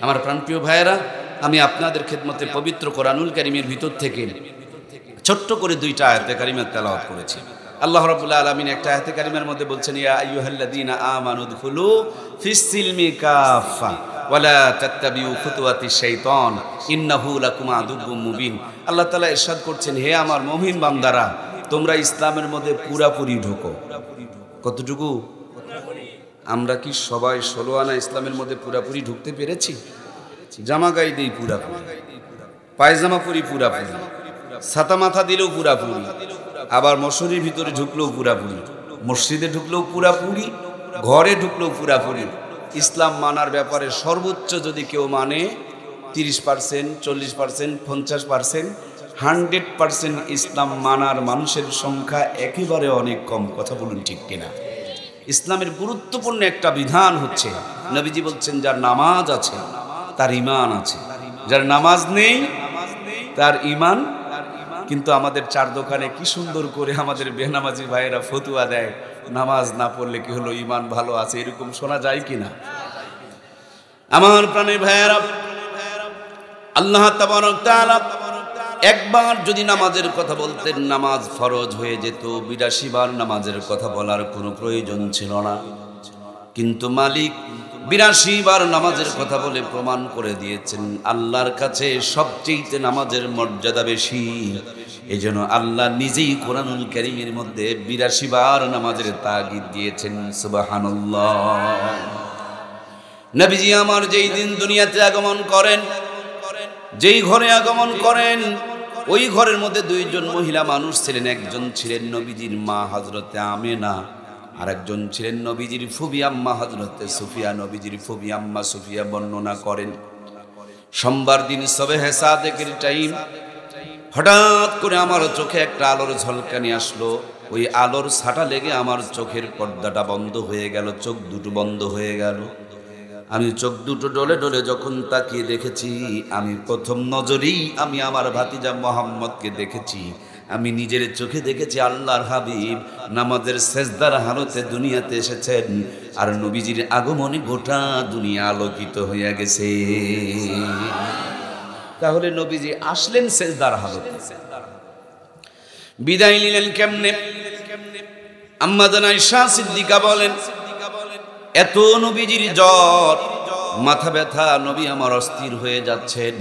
আমার প্রাণপ্রিয় ভাইয়েরা, আমি আপনাদের খেদমতে পবিত্র কোরআনুল কারীমের ভিতর থেকে ছোট্ট করে দুইটা আয়াতে কারিমা তেলাওয়াত করেছি। আল্লাহ রাব্বুল আলামিন একটা আয়াতে কারিমার মধ্যে বলছেন, ইয়া আইয়ুহাল্লাযীনা আমানু দুখুলু ফিস-সিলমি কাফা ওয়ালা তাত্তাবিউ খুতুওয়াতিশ শাইতান ইন্নাহু লাকুম আদুউম মুবিন। আল্লাহ তাআলা ইরশাদ করছেন, হে আমার মুমিন বান্দারা, তোমরা ইসলামের মধ্যে পুরাপুরি ঢোকো। কতটুকু? আমরা কি সবাই 16 আনা ইসলামের মধ্যে পুরাপুরি ঢুকতে পেরেছি? জামা গায়ে দিই পুরাপুরি, পায়জামা পরি পুরাপুরি, ছাতা মাথা দিলেও পুরাপুরি, আবার মশারির ভিতরে ঢুকলেও পুরাপুরি, মসজিদে ঢুকলেও পুরাপুরি, ঘরে ঢুকলেও পুরাপুরি। ইসলাম মানার ব্যাপারে সর্বোচ্চ যদি কেউ মানে 30%, 40%, 50%, 100% ইসলাম মানার মানুষের সংখ্যা একেবারে অনেক কম। কথা বলুন ঠিক কিনা? ইসলামের গুরুত্বপূর্ণ একটা বিধান হচ্ছে, নবীজি বলছেন, যার নামাজ আছে তার ঈমান আছে, যার নামাজ নেই তার ঈমান। কিন্তু আমাদের চার দোকানে কি সুন্দর করে আমাদের বেনামাজি ভাইয়েরা ফতুয়া দেয়, নামাজ না পড়লে কি হলো, ঈমান ভালো আছে, এরকম শোনা যায় কিনা? আমার প্রাণের ভাইয়েরা, আল্লাহ তাবারক তাআলা একবার যদি নামাজের কথা বলতেন, নামাজ ফরজ হয়ে যেত, 82 বার নামাজের কথা বলার কোনো প্রয়োজন ছিল না। কিন্তু মালিক 82 বার নামাজের কথা বলে প্রমাণ করে দিয়েছেন আল্লাহর কাছে সবচেয়ে নামাজের মর্যাদা বেশি। এজন্য আল্লাহ নিজেই কোরআনুল কারীমের মধ্যে 82 বার নামাজের তাগিদ দিয়েছেন। সুবহানাল্লাহ। নবীজি আমার যেই দিন দুনিয়াতে আগমন করেন, যেই ঘরে আগমন করেন, ওই ঘরের মধ্যে দুইজন মহিলা মানুষ ছিলেন। একজন ছিলেন নবীজির মা হযরতে আমেনা, আর একজন ছিলেন নবীজির ফুফি আম্মা হযরতে সুফিয়া। নবীজির ফুফি আম্মা সুফিয়া বর্ণনা করেন, সোমবার দিন সবেহে সাদেকের টাইম হঠাৎ করে আমার চোখে একটা আলোর ঝলকানি আসলো। ওই আলোর ছাটা লেগে আমার চোখের পর্দাটা বন্ধ হয়ে গেল, চোখ দুটো বন্ধ হয়ে গেল। আমি চোখ দুটো ডলে ডলে যখন তাকিয়ে দেখেছি, আমি প্রথম নজরেই আমি আমার ভাতিজা মুহাম্মদকে দেখেছি। আমি নিজের চোখে দেখেছি আল্লাহর হাবিব নামাজের সেজদার হালতে দুনিয়াতে এসেছেন, আর নবীজির আগমনে গোটা দুনিয়া আলোকিত হয়ে গেছে। তাহলে নবীজি আসলেন সেজদার হালতে, বিদায় নিলেন কেমনে? আম্মা জান আয়েশা সিদ্দিকা বলেন, এত নবীজির জ্বর, মাথা ব্যথা, নবী আমার অস্থির হয়ে যাচ্ছেন।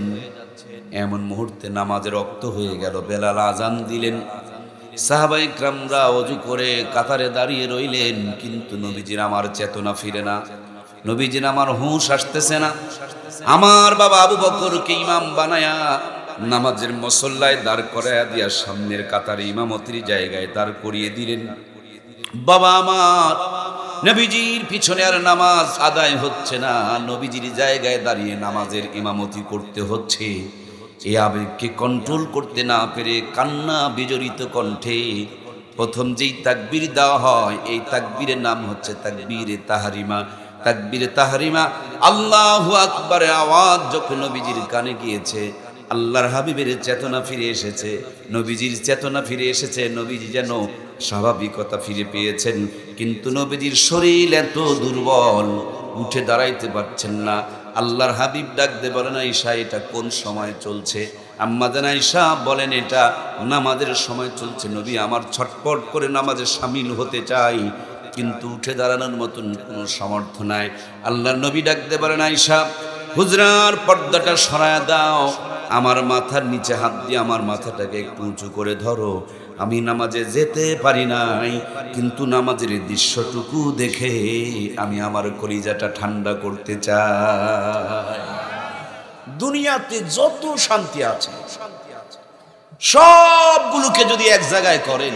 এমন মুহূর্তে নামাজের রক্ত হয়ে গেল। বেলাল আজান দিলেন। সাহাবায়ে কিরামরা ওযু করে কাতারে দাঁড়িয়ে রইলেন, কিন্তু নবীজির আমার চেতনা ফিরে না, নবীজির আমার হুঁশ আসতেছে না। আমার বাবা আবু বকরকে ইমাম বানায়া নামাজের মুসল্লায় দাঁড় করায়া দিয়া সামনের কাতারে ইমামতির জায়গায় দাঁড় করিয়ে দিলেন। বাবা আমার, নবীজির পিছনে আর নামাজ আদায় হচ্ছে না, নবীজির জায়গায় দাঁড়িয়ে নামাজের ইমামতি করতে হচ্ছে। এই আবেগকে কন্ট্রোল করতে না পেরে কান্না বিজড়িত কণ্ঠে প্রথম যেই তাকবীর দেওয়া হয়, এই তাকবীরের নাম হচ্ছে তাকবীরে তাহরিমা। তাকবীরে তাহরিমা, আল্লাহু আকবারের আওয়াজ যখন নবীজির কানে গিয়েছে, আল্লাহর হাবিবের চেতনা ফিরে এসেছে, নবীজির চেতনা ফিরে এসেছে। নবীজি যেন স্বাভাবিকতা ফিরে পেয়েছেন, কিন্তু নবীজির শরীর এত দুর্বল, উঠে দাঁড়াইতে পারছেন না। আল্লাহর হাবিব ডাক দিয়ে বলেন, আয়েশা, এটা কোন সময় চলছে? আম্মা জান আয়েশা বলেন, এটা নামাজের সময় চলছে। নবী আমার ছটপট করে নামাজে শামিল হতে চাই, কিন্তু উঠে দাঁড়ানোর মতন কোনো সামর্থ্য নাই। আল্লাহর নবী ডাক দিয়ে বলেন, আয়েশা, হুজরার পর্দাটা সরায়া দাও, আমার মাথার নিচে হাত দিয়ে আমার মাথাটাকে একটু উঁচু করে ধরো। আমি নামাজে যেতে পারি নাই, কিন্তু নামাজের দৃশ্যটুকু দেখে আমি আমার কলিজাটা ঠান্ডা করতে চাই। দুনিয়াতে যত শান্তি আছে সবগুলোকে যদি এক জায়গায় করেন,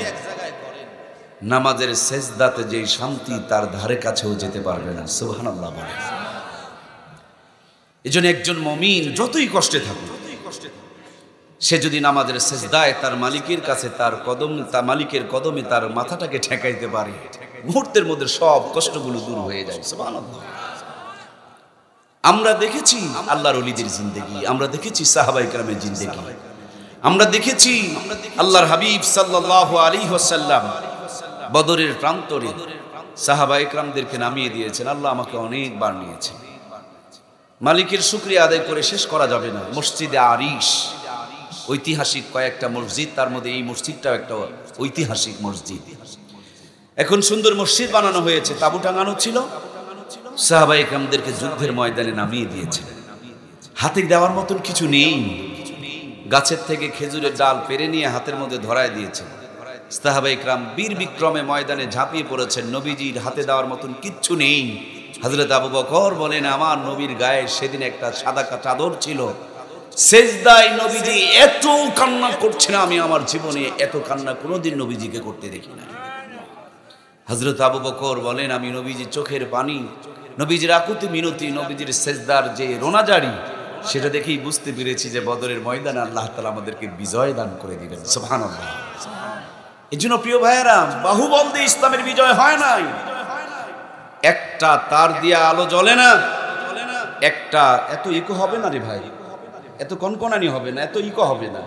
নামাজের সেজদাতে যে শান্তি তার ধারে কাছেও যেতে পারবে না। সুবহানাল্লাহ বলে। এজন্য একজন মুমিন যতই কষ্টে থাকুক, সে যদি নামাজের সেজদায় তার মালিকের কাছে তার মালিকের কদমে তার মাথাটাকে ঠেকাইতে পারে, মুহূর্তের মধ্যে সব কষ্টগুলো দূর হয়ে যায়। সুবহানাল্লাহ। আমরা দেখেছি আল্লাহর ওলিদের জিন্দেগি, আমরা দেখেছি সাহাবায়ে কেরামের জিন্দেগি, আমরা দেখেছি আল্লাহর হাবিব সাল্লাল্লাহু আলাইহি ওয়াসাল্লাম বদরের প্রান্তরে সাহাবায়ে কেরামদেরকে নামিয়ে দিয়েছেন। আল্লাহ আমাকে অনেকবার নিয়েছেন। মালিকের শুকরিয়া আদায় করে শেষ করা যাবে না। মসজিদে আরিশ ঐতিহাসিক কয়েকটা মসজিদ, তার মধ্যে এই মসজিদটাও একটা ঐতিহাসিক মসজিদ। এখন সুন্দর মসজিদ বানানো হয়েছে, তাঁবু টাঙানো ছিল। সাহাবায়ে কেরামদেরকে যুদ্ধের ময়দানে নামিয়ে দিয়েছেন। হাতে দেওয়ার মতন কিছু নেই, গাছের থেকে খেজুরের ডাল পেরে নিয়ে হাতের মধ্যে ধরায় দিয়েছেন। সাহাবায়ে কেরাম বীর বিক্রমে ময়দানে ঝাঁপিয়ে পড়েছেন, নবীজির হাতে দেওয়ার মতন কিচ্ছু নেই। হযরত আবু বকর বলেন, আমার নবীর গায়ে সেদিন একটা সাদা চাদর ছিল, সেজদায় নবীজি এত কান্না করছেন, আমি আমার জীবনে এত কান্না কোনোদিন নবীজিকে করতে দেখি না। হযরত আবু বকর বলেন, আমি নবীজির চোখের পানি, নবীজির আকুতি মিনতি, নবীজির সেজদার যে রোনাজারি, সেটা দেখেই বুঝতে পেরেছি যে বদরের ময়দানে আল্লাহ তাআলা আমাদেরকে বিজয় দান করে দিবেন। সুবহানাল্লাহ। এজন্য প্রিয় ভাইয়েরা, বাহুবল দিয়ে ইসলামের বিজয় হয় নাই। একটা তার দিয়ে আলো জ্বলে না, একটা এত ইকো হবে না রে ভাই, এত কনকনানি হবে না, এত ইকো হবে না।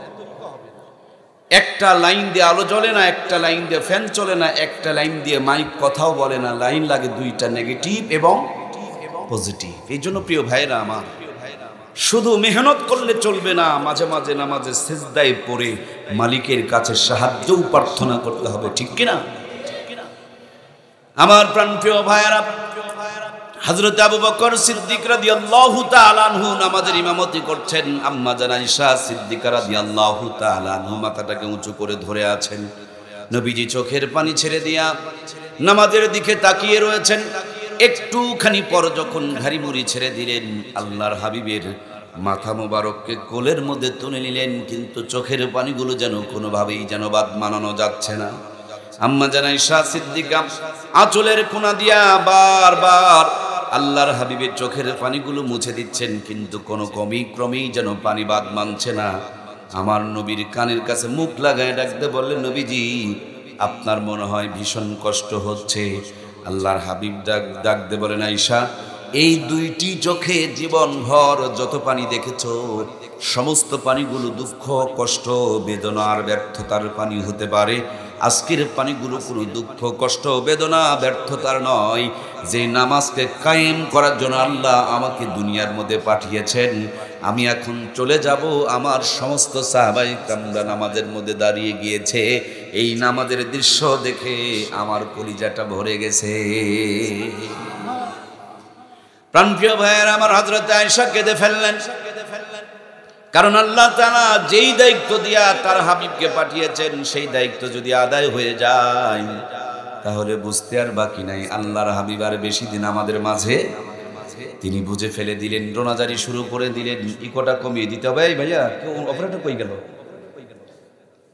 একটা লাইন দিয়ে আলো জ্বলে না, একটা লাইন দিয়ে ফ্যান চলে না, একটা লাইন দিয়ে মাইক কথাও বলে না। লাইন লাগে দুইটা, নেগেটিভ এবং পজিটিভ। এই জন্য প্রিয় ভাইরা আমার, শুধু মেহনত করলে চলবে না, মাঝে মাঝে নামাজে সিজদায় পড়ে মালিকের কাছে সাহায্যও প্রার্থনা করতে হবে, ঠিক কিনা? আমার প্রাণপ্রিয় ভাইয়েরা, হযরত আবু বকর সিদ্দিক রাদিয়াল্লাহু তাআলা আনহু নামাজের ইমামতি করছেন। আম্মা জান আয়েশা সিদ্দিকা রাদিয়াল্লাহু তাআলা আনহু মাথাটাকে উঁচু করে ধরে আছেন। নবীজি চোখের পানি ছেড়ে দিয়া নামাজের দিকে তাকিয়ে রয়েছেন। একটুখানি পর যখন ঘাড়ি মুড়ি ছেড়ে দিলেন, আল্লাহর হাবিবের মাথা মোবারককে কোলের মধ্যে তুলে নিলেন, কিন্তু চোখের পানিগুলো যেন কোনোভাবেই যেন বাদ মানানো যাচ্ছে না। আম্মা জান আয়েশা সিদ্দিকা আঁচলের কোনা দিয়া বারবার আল্লাহর হাবিবের চোখের পানিগুলো মুছে দিচ্ছেন, কিন্তু কোনো ক্রমেই যেন পানি বাদ মানছে না। আমার নবীর কানের কাছে মুখ লাগায় ডাকতে বললেন, নবীজি আপনার মনে হয় ভীষণ কষ্ট হচ্ছে। আল্লাহর হাবিব ডাকতে বলেন, আয়েশা এই দুইটি চোখে জীবন ভর যত পানি দেখেছো, সমস্ত পানিগুলো দুঃখ, কষ্ট, বেদনার, ব্যর্থতার পানি হতে পারে। আজকের পানিগুলো কোনো দুঃখ, কষ্ট, বেদনা, ব্যর্থতার নয়। যে নামাজকে কায়েম করার জন্য আল্লাহ আমাকে দুনিয়ার মধ্যে পাঠিয়েছেন, আমি এখন চলে যাব। আমার সমস্ত সাহাবায়ে কেরামরা নামাজের মধ্যে দাঁড়িয়ে গিয়েছে, এই নামাজের দৃশ্য দেখে আমার কলিজাটা ভরে গেছে। প্রাণপ্রিয় ভাইয়েরা আমার, হযরত আয়েশা কেঁদে ফেললেন। কারণ আল্লাহ তাআলা যেই দায়িত্ব দিয়া তার হাবিবকে পাঠিয়েছেন, সেই দায়িত্ব যদি আদায় হয়ে যায়, তাহলে বুঝতে আর বাকি নাই আল্লাহর হাবিব আর বেশি দিন আমাদের মাঝে। তিনি বুঝে ফেলে দিলেন, রোনাজারি শুরু করে দিলেন। ইকোটা কমিয়ে দিতে হবে। ভাইয়া কেউ অপারেটর কই গেল?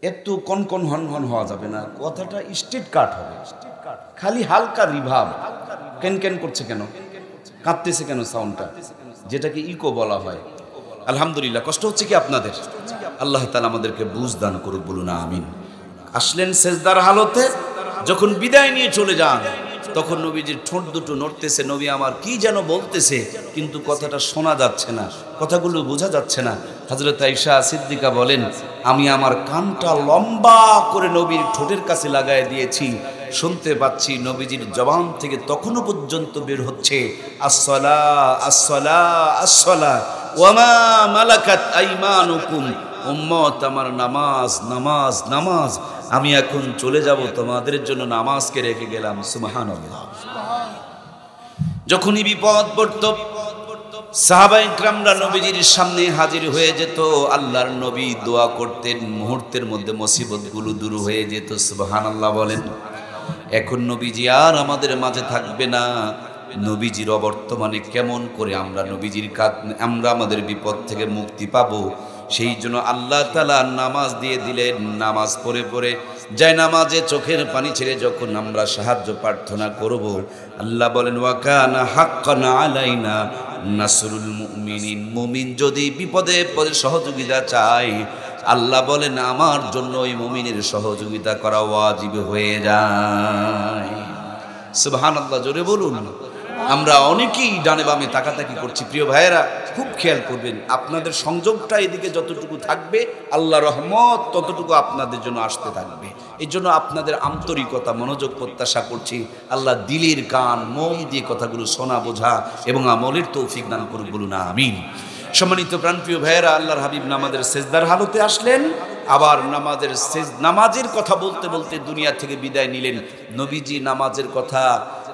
একটু কনকন হন হওয়া যাবে না, কথাটা স্ট্রেট কাট হবে, খালি হালকা রিভাব। কেন করছে কেন, কাঁপতেছে কেন সাউন্ডটা, যেটাকে ইকো বলা হয়। আলহামদুলিল্লাহ, কষ্ট হচ্ছে কি আপনাদের? আল্লাহ তাআলা আমাদেরকে বুঝ দান করুক, বলুন আমিন। আসলেন সেজদার হালতে, যখন বিদায় নিয়ে চলে যান, তখন নবীজির ঠোঁট দুটো নড়তেছে, নবী আমার কি যেন বলতেছে, কিন্তু কথাটা শোনা যাচ্ছে না, কথাগুলো বোঝা যাচ্ছে না। হযরত আয়েশা সিদ্দিকা বলেন, আমি আমার কানটা লম্বা করে নবীর ঠোঁটের কাছে লাগায় দিয়েছি, শুনতে পাচ্ছি নবীজির জবান থেকে তখনও পর্যন্ত বের হচ্ছে আসসালা আসসালা আসসালা ওয়ামা মালাকাত আইমানুকুম, উম্মত আমার নামাজ নামাজ নামাজ, আমি এখন চলে যাব, তোমাদের জন্য নামাজকে রেখে গেলাম। সুবহানাল্লাহ। যখনই বিপদ পড়ত, সাহাবায়ে কেরামরা নবীজির সামনে হাজির হয়ে যেত, আল্লাহর নবী দোয়া করতেন, মুহূর্তের মধ্যে মুসিবতগুলো দূর হয়ে যেত। সুবহানাল্লাহ বলেন। এখন নবীজি আর আমাদের মাঝে থাকবে না। নবীজির অবর্তমানে কেমন করে আমরা আমাদের বিপদ থেকে মুক্তি পাবো, সেই জন্য আল্লাহ তাআলা নামাজ দিয়ে দিলেন। নামাজ পড়ে পড়ে যায় নামাজে চোখের পানি ছেড়ে যখন আমরা সাহায্য প্রার্থনা করব, আল্লাহ বলেন, ওয়া কানা হাক্কান আলাইনা নাসরুল মুমিনিন। মুমিন যদি বিপদে পড়ে সহযোগিতা চায়, আল্লাহ বলেন আমার জন্য ওই মুমিনের সহযোগিতা করা ওয়াজিব হয়ে যায়। সুবহানাল্লাহ, জোরে বলুন। আমরা অনেকেই ডানে বামে তাকাতাকি করছি। প্রিয় ভাইয়েরা, খুব খেয়াল করবেন, আপনাদের সংযোগটা এদিকে যতটুকু থাকবে আল্লাহ রহমত ততটুকু আপনাদের জন্য আসতে থাকবে। এই জন্য আপনাদের আন্তরিকতা, মনোযোগ প্রত্যাশা করছি। আল্লাহ দিলের কান, মন দিয়ে কথাগুলো শোনা, বোঝা এবং আমলের তৌফিক দান করুক, বলুন আমিন। সম্মানিত প্রাণপ্রিয় ভাইয়েরা, আল্লাহর হাবিব নামাজের সেজদার হালতে আসলেন, আবার নামাজের কথা বলতে বলতে দুনিয়া থেকে বিদায় নিলেন। নবীজি নামাজের কথা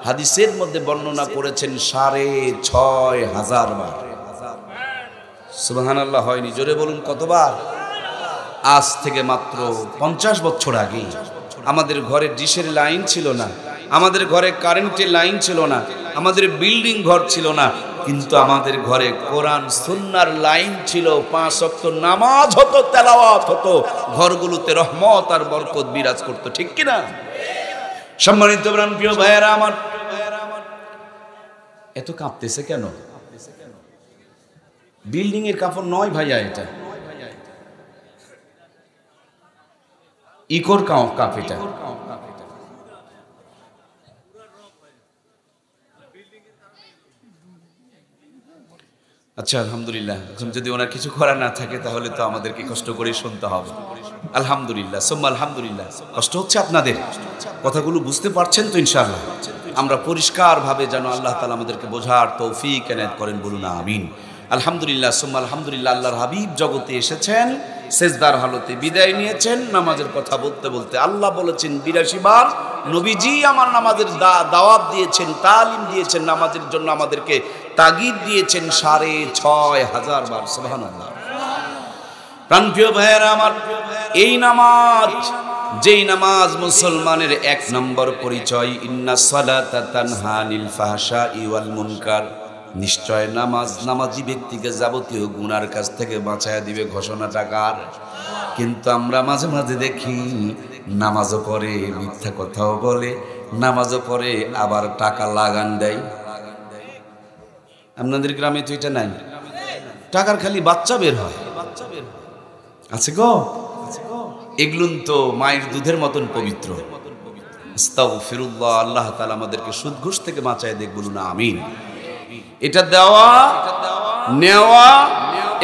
হাদিসের মধ্যে বর্ণনা করেছেন 6,500 বার। সুবহানাল্লাহ হয়নি? জোরে বলুন কতবার? আজ থেকে মাত্র 50 বছর আগে আমাদের ঘরে ডিশের লাইন ছিল না, আমাদের ঘরে কারেন্টের লাইন ছিল না, আমাদের বিল্ডিং ঘর ছিল না, কিন্তু আমাদের ঘরে কোরআন সুন্নাহর লাইন ছিল। 5 ওয়াক্ত নামাজ হতো, তেলাওয়াত হতো, ঘরগুলোতে রহমত আর বরকত বিরাজ করতো। ঠিক কিনা? সম্মানিত প্রিয় ভাইয়েরা আমার, এত কাঁপতেছে কেন? বিল্ডিং এর কাপড় নয় ভাইয়া, এটা ইকোর কাপ। এটা আচ্ছা, আলহামদুলিল্লাহ। এখন যদি ওনার কিছু করার না থাকে তাহলে তো আমাদেরকে কষ্ট করে শুনতে হবে। আলহামদুলিল্লাহ, সুম্মা আলহামদুলিল্লাহ। কষ্ট হচ্ছে আপনাদের, কথাগুলো বুঝতে পারছেন তো? ইনশাআল্লাহ আমরা পরিষ্কারভাবে যেন আল্লাহ তাআলা আমাদেরকে বোঝার তৌফিক এনায়েত করেন, বলুন আমিন। আলহামদুলিল্লাহ, সুম্মা আলহামদুলিল্লাহ। আল্লাহর হাবিব জগতে এসেছেন, সেজদার হালতে বিদায় নিয়েছেন। নামাজের কথা বলতে বলতে আল্লাহ বলেছেন 82 বার। নবীজি আমার নামাজের দাওয়াত দিয়েছেন, তালিম দিয়েছেন, নামাজের জন্য আমাদেরকে তাগিদ দিয়েছেন 6,500 বার। সুবহানাল্লাহ। প্রাণপ্রিয় ভাইয়েরা আমার, এই নামাজ, যেই নামাজ মুসলমানের 1 নম্বর পরিচয়, ইন্নাস সালাতা তানহা আনিল ফাহশাই ওয়াল মুনকার। নিশ্চয় নামাজ নামাজি ব্যক্তিকে যাবতীয় গুনার কাছ থেকে বাঁচায় দিবে, ঘোষণাটা কার? কিন্তু আমরা মাঝে মাঝে দেখি নামাজও পড়ে, মিথ্যা কথাও বলে, নামাজও পড়ে, আবার টাকা লাগান দেয়। আপনাদের গ্রামে তো এটা নাই? টাকার খালি বাচ্চা বের হয়, আছে গো। এগুলো তো মায়ের দুধের মতন পবিত্র। আস্তাগফিরুল্লাহ। আল্লাহ তাআলা আমাদেরকে সুদ ঘুষ থেকে বাঁচায় দেখ, বলুন আমিন। এটা দেওয়া, নেওয়া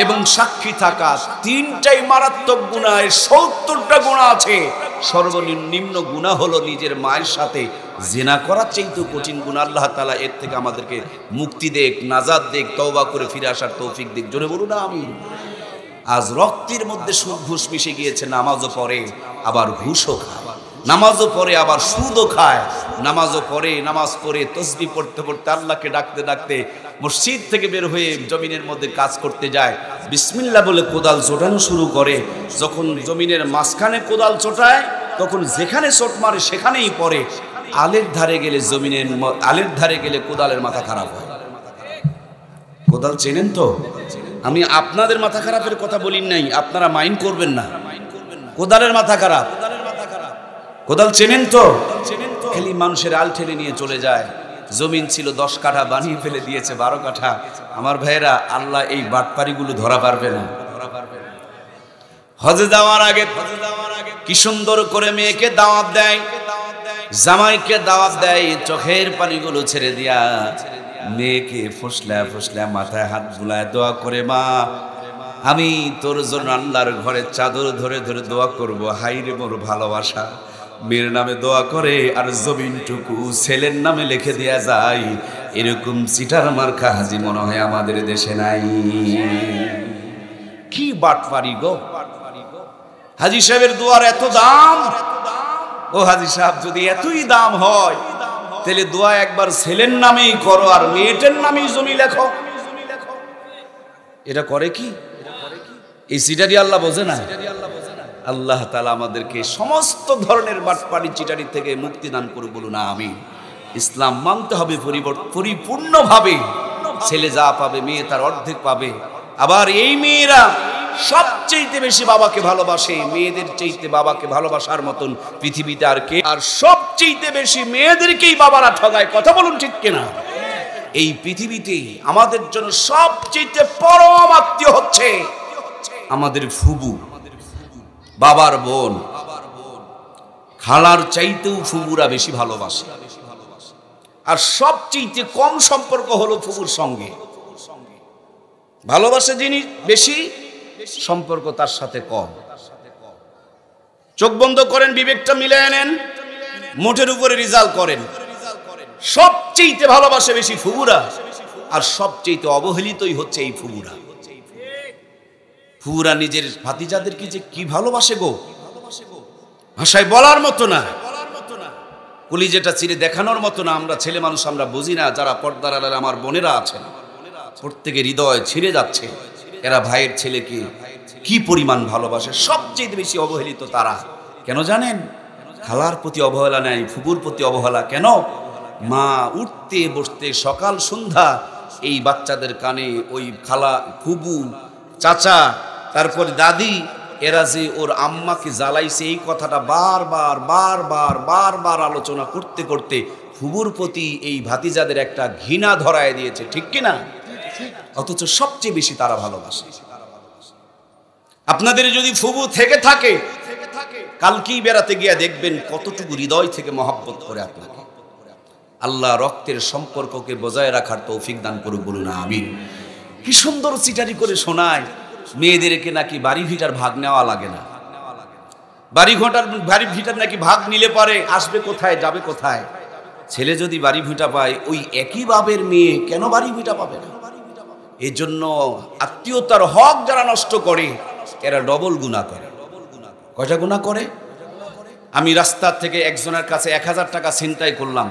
এবং সাক্ষী থাকা, 3টাই মারাত্মক গুনাহ। 70টা গুনাহ আছে। সর্বনিম্ন গুনাহ হলো নিজের মায়ের সাথে জিনা করার চাইতে কঠিন গুনাহ। আল্লাহ তাআলা এর থেকে আমাদেরকে মুক্তি দেখ, নাজাত দেখ, তওবা করে ফিরে আসার তৌফিক দেখ, জোরে বলুন আমিন। আজ রক্তের মধ্যে সুদ ঘুষ মিশে গিয়েছে। নামাজও পড়ে আবার ঘুষও খায়, নামাজও পড়ে আবার সুদও খায়, নামাজও পড়ে, নামাজ পড়ে তসবিহ পড়তে পড়তে, আল্লাহকে ডাকতে ডাকতে মসজিদ থেকে বের হয়ে জমিনের মধ্যে কাজ করতে যায়। বিসমিল্লাহ বলে কোদাল চোটানো শুরু করে। যখন জমিনের মাঝখানে কোদাল চোটায়, তখন যেখানে চোট মারে সেখানেই পড়ে। আলের ধারে গেলে কোদালের মাথা খারাপ হয়। কোদাল চেনেন তো? আমি আপনাদের মাথা খারাপের কথা বলি নাই, আপনারা মাইন্ড করবেন না। কোদালের মাথা খারাপ, কোদাল চেনেন তো? খালি মানুষের আল ঠেলে নিয়ে চলে যায়। জমিন ছিল 10 কাঠা, বানিয়ে ফেলে দিয়েছে 12 কাঠা। আমার ভাইয়েরা, আল্লাহ এই বাটপারিগুলো ধরা পারবে না। হজে যাওয়ার আগে কি সুন্দর করে মেয়েকে দাওয়াত দেয়, জামাইকে দাওয়াত দেয়, চোখের পানিগুলো ছেড়ে দিয়া মেয়েকে ফুসলা ফুসলা মাথায় হাত বুলায় দোয়া করে, মা আমি তোর জন্য আল্লাহর ঘরে চাদর ধরে ধরে দোয়া করব। হাইরে মোর ভালোবাসা। মেয়ের নামে দোয়া করে আর জমিনটুকু ছেলের নামে লিখে দেয়া যায়। এরকম চিটার মার্কা হাজি মনে হয় আমাদের দেশে নাই। কি বাটপারি গো! হাজি সাহেবের দোয়ার এত দাম। ও হাজি সাহেব, যদি এতই দাম হয় তাহলে দোয়া একবার ছেলের নামেই করো আর মেয়েটার নামেই জমি লেখো। এটা করে কি? এই চিটারি আল্লাহ বোঝে না? আল্লাহ তাআলা আমাদেরকে সমস্ত ধরনের বাটপারি চিটারি থেকে মুক্তি দান করুন, বলুন আমিন। ইসলাম মানতে হবে পরিপূর্ণভাবে। ছেলে যা পাবে মেয়ে তার অর্ধেক পাবে। আবার এই মেয়েরা সবচেয়ে বেশি বাবাকে ভালোবাসে। মেয়েদের চাইতে বাবাকে ভালোবাসার মতন পৃথিবীতে আর কে? আর সবচেয়ে বেশি মেয়েদেরকেই বাবারা ঠগায়। কথা বলুন ঠিক কিনা? এই পৃথিবীতে আমাদের জন্য সবচেয়ে পরম আত্মীয় হচ্ছে আমাদের ফুবু, বাবার বোন। খালার চাইতেও ফুবুরা বেশি ভালোবাসে। আর সবচেয়ে কম সম্পর্ক হলো ফুফুর সঙ্গে। ভালোবাসে যিনি বেশি, সম্পর্ক তার সাথে কম। চোখ বন্ধ করেন, বিবেকটা মিলিয়ে নেন, মোটের উপরে রিজাল্ট করেন। সবচেয়ে ভালোবাসে বেশি ফুফুরা, আর সবচেয়ে অবহেলিতই হচ্ছে এই ফুফুরা। ফুফুরা নিজের ভাতিজাদেরকে যে কি ভালোবাসে গো, ভাষায় বলার মতো না, কলিজাটা চিরে দেখানোর মতো না। আমরা ছেলে মানুষ, আমরা বুঝি না। যারা পর্দার আড়ালে আমার বোনেরা আছেন, প্রত্যেকের হৃদয় ছিঁড়ে যাচ্ছে। এরা ভাইয়ের ছেলেকে কি পরিমাণ ভালোবাসে। সবচেয়ে বেশি অবহেলিত তারা। কেন জানেন? খালার প্রতি অবহেলা নেই, ফুফুর প্রতি অবহেলা। কেন? মা উঠতে বসতে সকাল সন্ধ্যা এই বাচ্চাদের কানে ওই খালা, ফুফু, চাচা, তারপর দাদি, এরা যে ওর আম্মাকে জ্বালাইছে এই কথাটা বারবার বারবার বারবার আলোচনা করতে করতে ফুফুর প্রতি এই ভাতিজাদের একটা ঘৃণা ধরায় দিয়েছে, ঠিক কিনা? অথচ সবচেয়ে বেশি তারা ভালোবাসে। আপনাদের যদি ফুফু থেকে থাকে, কালকেই বেড়াতে গিয়ে দেখবেন কতটুকু হৃদয় থেকে মহব্বত করে আপনাকে। আল্লাহ রক্তের সম্পর্ককে বজায় রাখার তৌফিক দান করুক, বলুন আমিন। কি সুন্দর চিটারি করে শোনায় মেয়েদেরকে নাকি বাড়ি ভিটার ভাগ নেওয়া লাগে না। বাড়ি ভিটার নাকি ভাগ নিলে পারে আসবে কোথায়, যাবে কোথায়। ছেলে যদি বাড়ি ভিটা পায়, ওই একই বাবের মেয়ে কেন বাড়ি ভিটা পাবে না? এই জন্য আত্মীয়তার হক যারা নষ্ট করে এরা ডবল গুনাহ করে। কয়টা গুনাহ করে? আমি রাস্তার থেকে একজনের কাছে 1000 টাকা ছিনতাই করলাম,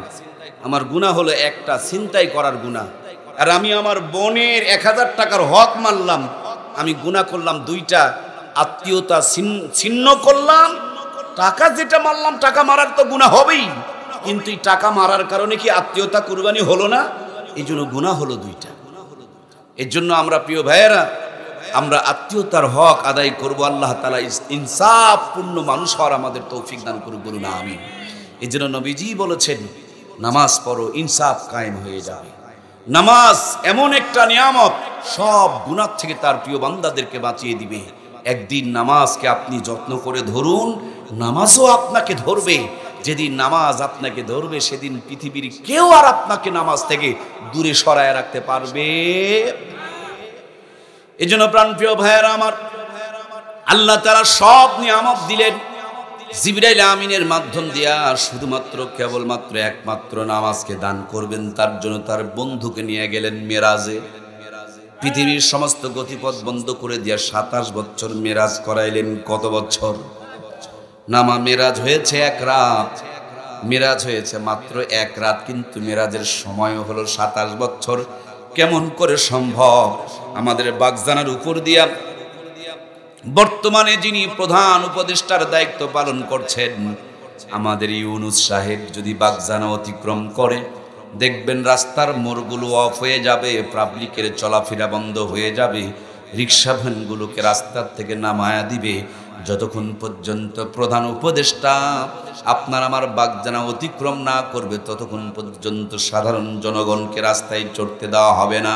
আমার গুনাহ হলো একটা, ছিনতাই করার গুনাহ। আর আমি আমার বোনের 1000 টাকার হক মারলাম, আমি গুনাহ করলাম 2টা। আত্মীয়তা ছিন্ন করলাম, টাকা যেটা মারলাম, টাকা মারার তো গুনাহ হবেই, কিন্তু এই টাকা মারার কারণে কি আত্মীয়তা কুরবানি হলো না? এই জন্য গুনাহ হলো 2টা। এর জন্য আমরা প্রিয় ভাইয়েরা, আমরা আত্মীয়তার হক আদায় করব। আল্লাহ তাআলা ইনসাফপূর্ণ মানুষ হওয়ার আমাদের তৌফিক দান করুন, বলুন আমিন। এই জন্য নবীজি বলেছেন, নামাজ পড়ো, ইনসাফ কায়েম হয়ে যাবে। নামাজ এমন একটা নিয়ামত, সব গুনাহ থেকে তার প্রিয় বান্দাদেরকে বাঁচিয়ে দিবে। একদিন নামাজকে আপনি যত্ন করে ধরুন, নামাজও আপনাকে ধরবে। যেদিন নামাজ আপনাকে ধরবে, সেদিন পৃথিবীর কেউ আর আপনাকে নামাজ থেকে দূরে সরায় রাখতে পারবে। এই জন্য প্রাণপ্রিয় ভাইয়েরা আমার, আল্লাহ তাআলা সব নিয়ামত দিলেন জিবরাইল আমিনের মাধ্যম দিয়া। শুধুমাত্র কেবলমাত্র একমাত্র নামাজকে দান করবেন, তার জন্য তার বন্ধুকে নিয়ে গেলেন মেরাজে। পৃথিবীর সমস্ত গতিপথ বন্ধ করে দিয়া 27 বছর মেরাজ করাইলেন। কত বছর? নামা মেরাজ হয়েছে 1 রাত, মেরাজ হয়েছে মাত্র 1 রাত, কিন্তু মেরাজের সময় হলো 27 বছর। কেমন করে সম্ভব? আমাদের বাগজানার উপর দিয়া বর্তমানে যিনি প্রধান উপদেষ্টার দায়িত্ব পালন করছেন, আমাদের ইউনুস সাহেব যদি বাগজানা অতিক্রম করে, দেখবেন রাস্তার মোড়গুলো অফ হয়ে যাবে, পাবলিকের চলাফেরা বন্ধ হয়ে যাবে, রিক্সা ভ্যানগুলোকে রাস্তার থেকে নামায়া দিবে। যতক্ষণ পর্যন্ত প্রধান উপদেষ্টা আপনার আমার বাগজানা অতিক্রম না করবে, ততক্ষণ পর্যন্ত সাধারণ জনগণকে রাস্তায় চড়তে দেওয়া হবে না।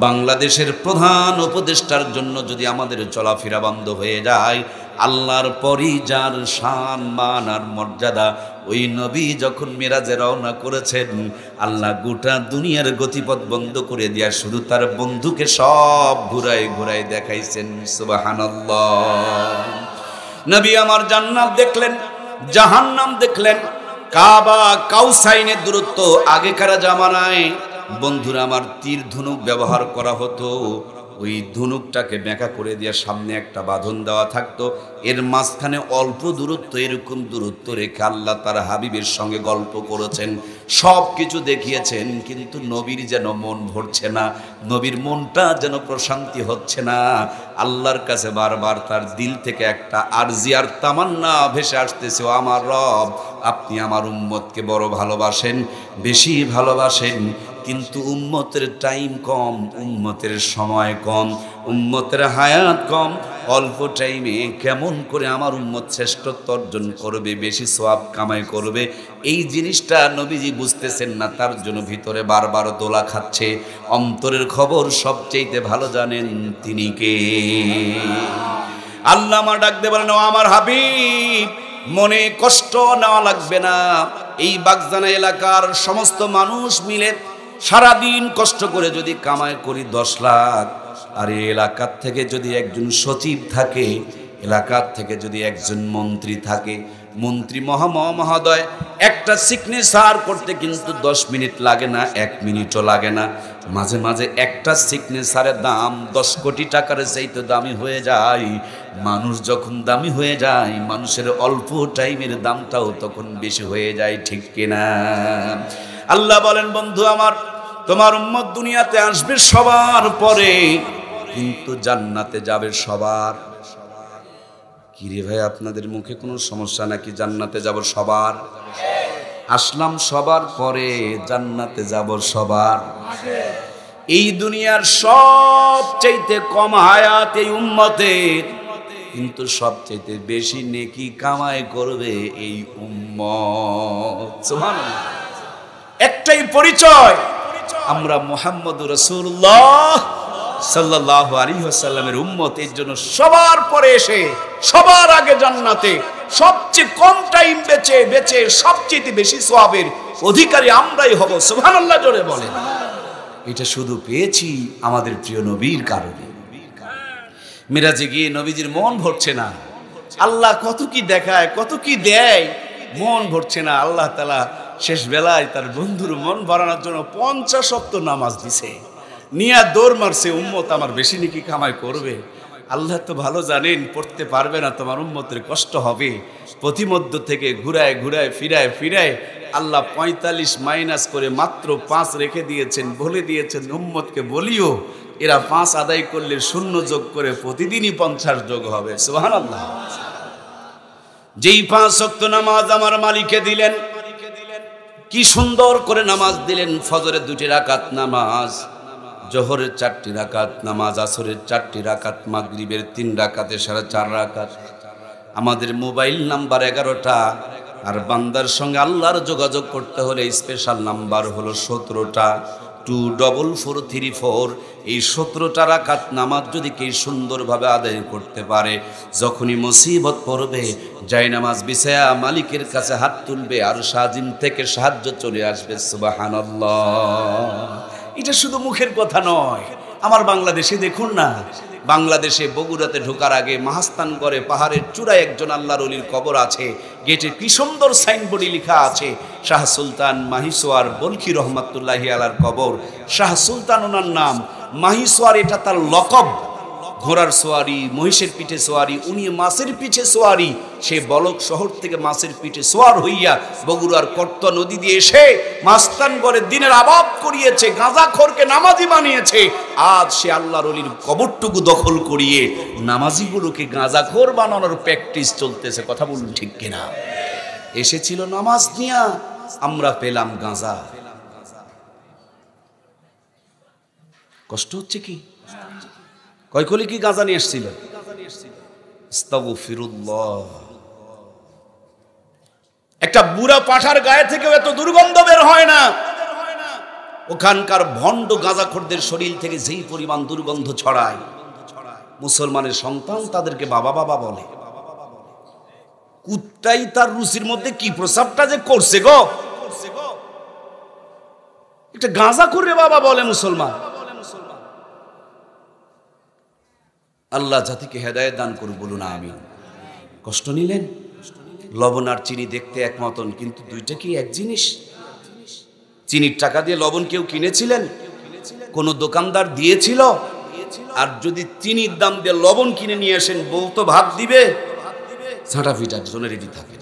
বাংলাদেশের প্রধান উপদেষ্টার জন্য যদি আমাদের চলাফেরা বন্ধ হয়ে যায়, আল্লাহর পরই যার শান, মান আর মর্যাদা, ওই নবী যখন মেরাজে রওনা করেছেন, আল্লাহ গোটা দুনিয়ার গতিপথ বন্ধ করে দিয়া শুধু তার বন্ধুকে সব ঘুরায় ঘুরায় দেখাইছেন। সুবহানাল্লাহ। নবী আমার জান্নাত দেখলেন, জাহান্নাম দেখলেন। কাবা কাউসাইনের দূরত্ব, আগেকার জামানায় বন্ধুরা আমার তীর ধনুক ব্যবহার করা হতো। ওই ধনুকটাকে বেঁকা করে দিয়ে সামনে একটা বাঁধন দেওয়া থাকতো, এর মাঝখানে অল্প দূরত্ব, এরকম দূরত্ব রেখে আল্লাহ তার হাবিবের সঙ্গে গল্প করেছেন, সব কিছু দেখিয়েছেন। কিন্তু নবীর যেন মন ভরছে না, নবীর মনটা যেন প্রশান্তি হচ্ছে না। আল্লাহর কাছে বারবার তার দিল থেকে একটা আরজি আর তামান্না ভেসে আসতেছে, ও আমার রব, আপনি আমার উম্মতকে বড় ভালোবাসেন, বেশি ভালোবাসেন, কিন্তু উম্মতের টাইম কম, উম্মতের সময় কম, উম্মতের হায়াত কম। অল্প টাইমে কেমন করে আমার উম্মত শ্রেষ্ঠত্ব অর্জন করবে, বেশি সওয়াব কামাই করবে, এই জিনিসটা নবীজি বুঝতেছেন না। তার জন্য ভিতরে বারবার দোলা খাচ্ছে। অন্তরের খবর সবচেয়ে ভালো জানেন তিনি কে? আল্লাহ আমার ডাক দিয়ে বলেন, ও আমার হাবিব, মনে কষ্ট নেওয়া লাগবে না। এই বাগজানা এলাকার সমস্ত মানুষ মিলে সারাদিন কষ্ট করে যদি কামাই করি 10 লাখ, আর এই এলাকার থেকে যদি একজন সচিব থাকে, এলাকার থেকে যদি একজন মন্ত্রী থাকে, মন্ত্রী মহোদয় একটা সিগনেচার করতে কিন্তু 10 মিনিট লাগে না, 1 মিনিটও লাগে না। মাঝে মাঝে একটা সিগনেচারের দাম 10 কোটি টাকার চাইতে দামি হয়ে যায়। মানুষ যখন দামি হয়ে যায়, মানুষের অল্প টাইমের দামটাও তখন বেশি হয়ে যায়, ঠিক কিনা? আল্লাহ বলেন, বন্ধু আমার, তোমার উম্মত দুনিয়াতে আসবে সবার পরে, কিন্তু জান্নাতে যাবে সবার। কিরে ভাই, আপনাদের মুখে কোনো সমস্যা নাকি? জান্নাতে যাব সবার। আসলাম সবার পরে, জান্নাতে যাব সবার। এই দুনিয়ার সবচাইতে কম হায়াত এই উম্মতের, কিন্তু সবচাইতে বেশি নেকি কামাই করবে এই উম্মত। সুবহানাল্লাহ। একটাই পরিচয়, আমরা মুহাম্মদুর রাসূলুল্লাহ সাল্লাল্লাহু আলাইহি ওয়াসাল্লামের উম্মত। এর জন্য সবার পরে এসে সবার আগে জান্নাতে, সবচেয়ে কম টাইম বেঁচে সবচেয়ে বেশি সওয়াবের অধিকারী আমরাই হব। সুবহানাল্লাহ জোরে বলেন। এটা শুধু পেয়েছি আমাদের প্রিয় নবীর কারণে। মিরাজে গিয়ে নবীজির মন ভরছে না। আল্লাহ কত কি দেখায়, কত কি দেয়, মন ভরছে না। আল্লাহ তাআলা শেষ বেলায় তার বন্ধুর মন ভরানোর জন্য 50 ওয়াক্ত নামাজ দিছে, নিয়া দৌড় মারছে, উম্মত আমার বেশি নাকি কামাই করবে। আল্লাহ তো ভালো জানেন পড়তে পারবে না, তোমার উম্মতের কষ্ট হবে। প্রতিমধ্য থেকে ঘুরায় ফিরায় আল্লাহ 45 মাইনাস করে মাত্র 5 রেখে দিয়েছেন। বলে দিয়েছেন উম্মতকে বলিও, এরা 5 আদায় করলে 0 যোগ করে প্রতিদিনই 50 যোগ হবে। সুবহানাল্লাহ। যেই 5 ওয়াক্ত নামাজ আমার মালিকে দিলেন, কি সুন্দর করে নামাজ দিলেন। ফজরের 2 রাকাত নামাজ, জোহরের 4 রাকাত নামাজ, আসরের 4 রাকাত, মাগরিবের 3 রাকাতে 4.5 রাকাত। আমাদের মোবাইল নাম্বার 11টা, আর বান্দার সঙ্গে আল্লাহর যোগাযোগ করতে হলে স্পেশাল নাম্বার হলো 17টা, 24434। এই 17টা রাকাত নামাজ যদি কেউ সুন্দরভাবে আদায় করতে পারে, যখনই মুসিবত পড়বে জায়নামাজ বিছায়া মালিকের কাছে হাত তুলবে, আর সাজিম থেকে সাহায্য চলে আসবে। সুবহানাল্লাহ। এটা শুধু মুখের কথা নয়। আমার বাংলাদেশে দেখুন না, বাংলাদেশে বগুড়াতে ঢোকার আগে মাহাস্তানগড়ে পাহাড়ের চূড়ায় একজন আল্লাহর ওলির কবর আছে। গেটে কি সুন্দর সাইনবোর্ডে লেখা আছে, শাহ সুলতান মাহিসোয়ার বলখি রহমাতুল্লাহি আলার কবর। শাহ সুলতান ওনার নাম, মাহিসোয়ার এটা তার লকব। ঘোড়ার সোয়ারি, মহিষের পিঠে সোয়ারি, উনি মাছের পিঠে সোয়ারি। সে বলক শহর থেকে মাছের পিঠে সোয়ার হইয়া বগুড়ার কর্ত নদী দিয়ে এসে মাস্তানগড়ের দিনের আবাদ করিয়েছে, গাঁজাখোরকে নামাজি বানিয়েছে। আজ সে আল্লাহর ওলির কবরটুকু দখল করিয়ে নামাজিগুলোকে গাঁজাখোর বানানোর প্র্যাকটিস চলতেছে। কথা বলুন ঠিক কিনা? এসেছিল নামাজ নিয়া, আমরা পেলাম গাঁজা। কষ্ট হচ্ছে কি? কয়কলি কি গাঁজা নিয়ে এসেছিল? আস্তাগফিরুল্লাহ। একটা বুড়া পাঠার গায়ে থেকেও এত দুর্গন্ধ বের হয় না। ওখানকার ভণ্ড গাঁজাখোরদের শরীর থেকে যেই পরিমাণ দুর্গন্ধ ছড়ায়, মুসলমানের সন্তান তাদেরকে বাবা বাবা বলে। কুত্তাই তার রুচির মধ্যে কি প্রসাবটা যে করছে গো, একটা গাঁজাখোরে বাবা বলে মুসলমান। আল্লাহ জাতিকে হেদায়েত দান করুন, বলুন আমিন। কষ্ট নিলেন? লবণ আর চিনি দেখতে এক মতন, কিন্তু দুইটা কি এক জিনিস? চিনির টাকা দিয়ে লবণ কেউ কিনেছিলেন? কোন দোকানদার দিয়েছিল? আর যদি চিনির দাম দিয়ে লবণ কিনে নিয়ে আসেন, বউ তো ভাত দিবে, ঝাঁটা ফিটার জন্য রেডি থাকে।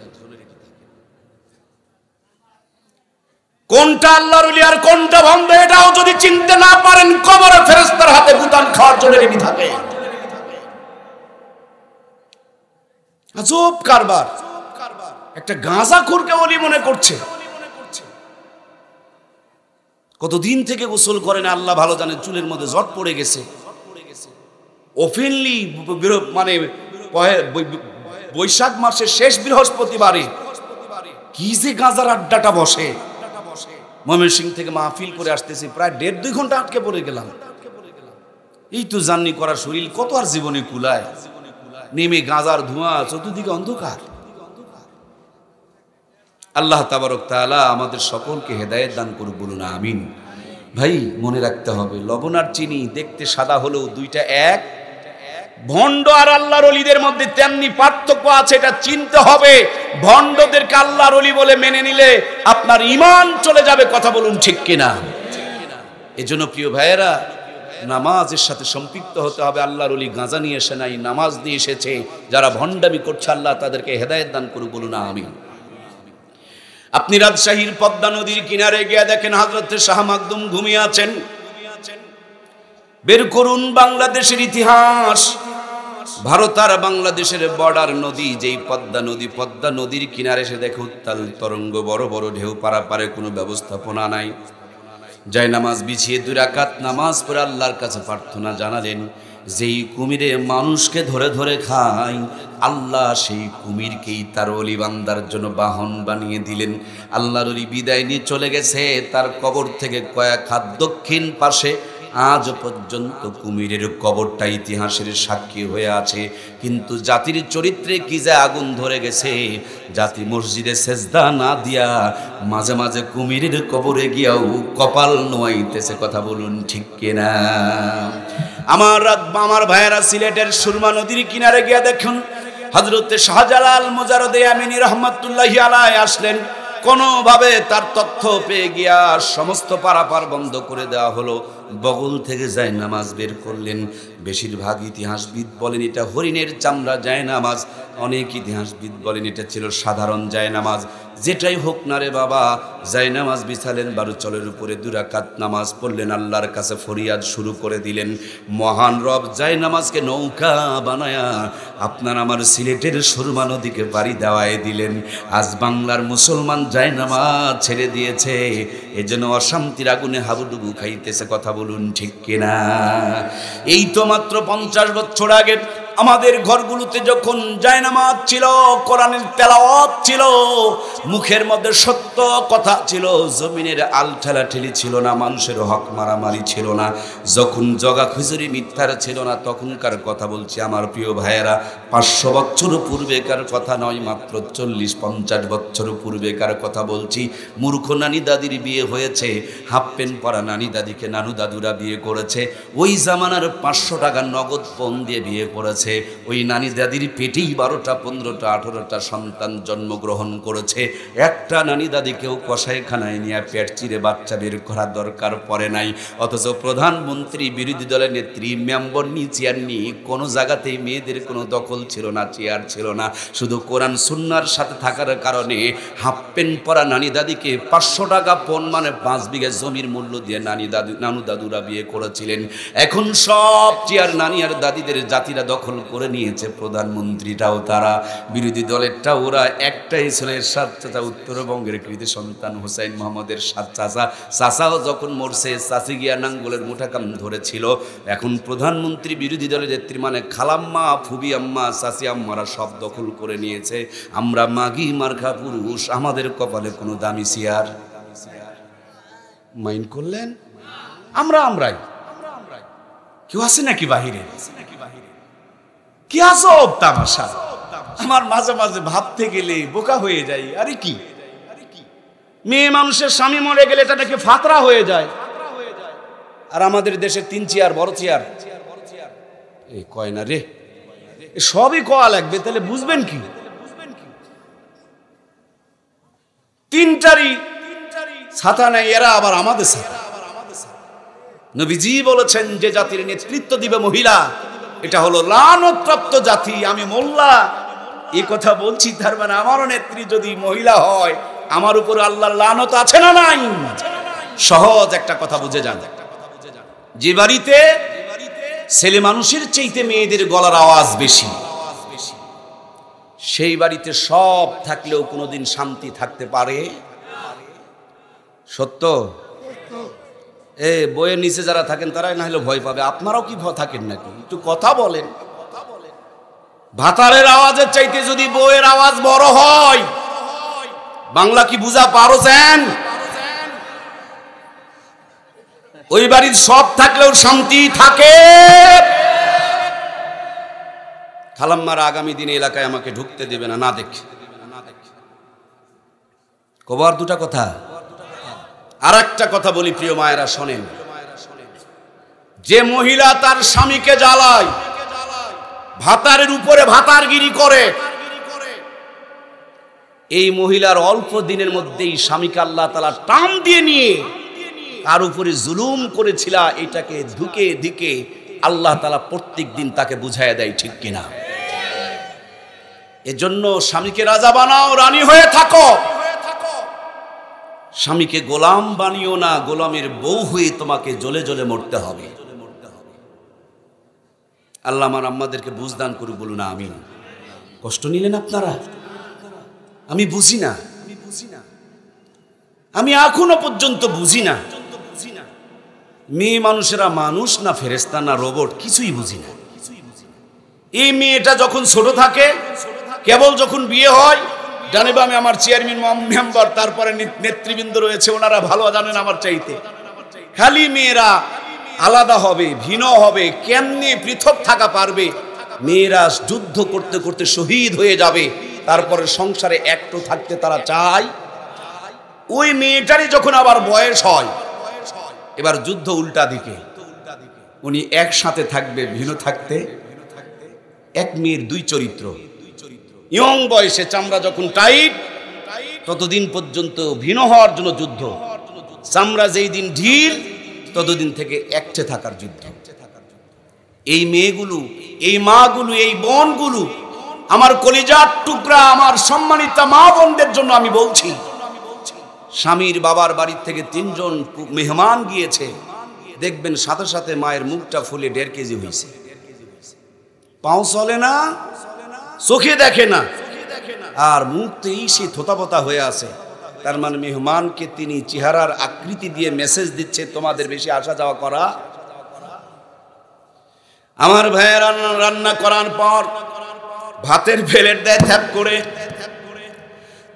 কোনটা আল্লাহর ওলি আর কোনটা ভণ্ড, এটাও যদি চিনতে না পারেন, কবরে ফেরেশতার হাতে গুতান খাওয়ার জন্য রেডি থাকে। আজব কারবার। একটা গাঁজাখোরকে ওলি মনে করছে। কতদিন থেকে গোসল করে না আল্লাহ ভালো জানেন, চুলের মধ্যে জট পড়ে গেছে। ওপেনলি মানে বৈশাখ মাসের শেষ বৃহস্পতিবারে কি যে গাঁজার আড্ডাটা বসে। ময়মনসিংহ থেকে মাহফিল করে আসতেছি, প্রায় 1.5-2 ঘন্টা আটকে পড়ে গেলাম। এই তো জার্নি করার শরীর কত আর জীবনে কুলায়। নেমে গাঁজার ধোঁয়া, চতুর্দিকে অন্ধকার। আল্লাহ তাবারক তাআলা আমাদের সকলকে হেদায়েত দান করুক, বলুন আমিন। ভাই মনে রাখতে হবে, লবণ আর চিনি দেখতে সাদা হলেও দুইটা এক। ভণ্ড আর আল্লাহর ওলিদের মধ্যে তেমনি পার্থক্য আছে, এটা চিনতে হবে। ভণ্ডদেরকে আল্লাহর ওলি বলে মেনে নিলে আপনার ঈমান চলে যাবে, কথা বলুন ঠিক কিনা? এজন্য প্রিয় ভাইয়েরা, নামাজের সাথে সম্পৃক্ত হতে হবে। আল্লাহর ওলি গাঁজা নিয়ে এসে নাই, নামাজ নিয়ে এসেছে। যারা ভণ্ডামি করছে আল্লাহ তাদেরকে হেদায়েত দান করুক, বলুন আমিন। আপনি রাজশাহীর পদ্মা নদীর কিনারে গিয়ে দেখেন হযরত শাহ মাকদুম ঘুমিয়ে আছেন। বের করুন বাংলাদেশের ইতিহাস। ভারত আর বাংলাদেশের বর্ডার নদী যেই পদ্মা নদী, পদ্মা নদীর কিনারে এসে দেখে উত্তাল তরঙ্গ, বড় বড় ঢেউ, পারাপারে কোনো ব্যবস্থাপনা নাই। যায় নামাজ বিছিয়ে 2 রাকাত নামাজ পড়ে আল্লাহর কাছে প্রার্থনা জানালেন। যেই কুমিরে মানুষকে ধরে ধরে খায়, আল্লাহ সেই কুমিরকেই তার ওলি বান্দার জন্য বাহন বানিয়ে দিলেন। আল্লাহর ওলি বিদায় নিয়ে চলে গেছে, তার কবর থেকে কয়েক হাত দক্ষিণ পাশে আজ পর্যন্ত কুমিরের কবরটা ইতিহাসের সাক্ষী হয়ে আছে। কিন্তু জাতির চরিত্রে কি যে আগুন ধরে গেছে, জাতি মসজিদে সেজদা না দিয়া মাঝে মাঝে কুমিরের কবরে গিয়াও কপাল নোয়াইতেছে, কথা বলুন ঠিক কিনা? আমার ভাইয়েরা, সিলেটের সুরমা নদীর কিনারে গিয়া দেখুন হযরত শাহজালাল মুজাররদে আমিনী রহমাতুল্লাহি আলাইহি আসলেন। কোনোভাবে তার তথ্য পেয়ে গিয়া সমস্ত পারাপার বন্ধ করে দেওয়া হলো। বগল থেকে যায় নামাজ বের করলেন। বেশিরভাগ ইতিহাসবিদ বলেন এটা হরিণের চামড়া যায় নামাজ, অনেক ইতিহাসবিদ বলেন এটা ছিল সাধারণ যায় নামাজ। যেটাই হোক না রে বাবা, যায় নামাজ বিছালেন, 12 চলের উপরে 2 রাকাত নামাজ পড়লেন, আল্লাহর কাছে ফরিয়াদ শুরু করে দিলেন। মহান রব যায় নামাজকে নৌকা বানায়া আপনার আমার সিলেটের সুরমা নদীকে পাড়ি দেওয়ায় দিলেন। আজ বাংলার মুসলমান যায় নামাজ ছেড়ে দিয়েছে, এজন্য অশান্তির আগুনে হাবুডুবু খাইতেছে, কথা বলুন ঠিক কিনা? এই তো মাত্র 50 বছর আগে আমাদের ঘরগুলোতে যখন জায়নামাজ ছিল, কোরআনের তেলাওয়াত ছিল, মুখের মধ্যে সত্য কথা ছিল, জমিনের আল ঠেলাঠেলি ছিল না, মানুষের হক মারামারি ছিল না, যখন জগা খুজুরি মিথ্যার ছিল না, তখনকার কথা বলছি আমার প্রিয় ভাইয়েরা। 500 বছর পূর্বেকার কথা নয়, মাত্র 40-50 বছর পূর্বেকার কথা বলছি। মূর্খ নানি দাদির বিয়ে হয়েছে, হাফ প্যান্ট পরা নানি দাদিকে নানু দাদুরা বিয়ে করেছে। ওই জামানার 500 টাকা নগদ পণ দিয়ে বিয়ে করেছে। ওই নানি দাদির পেটেই 12টা 15টা 18টা সন্তান জন্মগ্রহণ করেছে। একটা নানি দাদিকেও কসাইখানায় নিয়ে পেট চিরে বাচ্চা বের করার দরকার পড়ে নাই। অথচ প্রধানমন্ত্রী, বিরোধী দলের নেত্রী, মেম্বার নি, চেয়ার নি, কোনো জায়গাতেই মেয়েদের কোনো দখল ছিল না, চেয়ার ছিল না। শুধু কোরআন সুন্নাহর সাথে থাকার কারণে হাফ প্যান্ট পরা নানি দাদিকে 500 টাকা পণ মানে 5 বিঘা জমির মূল্য দিয়ে নানু দাদুরা বিয়ে করেছিলেন। এখন সব চেয়ার নানি আর দাদিদের জাতিরা দখল করে নিয়েছে, প্রধানমন্ত্রীটাও তারা, বিরোধী দলেরটাও ওরা। একটাই ছেলের 7 চাচা, উত্তরবঙ্গের কৃতি সন্তান হুসাইন মোহাম্মদের 7 চাচা। চাচাও যখন মরছে, চাচি গিয়া নাঙ্গলের মুঠাকাম ধরেছিল। এখন প্রধানমন্ত্রী, বিরোধী দলের নেত্রী মানে খালাম্মা, ফুবি আম্মা, চাচি আম্মারা সব দখল করে নিয়েছে। আমরা মাগি মার্খা পুরুষ, আমাদের কপালে কোনো দামি চেয়ার। মাইন্ড করলেন? আমরাই কেউ আছে নাকি বাহিরে? কি আজব তামাশা! আমার মাঝে মাঝে ভাবতে গেলে বোকা হয়ে যাই। আরে কি, মেয়ে মানুষের স্বামী মরে গেলে এটা নাকি ফাতরা হয়ে যায়, আর আমাদের দেশে 3 চেয়ার, বড় চেয়ার এই কয় না রে, সবই কোয়া লাগবে, তাহলে বুঝবেন কি? 3টারই ছাতা নাই, এরা আবার আমাদের ছাতা। নবীজি বলেছেন যে জাতির নেতৃত্ব দিবে মহিলা, এটা হলো লানতপ্রাপ্ত জাতি। আমি মোল্লা এই কথা বলছি, তার মানে আমারও নেত্রী যদি মহিলা হয়, আমার উপর আল্লাহর লানত আছে না নাই? সহজ একটা কথা বুঝে যান, যে বাড়িতে ছেলে মানুষের চাইতে মেয়েদের গলার আওয়াজ বেশি, সেই বাড়িতে সব থাকলেও কোনোদিন শান্তি থাকতে পারে? সত্য? বইয়ের নিচে যারা থাকেন তারাই না হলে ভয় পাবে। আপনারাও কি ভয় থাকেন নাকি? একটু কথা বলেন। ভাতারের আওয়াজের চাইতে যদি বইয়ের আওয়াজ বড় হয়, বাংলা কি বুঝা পারছেন? ওই বাড়ির সব থাকলেও শান্তি থাকে। খালাম্মারা আগামী দিনে এলাকায় আমাকে ঢুকতে দেবে না, না দেখে। কবার দুটা কথা। আর একটা কথা বলি প্রিয় মায়েরা শোনেন, যে মহিলা তার স্বামীকে জ্বালায়, ভাতারের উপরে ভাতারগিরি করে, এই মহিলার অল্প দিনের মধ্যেই স্বামীকে আল্লাহ তাআলা টান দিয়ে নিয়ে তার উপরে জুলুম করেছিল, এটাকে ধুকে ধিকে আল্লাহ তাআলা প্রত্যেক দিন তাকে বুঝাইয়া দেয়, ঠিক কিনা? এজন্য স্বামীকে রাজা বানাও, রানী হয়ে থাকো, স্বামীকে গোলাম বানিও না, গোলামের বউ হয়ে তোমাকে জ্বলে জ্বলে মরতে হবে। আল্লাহ আমার আম্মাদেরকে বুঝদান করুক, বলুন আমিন। কষ্ট নিলেন আপনারা? আমি বুঝি না, আমি এখনো পর্যন্ত বুঝি না মেয়ে মানুষেরা মানুষ না ফেরেশতা না রোবট, কিছুই বুঝি না। এই মেয়েটা যখন ছোট থাকে, কেবল যখন বিয়ে হয়, জানে বা আমি আমার চেয়ারম্যান মেম্বার, তারপরে নেতৃবৃন্দ রয়েছে, ওনারা ভালো জানেন আমার চাইতে, খালি মেয়েরা আলাদা হবে, ভিন্ন হবে, কেমনে পৃথক থাকা পারবে, মেয়েরা যুদ্ধ করতে করতে শহীদ হয়ে যাবে, তারপরে সংসারে একটু থাকতে তারা চায়। ওই মেয়েটারই যখন আবার বয়স হয়, এবার যুদ্ধ উল্টা দিকে, উনি একসাথে থাকবে ভিন্ন থাকতে। এক মেয়ের দুই চরিত্র, ইয়ং বয়সে চামড়া যখন টাইট, ততদিন পর্যন্ত ভিন্ন হওয়ার জন্য যুদ্ধ, চামড়া যেই দিন ঢিল, ততদিন থেকে একটে থাকার যুদ্ধ। এই মেয়েগুলো, এই মাগুলো, এই বোনগুলো, আমার কলিজার টুকরা, আমার সম্মানিত মা বোনদের জন্য আমি বলছি, স্বামীর বাবার বাড়ির থেকে 3 জন মেহমান গিয়েছে, দেখবেন সাথে সাথে মায়ের মুখটা ফুলে 1.5 কেজি হয়েছে, পাও চলে না, চোখে দেখে না, আর মুখতেই সে থোতাপোতা হয়ে আছে। তার মানে মেহমানকে তিনি চেহারার আকৃতি দিয়ে মেসেজ দিচ্ছে, তোমাদের বেশি আসা যাওয়া করা। আমার ভাইয়েরা রান্না করার পর ভাতের প্লেট দেয় থ্যাপ করে,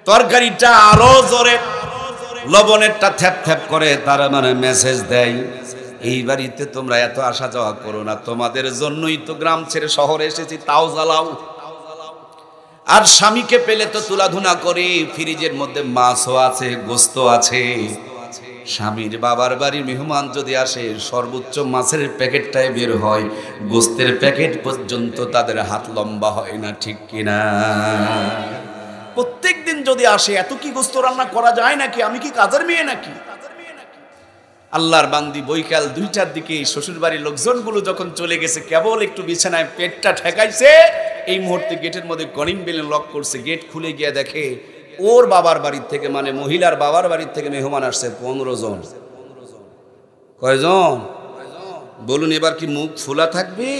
তরকারিটা আরো জোরে, লবণেরটা থ্যাপ থ্যাপ করে, তার মানে মেসেজ দেয়, এই বাড়িতে তোমরা এত আসা যাওয়া করো না, তোমাদের জন্যই তো গ্রাম ছেড়ে শহরে এসেছি, তাও জ্বালাও। আর স্বামীকে পেলে তো তুলাধুনা করে, ফ্রিজের মধ্যে মাছও আছে, গোস্ত আছে। স্বামীর বাবার বাড়ির মেহমান যদি আসে, সর্বোচ্চ মাছের প্যাকেটটাই বের হয়, গোস্তের প্যাকেট পর্যন্ত তাদের হাত লম্বা হয় না, ঠিক কিনা? প্রত্যেক দিন যদি আসে, এত কি গোস্ত রান্না করা যায় নাকি? আমি কি কাজের মেয়ে নাকি? আল্লাহর বান্দি বৈকাল 2টার দিকে শ্বশুর বাড়ির লোকজনগুলো যখন চলে গেছে, কেবল একটু বিছানায় পেটটা ঠেকাইছে, এই মুহূর্তে গেটের মধ্যে কলিং বেল লক করছে, গেট খুলে গিয়ে দেখে ওর বাবার বাড়ির থেকে, মানে মহিলার বাবার বাড়ির থেকে মেহমান আসছে 15 জন। কয়জন বলুন? এবার কি মুখ ফোলা থাকবে?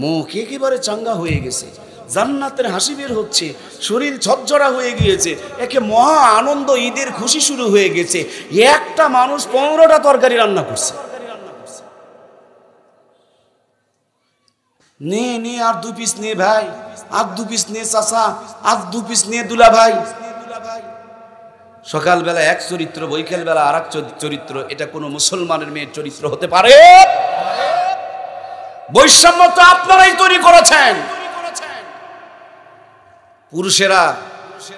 মুখ একেবারে চাঙ্গা হয়ে গেছে, জান্নাতের হাসি বের হচ্ছে, শরীর ঝরঝরা হয়ে গিয়েছে, একে মহা আনন্দ, ঈদের খুশি শুরু হয়ে গেছে। একটা মানুষ 15টা তরকারি রান্না করছে। নে নে আর 2 পিস নে ভাই, আর 2 পিস নে চাচা, আর 2 পিস নে দুলা ভাই। সকালবেলা এক চরিত্র, বৈকাল বেলা আর এক চরিত্র। এটা কোনো মুসলমানের মেয়ের চরিত্র হতে পারে? বৈষম্য তো আপনারাই তৈরি করেছেন। পুরুষেরা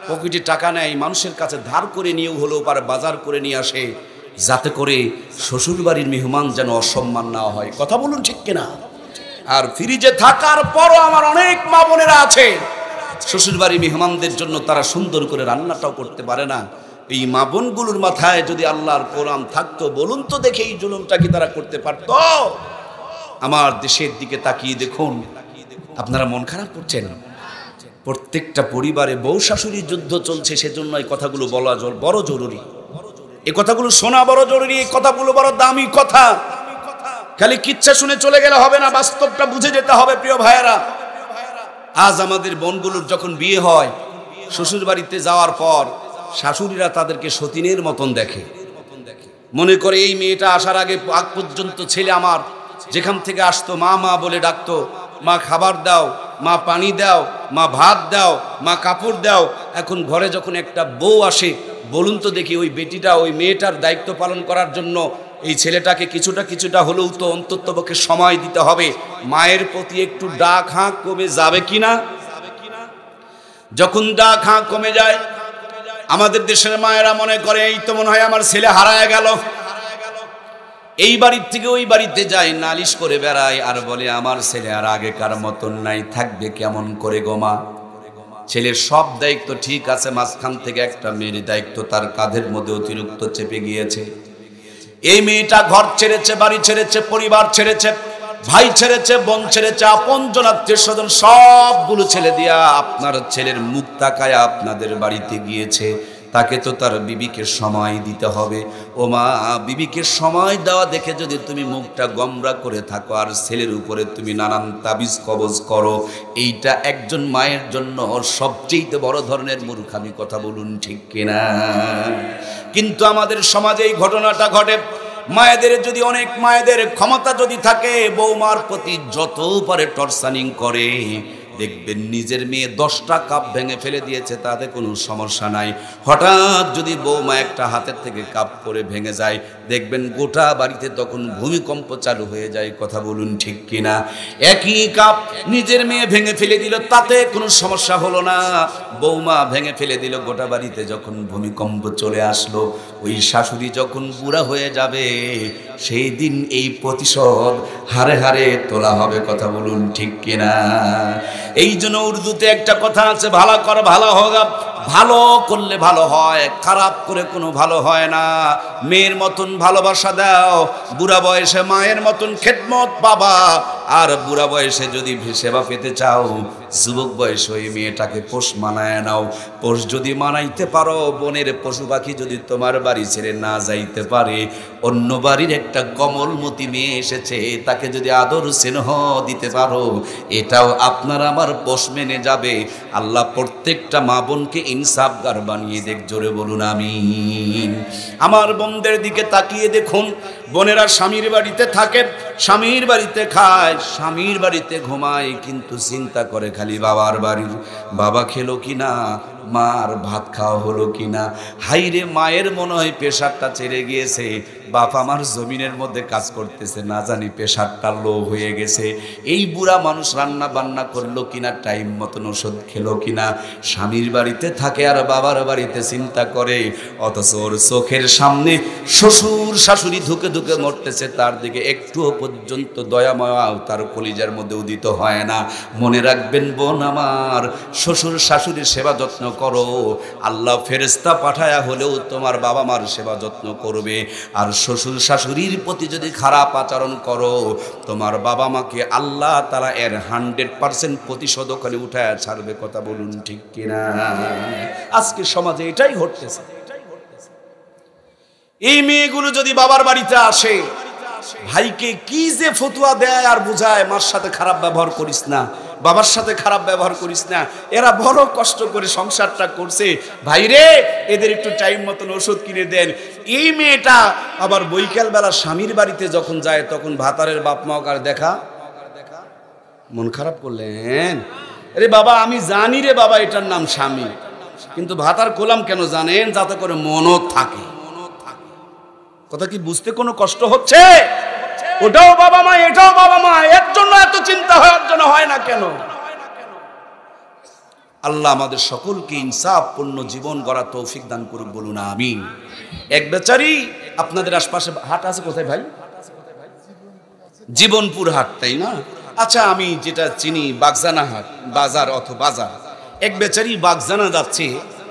পকেটে টাকা নেয়, মানুষের কাছে ধার করে নিয়েও হলেও পারে বাজার করে নিয়ে আসে, যাতে করে শ্বশুর বাড়ির মেহমান যেন অসম্মান না হয়। কথা বলুন, ঠিক কিনা? আর ফ্রিজে থাকার পরও আমার অনেক মা বোনেরা আছে, শ্বশুর বাড়ির মেহমানদের জন্য তারা সুন্দর করে রান্নাটাও করতে পারে না। এই মা বোনগুলোর মাথায় যদি আল্লাহর কোরআন থাকতো, বলুন তো দেখে এই জুলুমটা কি তারা করতে পারতো? আমার দেশের দিকে তাকিয়ে দেখুন, আপনারা মন খারাপ করছেন। প্রত্যেকটা পরিবারে বউ শাশুড়ির যুদ্ধ চলছে, সেজন্য এই কথাগুলো বলা বড় জরুরি, এই কথাগুলো শোনা বড় জরুরি, এই কথাগুলো বড় দামি কথা। খালি কিচ্ছা শুনে চলে গেলে হবে না, বাস্তবটা বুঝে যেতে হবে। প্রিয় ভাইয়েরা, আজ আমাদের বোনগুলোর যখন বিয়ে হয়, শ্বশুর বাড়িতে যাওয়ার পর শাশুড়িরা তাদেরকে সতীনের মতন দেখে, মনে করে এই মেয়েটা আসার আগ পর্যন্ত ছেলে আমার যেখান থেকে আসতো মা মা বলে ডাকতো, মা খাবার দাও, মা পানি দাও, মা ভাত দাও, মা কাপড় দাও। এখন ঘরে যখন একটা বউ আসে, বলুন তো দেখি ওই বেটিটা, ওই মেয়েটার দায়িত্ব পালন করার জন্য এই ছেলেটাকে কিছুটা হলেও তো অন্ততপক্ষে সময় দিতে হবে। মায়ের প্রতি একটু ডাক হাঁক কমে যাবে কিনা? যখন ডাক হাঁক কমে যায়, আমাদের দেশের মায়েরা মনে করে এই তো মনে হয় আমার ছেলে হারায় গেল, এই বাড়ির থেকে ওই বাড়িতে যায়, নালিশ করে বেড়ায় আর বলে আমার ছেলে আর আগেকার মতন নাই, থাকবে কেমন করে গো মা? ছেলের সব দায়িত্ব ঠিক আছে, মাঝখান থেকে একটা মেয়ের দায়িত্ব তার কাঁধের মধ্যে অতিরিক্ত চেপে গিয়েছে। এই মেয়েটা ঘর ছেড়েছে, বাড়ি ছেড়েছে, পরিবার ছেড়েছে, ভাই ছেড়েছে, বোন ছেড়েছে, আপনজন আত্মীয় স্বজন সবগুলো ছেড়ে দিয়া আপনার ছেলের মুখ তাকায় আপনাদের বাড়িতে গিয়েছে। তাকে তো তার বিবিকে সময় দিতে হবে। ও মা, বিবিকে সময় দেওয়া দেখে যদি তুমি মুখটা গমরা করে থাকো আর ছেলের উপরে তুমি নানান তাবিজ কবজ করো, এইটা একজন মায়ের জন্য সবচেয়ে বড় ধরনের মূর্খামি, কথা বলুন ঠিক কিনা? কিন্তু আমাদের সমাজে এই ঘটনাটা ঘটে। মায়েদের যদি, অনেক মায়েদের ক্ষমতা যদি থাকে, বৌমার প্রতি যত পারে টর্চারিং করে, দেখবেন নিজের মেয়ে 10টা কাপ ভেঙে ফেলে দিয়েছে, তাতে কোনো সমস্যা নাই। হঠাৎ যদি বৌমা একটা হাতের থেকে কাপ করে ভেঙে যায়, দেখবেন গোটা বাড়িতে তখন ভূমিকম্প চালু হয়ে যায়, কথা বলুন ঠিক কিনা? একই কাপ নিজের মেয়ে ভেঙে ফেলে দিল, তাতে কোনো সমস্যা হলো না। বৌমা ভেঙে ফেলে দিল, গোটা বাড়িতে যখন ভূমিকম্প চলে আসলো, ওই শাশুড়ি যখন বুড়া হয়ে যাবে, সেই দিন এই প্রতিশোধ হারে হারে তোলা হবে, কথা বলুন ঠিক কিনা? এই জন্য উর্দুতে একটা কথা আছে, ভালো কর ভালো হোগা। ভালো করলে ভালো হয়, খারাপ করে কোনো ভালো হয় না। মেয়ের মতন ভালোবাসা দাও, বুড়া বয়সে মায়ের মতন খেদমত পাবা। আর বুড়া বয়সে যদি সেবা পেতে চাও, যুবক বয়সে ওই মেয়েটাকে পোষ মানায় নাও। পোষ যদি মানাইতে পারো, বনের পশু পাখি যদি তোমার বাড়ি ছেড়ে না যাইতে পারে, অন্য বাড়ির একটা কমলমতি মেয়ে এসেছে, তাকে যদি আদর স্নেহ দিতে পারো, এটাও আপনার আমার পোষ মেনে যাবে। আল্লাহ প্রত্যেকটা মা বোনকে ইনসাফগার বানিয়ে দেখ, জোরে বলুন আমিন। আমার বোনদের দিকে তাকিয়ে দেখুন, বোনেরা স্বামীর বাড়িতে থাকে, স্বামীর বাড়িতে খায়, স্বামীর বাড়িতে ঘুমায়, কিন্তু চিন্তা করে খালি বাবার বাড়ির, বাবা খেলো কিনা, মার ভাত খাওয়া হলো কিনা। হাইরে, মায়ের মনে হয় প্রেশারটা ছেড়ে গিয়েছে, বাপ আমার জমিনের মধ্যে কাজ করতেছে, না জানি প্রেশারটা লো হয়ে গেছে। এই বুড়া মানুষ রান্না বান্না করলো কিনা, টাইম মতন ওষুধ খেলো কিনা। স্বামীর বাড়িতে থাকে আর বাবার বাড়িতে চিন্তা করে, অথচ ওর চোখের সামনে শ্বশুর শাশুড়ি ধুকে ধুকে মরতেছে, তার দিকে একটুও পর্যন্ত দয়াময়া তার কলিজার মধ্যে উদিত হয় না। মনে রাখবেন বোন আমার, শ্বশুর শাশুড়ির সেবা যত্ন করো, আল্লাহ ফেরেশতা পাঠায়া হলেও তোমার বাবা মার সেবা যত্ন করবে। আর শ্বশুর শাশুড়ির প্রতি যদি খারাপ আচরণ করো, তোমার বাবা মাকে আল্লাহ তাআলা এর 100% প্রতিশোধ করে উঠায় ছাড়বে, কথা বলুন ঠিক কিনা? আজকে সমাজে এটাই ঘটতেছে। এই মেয়েগুলো যদি বাবার বাড়িতে আসে, ভাইকে কি যে ফতুয়া দেয় আর বুঝায়, মার সাথে খারাপ ব্যবহার করিস না, বাবার সাথে খারাপ ব্যবহার করিস না। এরা বড় কষ্ট করে সংসারটা করছে, ভাইরে এদের একটু টাইম মতন ওষুধ কিনে দেন। এই মেয়েটা আবার বৈকাল বেলা স্বামীর বাড়িতে যখন যায়, তখন ভাতারের বাপ মা কার দেখা, মন খারাপ করলেন, আরে বাবা আমি জানি রে বাবা এটার নাম স্বামী, কিন্তু ভাতার কোলাম কেন জানেন? যাতে করে মনও থাকে। কথা কি বুঝতে কোনো কষ্ট হচ্ছে? ওটাও বাবা মা, এটাও বাবা মা, এর জন্য এত চিন্তা হওয়ার জন্য হয় না কেন? আল্লাহ আমাদের সকলকে ইনসাফপূর্ণ জীবন গড়ার তৌফিক দান করুক, বলুন আমিন। এক বেচারি, আপনাদের আশপাশে হাট আছে কোথায় ভাই? জীবনপুর হাট, তাই না? আচ্ছা, আমি যেটা চিনি বাগজানা হাট, বাজার অথবা বাজার। এক বেচারি বাগজানা যাচ্ছে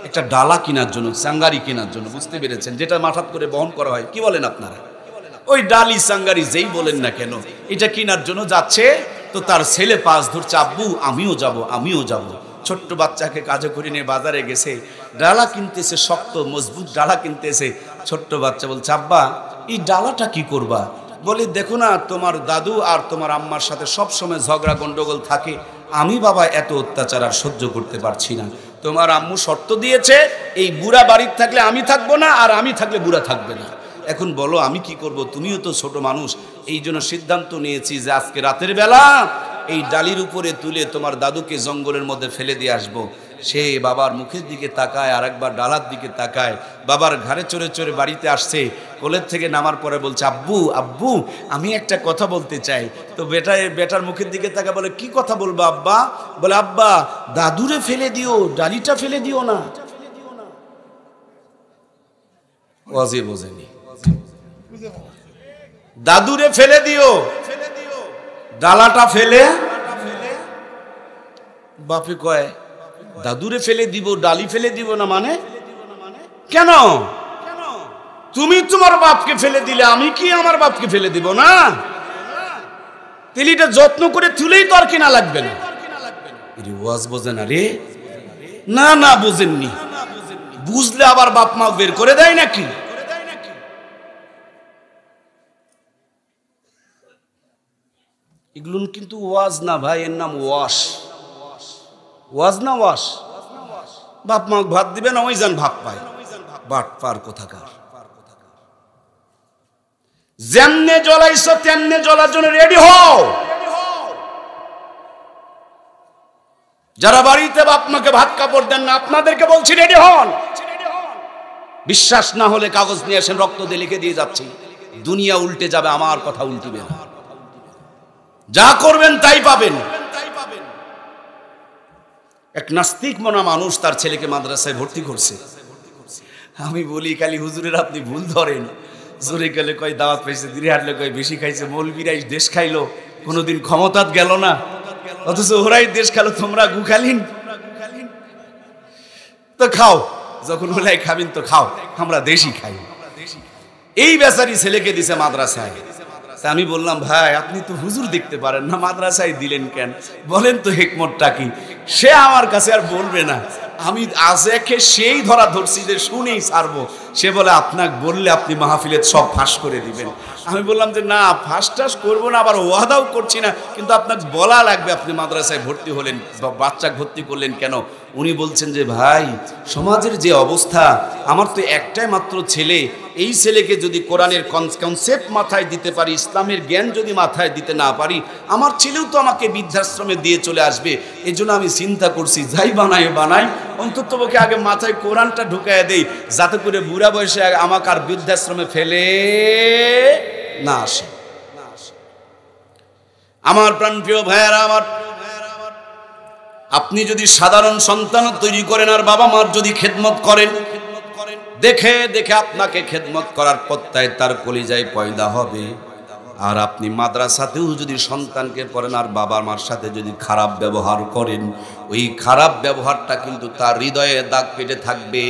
একটা ডালা কেনার জন্য, চাঙ্গারি কেনার জন্য, বুঝতে পেরেছেন, যেটা মাথাত করে বহন করা হয়, কি বলেন আপনারা? ওই ডালি চাঙ্গারি যেই বলেন না কেন, এটা কেনার জন্য যাচ্ছে। তো তার ছেলে পাশ ধরছে, আব্বু আমিও যাব, আমিও যাব। ছোট্ট বাচ্চাকে কাজে করে নিয়ে বাজারে গেছে, ডালা কিনতেছে, শক্ত মজবুত ডালা কিনতেছে। ছোট্ট বাচ্চা বলছে, আব্বা এই ডালাটা কি করবা? বলে, দেখো না তোমার দাদু আর তোমার আম্মার সাথে সব সময় ঝগড়া গন্ডগোল থাকে, আমি বাবা এত অত্যাচার আর সহ্য করতে পারছি না। তোমার আম্মু শর্ত দিয়েছে, এই বুড়া বাড়ির থাকলে আমি থাকবো না, আর আমি থাকলে বুড়া থাকবে না। এখন বলো আমি কি করব? তুমিও তো ছোট মানুষ। এই জন্য সিদ্ধান্ত নিয়েছি যে আজকে রাতের বেলা এই ডালির উপরে তুলে তোমার দাদুকে জঙ্গলের মধ্যে ফেলে দিয়ে আসবো। সে বাবার মুখের দিকে তাকায়, আর একবার ডালার দিকে তাকায়, বাবার ঘাড়ে চড়ে চড়ে বাড়িতে আসছে। কোলের থেকে নামার পরে বলছে, আব্বু আব্বু আমি একটা কথা বলতে চাই। তো বেটার মুখের দিকে তাকায়, বলে, কি কথা বলবো আব্বা? বলে, আব্বা দাদুরে ফেলে দিও, ডালিটা ফেলে দিও না। ওয়াজে বোঝেনি। দাদুরে ফেলে দিও, ডালাটা ফেলে বাপে কয় দাদুরে ফেলে দিব, ডালি ফেলে দিব না মানে কেন? তুমি তোমার বাপকে ফেলে দিলে আমি কি আমার বাপকে ফেলে দিব না? তেলিটা যত্ন করে তুলেই তো আর কিনা লাগবে না। ওয়াজ বোঝে না রে? না না বোঝেননি। বুঝলে আবার বাপ মা বের করে দেয় নাকি? এগুলো কিন্তু ওয়াজ না ভাই, এর নাম ওয়াশ। ওয়াজ না ওয়াশ। বাপ মা ভাত দিবে না, ওই যান ভাত পায়। বাট পার কোথাকার। যেমনে জ্বলাইছো তেমনে জ্বলার জন্য রেডি হও। যারা বাড়িতে বাপ মাকে ভাত কাপড় দেন না, আপনাদেরকে বলছি রেডি হন। বিশ্বাস না হলে কাগজ নিয়ে আসেন, রক্ত দিয়ে লিখে দিয়ে যাচ্ছি। দুনিয়া উল্টে যাবে, আমার কথা উল্টিবে না। যা করবেন তাই পাবেন। এক নাস্তিক মনা মানুষ তার ছেলেকে মাদ্রাসায় ভর্তি করছে। আমি বলি খালি হুজুরের আপনি ভুল ধরেন। জোরে গেলে কয় দাওয়াত পাইছে, ধীরে হাঁটলে কয় বেশি খাইছে। মৌলবীরাই দেশ খাইলো, কোনোদিন ক্ষমতাত গেল না, অথচ ওরাই দেশ খালো, তোমরা গু খালিন। তো খাও, যখন ওলাই খাবেন তো খাও, আমরা দেশই খাই। এই বেচারি ছেলেকে দিছে মাদ্রাসায়। তা আমি বললাম ভাই আপনি তো হুজুর দেখতে পারেন না, মাদ্রাসায় দিলেন কেন? বলেন তো হিকমতটা কি? সে আমার কাছে আর বলবে না। আমি আজকে সেই ধরা ধরছি যে শুনেই ছাড়বো। সে বলে আপনাকে বললে আপনি মাহফিলে সব ফাঁস করে দিবেন। আমি বললাম যে না, ফাঁস টাস করবো না, আবার ওয়াদাও করছি না, কিন্তু আপনাকে বলা লাগবে আপনি মাদ্রাসায় ভর্তি হলেন, বাচ্চা ভর্তি করলেন কেন? উনি বলছেন যে ভাই সমাজের যে অবস্থা, আমার তো একটাই মাত্র ছেলে, এই ছেলেকে যদি কোরআনের কনসেপ্ট মাথায় দিতে পারি, ইসলামের জ্ঞান যদি মাথায় দিতে না পারি, আমার ছেলেও তো আমাকে বৃদ্ধাশ্রমে দিয়ে চলে আসবে। এই জন্য আমি চিন্তা করছি যাই বানাই অন্তত পক্ষে আগে মাথায় কোরআনটা ঢুকায় দেই, যাতে করে বুড়া বয়সে আমাকে আর বৃদ্ধাশ্রমে ফেলে না আসে। আমার প্রাণপ্রিয় ভাইয়েরা, আমার আপনি যদি সাধারণ সন্তান তৈরি করেন আর বাবা মার যদি খেদমত করেন, দেখে দেখে আপনাকে খেদমত করার প্রত্যয় তার কলিজায় পয়দা হবে। আর আপনি মাদ্রাসাতেও যদি সন্তানকে পড়েন আর বাবা মার সাথে যদি খারাপ ব্যবহার করেন, ওই খারাপ ব্যবহারটা কিন্তু তার হৃদয়ে দাগ কেটে থাকবে।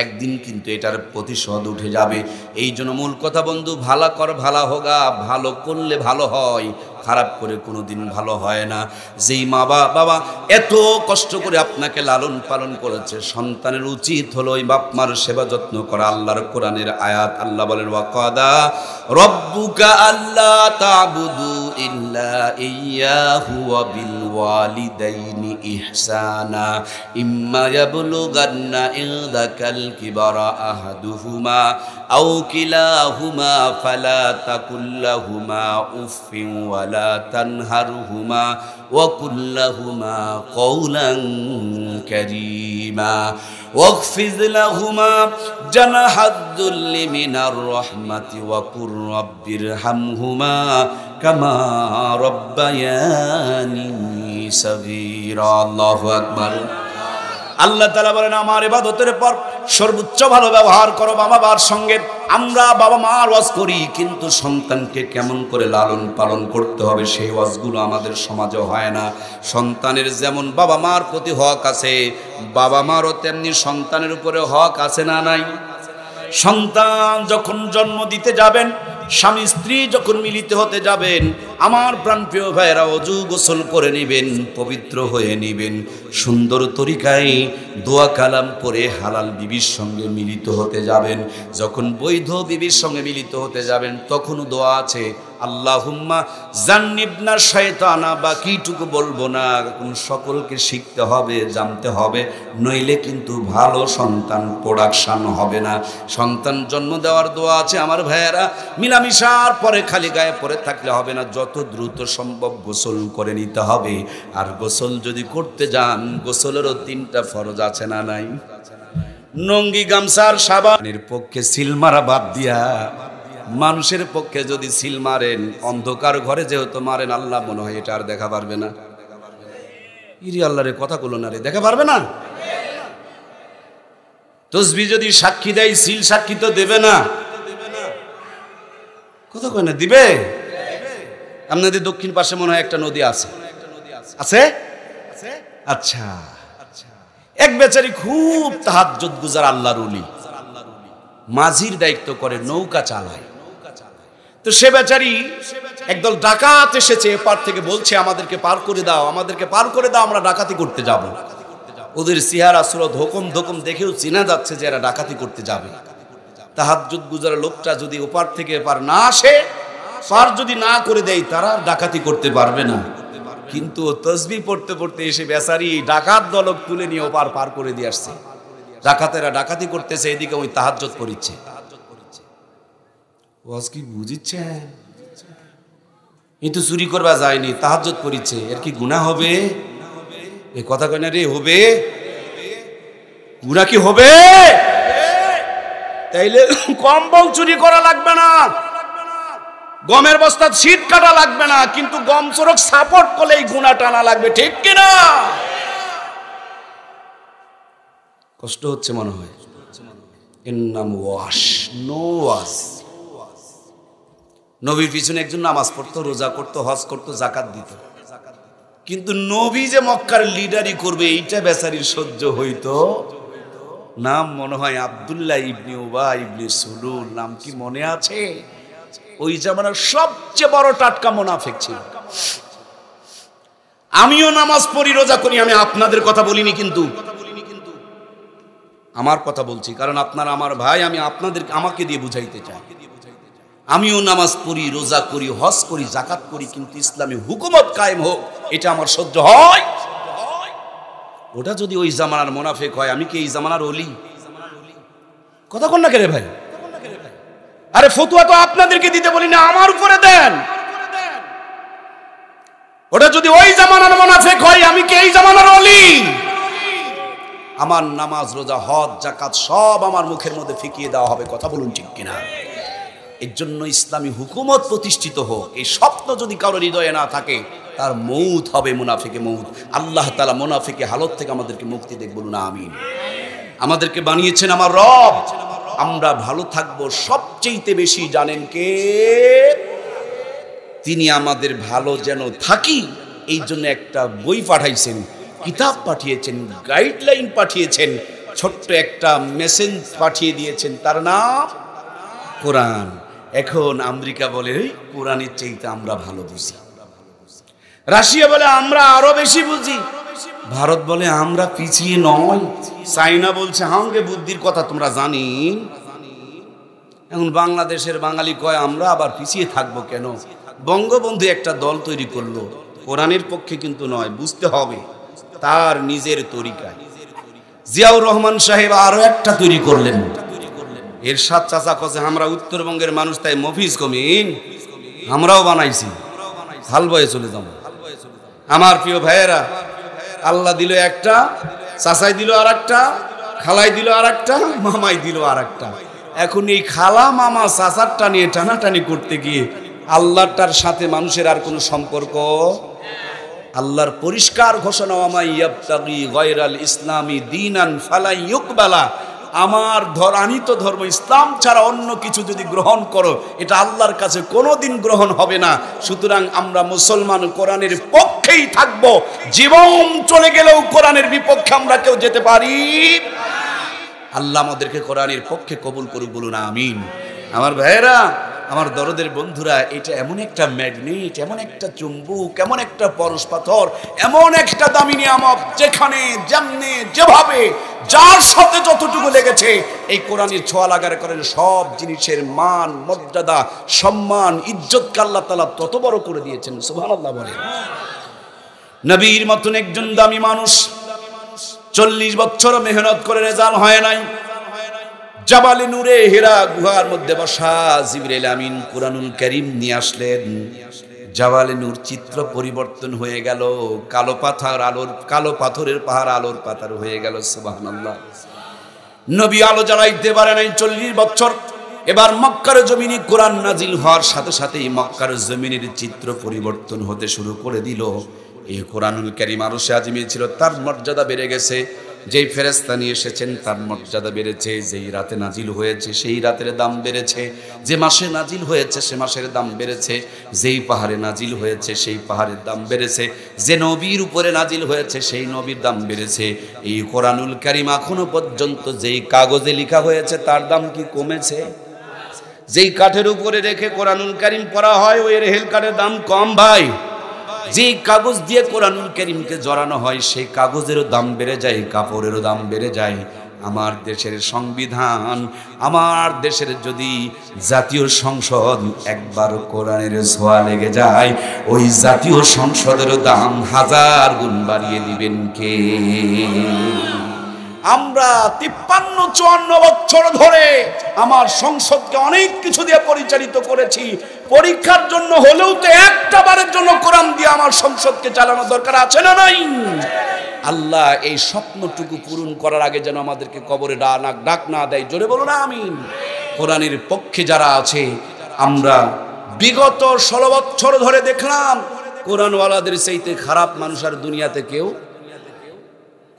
একদিন কিন্তু এটার প্রতিশোধ উঠে যাবে। এই জন্য মূল কথা বন্ধু, ভালো কর ভালো হোগা, ভালো করলে ভালো হয়, খারাপ করে কোনোদিন ভালো হয় না। যেই মা বাবা এত কষ্ট করে আপনাকে লালন পালন করেছে, সন্তানের উচিত হলো ওই বাপ মার সেবা যত্ন করা। আল্লাহর কোরআনের আয়াত, আল্লাহ বলেন ওয়াকাদা রব্বুকা আল্লা তা'বুদু ইল্লা ইয়্যাহু ওয়া বিল ওয়ালিদাইনি ইহসানা ইম্মা ইয়াবলুগান্না ইনদাকাল কিবারা আহাদুহুমা আও কিলাহুমা ফালা তাকুল্লাহুমা উফিন ওয়ালা তানহারহুমা ওয়া কুল্লাহুমা কওলান কারীমা ওয়াখফিজ লাহুমা জানাহাদ-দুল্লি মিনার রাহমাতি ওয়া কুর রাব্বিরহামহুমা কামা রাব্বায়ানি সাগীরা। আল্লাহু আকবার। আল্লাহ তাআলা বলেন আমার ইবাদতের পর সর্বোচ্চ ভালো ব্যবহার করো বাবা মার সঙ্গে। আমরা বাবা মার ওয়াজ করি, কিন্তু সন্তানকে কেমন করে লালন পালন করতে হবে সেই ওয়াজগুলো আমাদের সমাজে হয় না। সন্তানের যেমন বাবা মার প্রতি হক আছে, বাবা মারও তেমনি সন্তানের উপরে হক আছে না নাই? সন্তান যখন জন্ম দিতে যাবেন, স্বামী স্ত্রী যখন মিলিত হতে যাবেন, আমার প্রাণপ্রিয় ভাইয়েরা ওযু গোসল করে নেবেন, পবিত্র হয়ে নেবেন, সুন্দর তরিকায় দোয়া কালাম পড়ে হালাল বিবির সঙ্গে মিলিত হতে যাবেন। যখন বৈধ বিবির সঙ্গে মিলিত হতে যাবেন, তখনও দোয়া আছে, আল্লাহুম্মা জান্নিবনা শায়তানা। বাকিটুকু বলবো না, এখন সকলকে শিখতে হবে, জানতে হবে, নইলে কিন্তু ভালো সন্তান প্রোডাকশন হবে না। সন্তান জন্ম দেওয়ার দোয়া আছে আমার ভাইয়েরা। মিলামিশার পরে খালি গায়ে পরে থাকলে হবে না, যত দ্রুত সম্ভব গোসল করে নিতে হবে। আর গোসল যদি করতে যান, গোসলেরও 3টা ফরজ আছে না নাই? নঙ্গি গামছার সাবানের পক্ষে সিল মারা বাদ দিয়া মানুষের পক্ষে যদি সিল মারেন, অন্ধকার ঘরে যেহেতু মারেন, আল্লাহ মনে হয় এটা আর দেখা পারবে না। ইরি আল্লাহরে কথা বলো না রে, দেখা পারবে না। তসবিহ যদি সাক্ষী দেয়, সিল সাক্ষী তো দেবে না। কথা কয় না, দিবে? আপনাদের দক্ষিণ পাশে মনে হয় একটা নদী আছে, আছে? আচ্ছা, এক বেচারি খুব তাহাজ্জুদ গুজার আল্লাহর ওলি, মাঝির দায়িত্ব করে, নৌকা চালায়। তো সে বেচারি একদল ডাকাত এসেছে এপার থেকে, বলছে আমাদেরকে পার করে দাও, আমাদেরকে পার করে দাও, আমরা ডাকাতি করতে যাব। ওদের চেহারা সুরত হুকুম ধুকুম দেখেও চেনা যাচ্ছে যে এরা ডাকাতি করতে যাবে। তাহাজ্জুদ গুজার লোকটা যদি ওপার থেকে এপার না আসে, পার যদি না করে দেয়, তারা ডাকাতি করতে পারবে না। কিন্তু তসবিহ পড়তে পড়তে এসে বেচারি ডাকাত দলক তুলে নিয়ে ওপার পার করে দিয়ে আসছে। ডাকাতেরা ডাকাতি করতেছে, এদিকে ওই তাহাজ্জুদ পড়ছে। ওয়াজ কি বুঝিচ্ছে? কিন্তু চুরি করবা যায়নি, তাহাজ্জুদ পড়ছে, এর কি গুনাহ হবে? এই কথা কয় না রে, হবে? গুনাহ কি হবে? তাইলে কম্বল চুরি করা লাগবে না, গমের বস্তা শীত কাটা লাগবে না, কিন্তু গম চোরক সাপোর্ট করলে এই গুনাহ টানা লাগবে, ঠিক কিনা? কষ্ট হচ্ছে মনে হয়। এর নাম ওয়াশ, নো ওয়াজ। নবীর পিছনে একজন নামাজ পড়তো, রোজা করতো, হজ করতো, যাকাত দিত, কিন্তু নবী যে মক্কার লিডারি করবে এইটা বেচারির সহ্য হইতো নাম। মনে হয় আব্দুল্লাহ ইবনে উবাই ইবনে সুলুল, নাম কি মনে আছে? ওই জামানার সবচেয়ে বড় টাটকা মুনাফিক ছিল। আমিও নামাজ পড়ি, রোজা করি, আমি আপনাদের কথা বলিনি, কিন্তু আমার কথা বলছি, কারণ আপনারা আমার ভাই, আমি আপনাদের আমাকে দিয়ে বুঝাইতে চাই। আমিও নামাজ পড়ি, রোজা করি, হজ করি, যাকাত করি, কিন্তু ইসলামী হুকুমত কায়েম হোক এটা আমার সহ্য হয়। ওটা যদি ওই জামানার মুনাফিক হয়, আমি কি এই জামানার ওলি? কথা কন না কে রে ভাই? আরে ফতুয়া তো আপনাদেরকে দিতে বলি না, আমার উপরে দেন। ওটা যদি ওই জামানার মুনাফিক হয়, আমি কি এই জামানার ওলি? আমার নামাজ, রোজা, হজ, যাকাত সব আমার মুখের মধ্যে ফিকিয়ে দেওয়া হবে। কথা বলুন ঠিক কিনা? এর জন্য ইসলামী হুকুমত প্রতিষ্ঠিত হোক, এই স্বপ্ন যদি কারোর হৃদয়ে না থাকে, তার মৌত হবে মুনাফিকে মৌত। আল্লাহ তাআলা মুনাফিকে হালত থেকে আমাদেরকে মুক্তি দেখ, বলুন আমিন। আমাদেরকে বানিয়েছেন আমার রব, আমরা ভালো থাকবো সবচেয়ে বেশি জানেন কে? তিনি আমাদের ভালো যেন থাকি এই জন্য একটা বই পাঠাইছেন, কিতাব পাঠিয়েছেন, গাইডলাইন পাঠিয়েছেন, ছোট্ট একটা মেসেজ পাঠিয়ে দিয়েছেন, তার নাম কোরআন। এখন আমেরিকা বলে কোরআনের চাইতে আমরা ভালো বুঝি, রাশিয়া বলে আমরা আরো বেশি বুঝি, ভারত বলে আমরা পিছিয়ে নয়, চাইনা বলছে হাঙ্গে বুদ্ধির কথা তোমরা জানি। এখন বাংলাদেশের বাঙালি কয় আমরা আবার পিছিয়ে থাকবো কেন? বঙ্গবন্ধু একটা দল তৈরি করলো, কোরআনের পক্ষে কিন্তু নয়, বুঝতে হবে তার নিজের তরিকায়। জিয়াউর রহমান সাহেব আরো একটা তৈরি করলেন, এরশাদ চাচা কছে আমরা উত্তরবঙ্গের মানুষ, তাই মফিজ কমিন আমরাও বানাইছি, হাল বয়ে চলে যাব। আমার প্রিয় ভাইয়েরা, আল্লাহ দিল একটা, চাচাই দিল আর একটা, খালাই দিল আর একটা, মামাই দিল আর একটা। এখন এই খালা মামা চাচারটা নিয়ে টানাটানি করতে গিয়ে আল্লাহটার সাথে মানুষের আর কোনো সম্পর্ক। আল্লাহর পরিষ্কার ঘোষণা, ওয়ামাই ইয়াবতাগি গায়রাল ইসলামি দীনান ফালা ইউকবালা, আমার আনিত ধর্ম ইসলাম ছাড়া অন্য কিছু যদি গ্রহণ করো, এটা আল্লাহর কাছে কোনোদিন গ্রহণ হবে না। সুতরাং আমরা মুসলমান কোরআনের পক্ষেই থাকব, জীবন চলে গেলেও কোরআনের বিপক্ষে আমরা কেউ যেতে পারি। আল্লাহ আমাদেরকে কোরআনের পক্ষে কবুল করুক, বলুন আমিন। আমার ভাইয়েরা, আমার দরদের বন্ধুরা, এটা এমন একটা ম্যাগনেট, এমন একটা চুম্বক, এমন একটা পরশ পাথর, এমন একটা দামি নিয়ামত, যেখানে যেমনে যেভাবে যার সাথে যতটুকু লেগেছে এই কোরআনের ছোঁয়া লাগার কারণে সব জিনিসের মান, মর্যাদা, সম্মান, ইজ্জতকে আল্লাহ তাআলা তত বড় করে দিয়েছেন। সুবহানাল্লাহ বলে। নবীর মতন একজন দামি মানুষ 40 বছর মেহনত করে রেজাল্ট হয় নাই, জাবালে নূরে হেরা গুহার মধ্যে বসা জিবরাইল আমিন কুরআনুল কারীম নিয়ে আসলেন। জাবালে নূর চিত্র পরিবর্তন হয়ে গেল, কালো পাথরের পাহাড় আলোর পাথর হয়ে গেল। সুবহানাল্লাহ। নবী আলো জ্বালাইতে পারে নাই 40 বছর। এবার মক্কার জমিনে কোরআন নাজিল হওয়ার সাথে সাথেই মক্কার জমিনের চিত্র পরিবর্তন হতে শুরু করে দিল। এই কোরআনুল কারীম আরশে আজিমে ছিল, তার মর্যাদা বেড়ে গেছে। যেই ফেরেশতা নিয়ে এসেছেন তার মর্যাদা বেড়েছে, যেই রাতে নাজিল হয়েছে সেই রাতের দাম বেড়েছে, যে মাসে নাজিল হয়েছে সে মাসের দাম বেড়েছে, যেই পাহাড়ে নাজিল হয়েছে সেই পাহাড়ের দাম বেড়েছে, যে নবীর উপরে নাজিল হয়েছে সেই নবীর দাম বেড়েছে। এই কোরআনুল কারীম এখনো পর্যন্ত যেই কাগজে লেখা হয়েছে তার দাম কি কমেছে? যেই কাঠের উপরে রেখে কোরআনুল কারীম পড়া হয় ওই রেহেল কাঠের দাম কম ভাই। যেই কাগজ দিয়ে কোরআনুল কারীমকে জড়ানো হয় সেই কাগজেরও দাম বেড়ে যায়, কাপড়েরও দাম বেড়ে যায়। আমার দেশের সংবিধান, আমার দেশের যদি জাতীয় সংসদ একবার কোরআনের ছোঁয়া লেগে যায় ওই জাতীয় সংসদেরও দাম 1000 গুণ বাড়িয়ে দিবেন কে? আমরা 53-54 বছর ধরে আমার সংসদকে অনেক কিছু দিয়ে পরিচালিত করেছি। পরীক্ষার জন্য হলেও তো একটা বারের জন্য কোরআন দিয়ে আমার সংসদকে চালানো দরকার আছে না নাই? আল্লাহ এই স্বপ্নটুকু পূরণ করার আগে যেন আমাদেরকে কবরে ডাক না দেয়। জোরে বলো না আমিন। কোরআনের পক্ষে যারা আছে, আমরা বিগত 16 বছর ধরে দেখলাম কোরআনওয়ালাদের চাইতে খারাপ মানুষ আর দুনিয়াতে কেউ।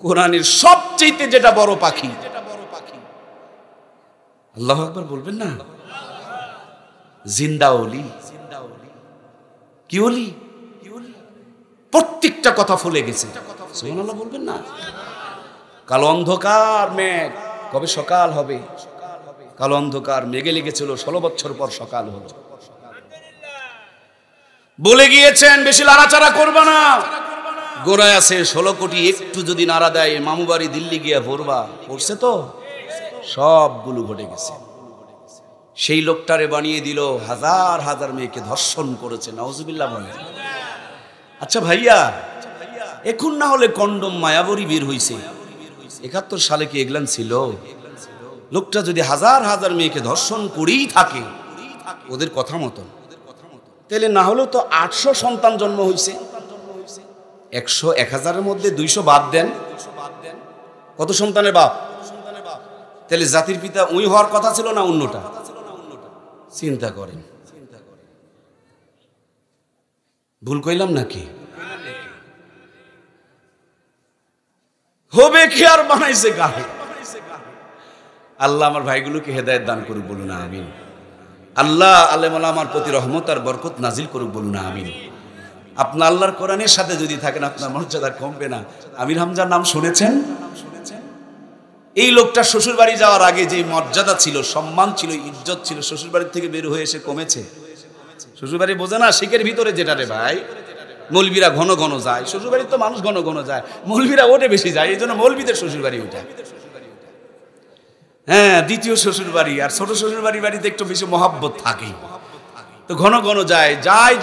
কোরআনের সবচেয়ে যেটা বড় পাখি, আল্লাহু আকবার বলবেন না? জিন্দা ওলি। কি ওলি? প্রত্যেকটা কথা ফুলে গেছে। সুবহানাল্লাহ বলবেন না? কালো অন্ধকার মেঘ, কবে সকাল হবে? কালো অন্ধকার মেঘে লেগেছিল, 16 বছর পর সকাল হলো। বলে গিয়েছেন বেশি লাড়াচাড়া করবে না, গোড়ায় আছে 16 কোটি, একটু যদি নাড়া দেয় মামু বাড়ি দিল্লি গিয়া পড়বা। পড়ছে তো? সবগুলো ঘটে গেছে। সেই লোকটারে বানিয়ে দিল, হাজার হাজার মেয়েকে ধর্ষণ করেছে। নাউজুবিল্লাহ বলেন। আচ্ছা ভাইয়া, এখন না হলে কন্ডম মায়াবরী বের হইছে, 71 সালে কি এগুলান ছিল? লোকটা যদি হাজার হাজার মেয়েকে ধর্ষণ করেই থাকে ওদের কথা মতো, তাহলে না হলেও তো 800 সন্তান জন্ম হইছে। 1000-1000-এর মধ্যে 200 বাদ দেন, কত সন্তানের বাপ? তাহলে জাতির পিতা ওই হওয়ার কথা ছিল না অন্যটা? চিন্তা করেন, ভুল কইলাম নাকি? হবে কি আর বানাইছে গায়ে? আল্লাহ আমার ভাইগুলোকে হেদায়েত দান করুক, বলুন না আমিন। আল্লাহ আলেম ওলামার প্রতি রহমত আর বরকত নাজিল করুক, বলুন না আমিন। আপনার আল্লাহর কোরআনের সাথে যদি থাকেন আপনার মর্যাদা কমবে না। আমির হামজার নাম শুনেছেন? এই লোকটা শ্বশুর বাড়ি যাওয়ার আগে যে মর্যাদা ছিল, সম্মান ছিল, ইজ্জত ছিল, শ্বশুর বাড়ি থেকে বের হয়ে এসে কমেছে। শ্বশুর বাড়ি বোঝে না, শিখের ভিতরে যেটা রে ভাই। মৌলবীরা ঘন ঘন যায়, শ্বশুর বাড়ির তো মানুষ ঘন ঘন যায়, মৌলবীরা ওটে বেশি যায়, এই জন্য মৌলবীদের শ্বশুর বাড়ি ওটা। হ্যাঁ, দ্বিতীয় শ্বশুর বাড়ি আর ছোট শ্বশুর বাড়িতে একটু বেশি মহাব্বত থাকে, তো ঘন ঘন যায়।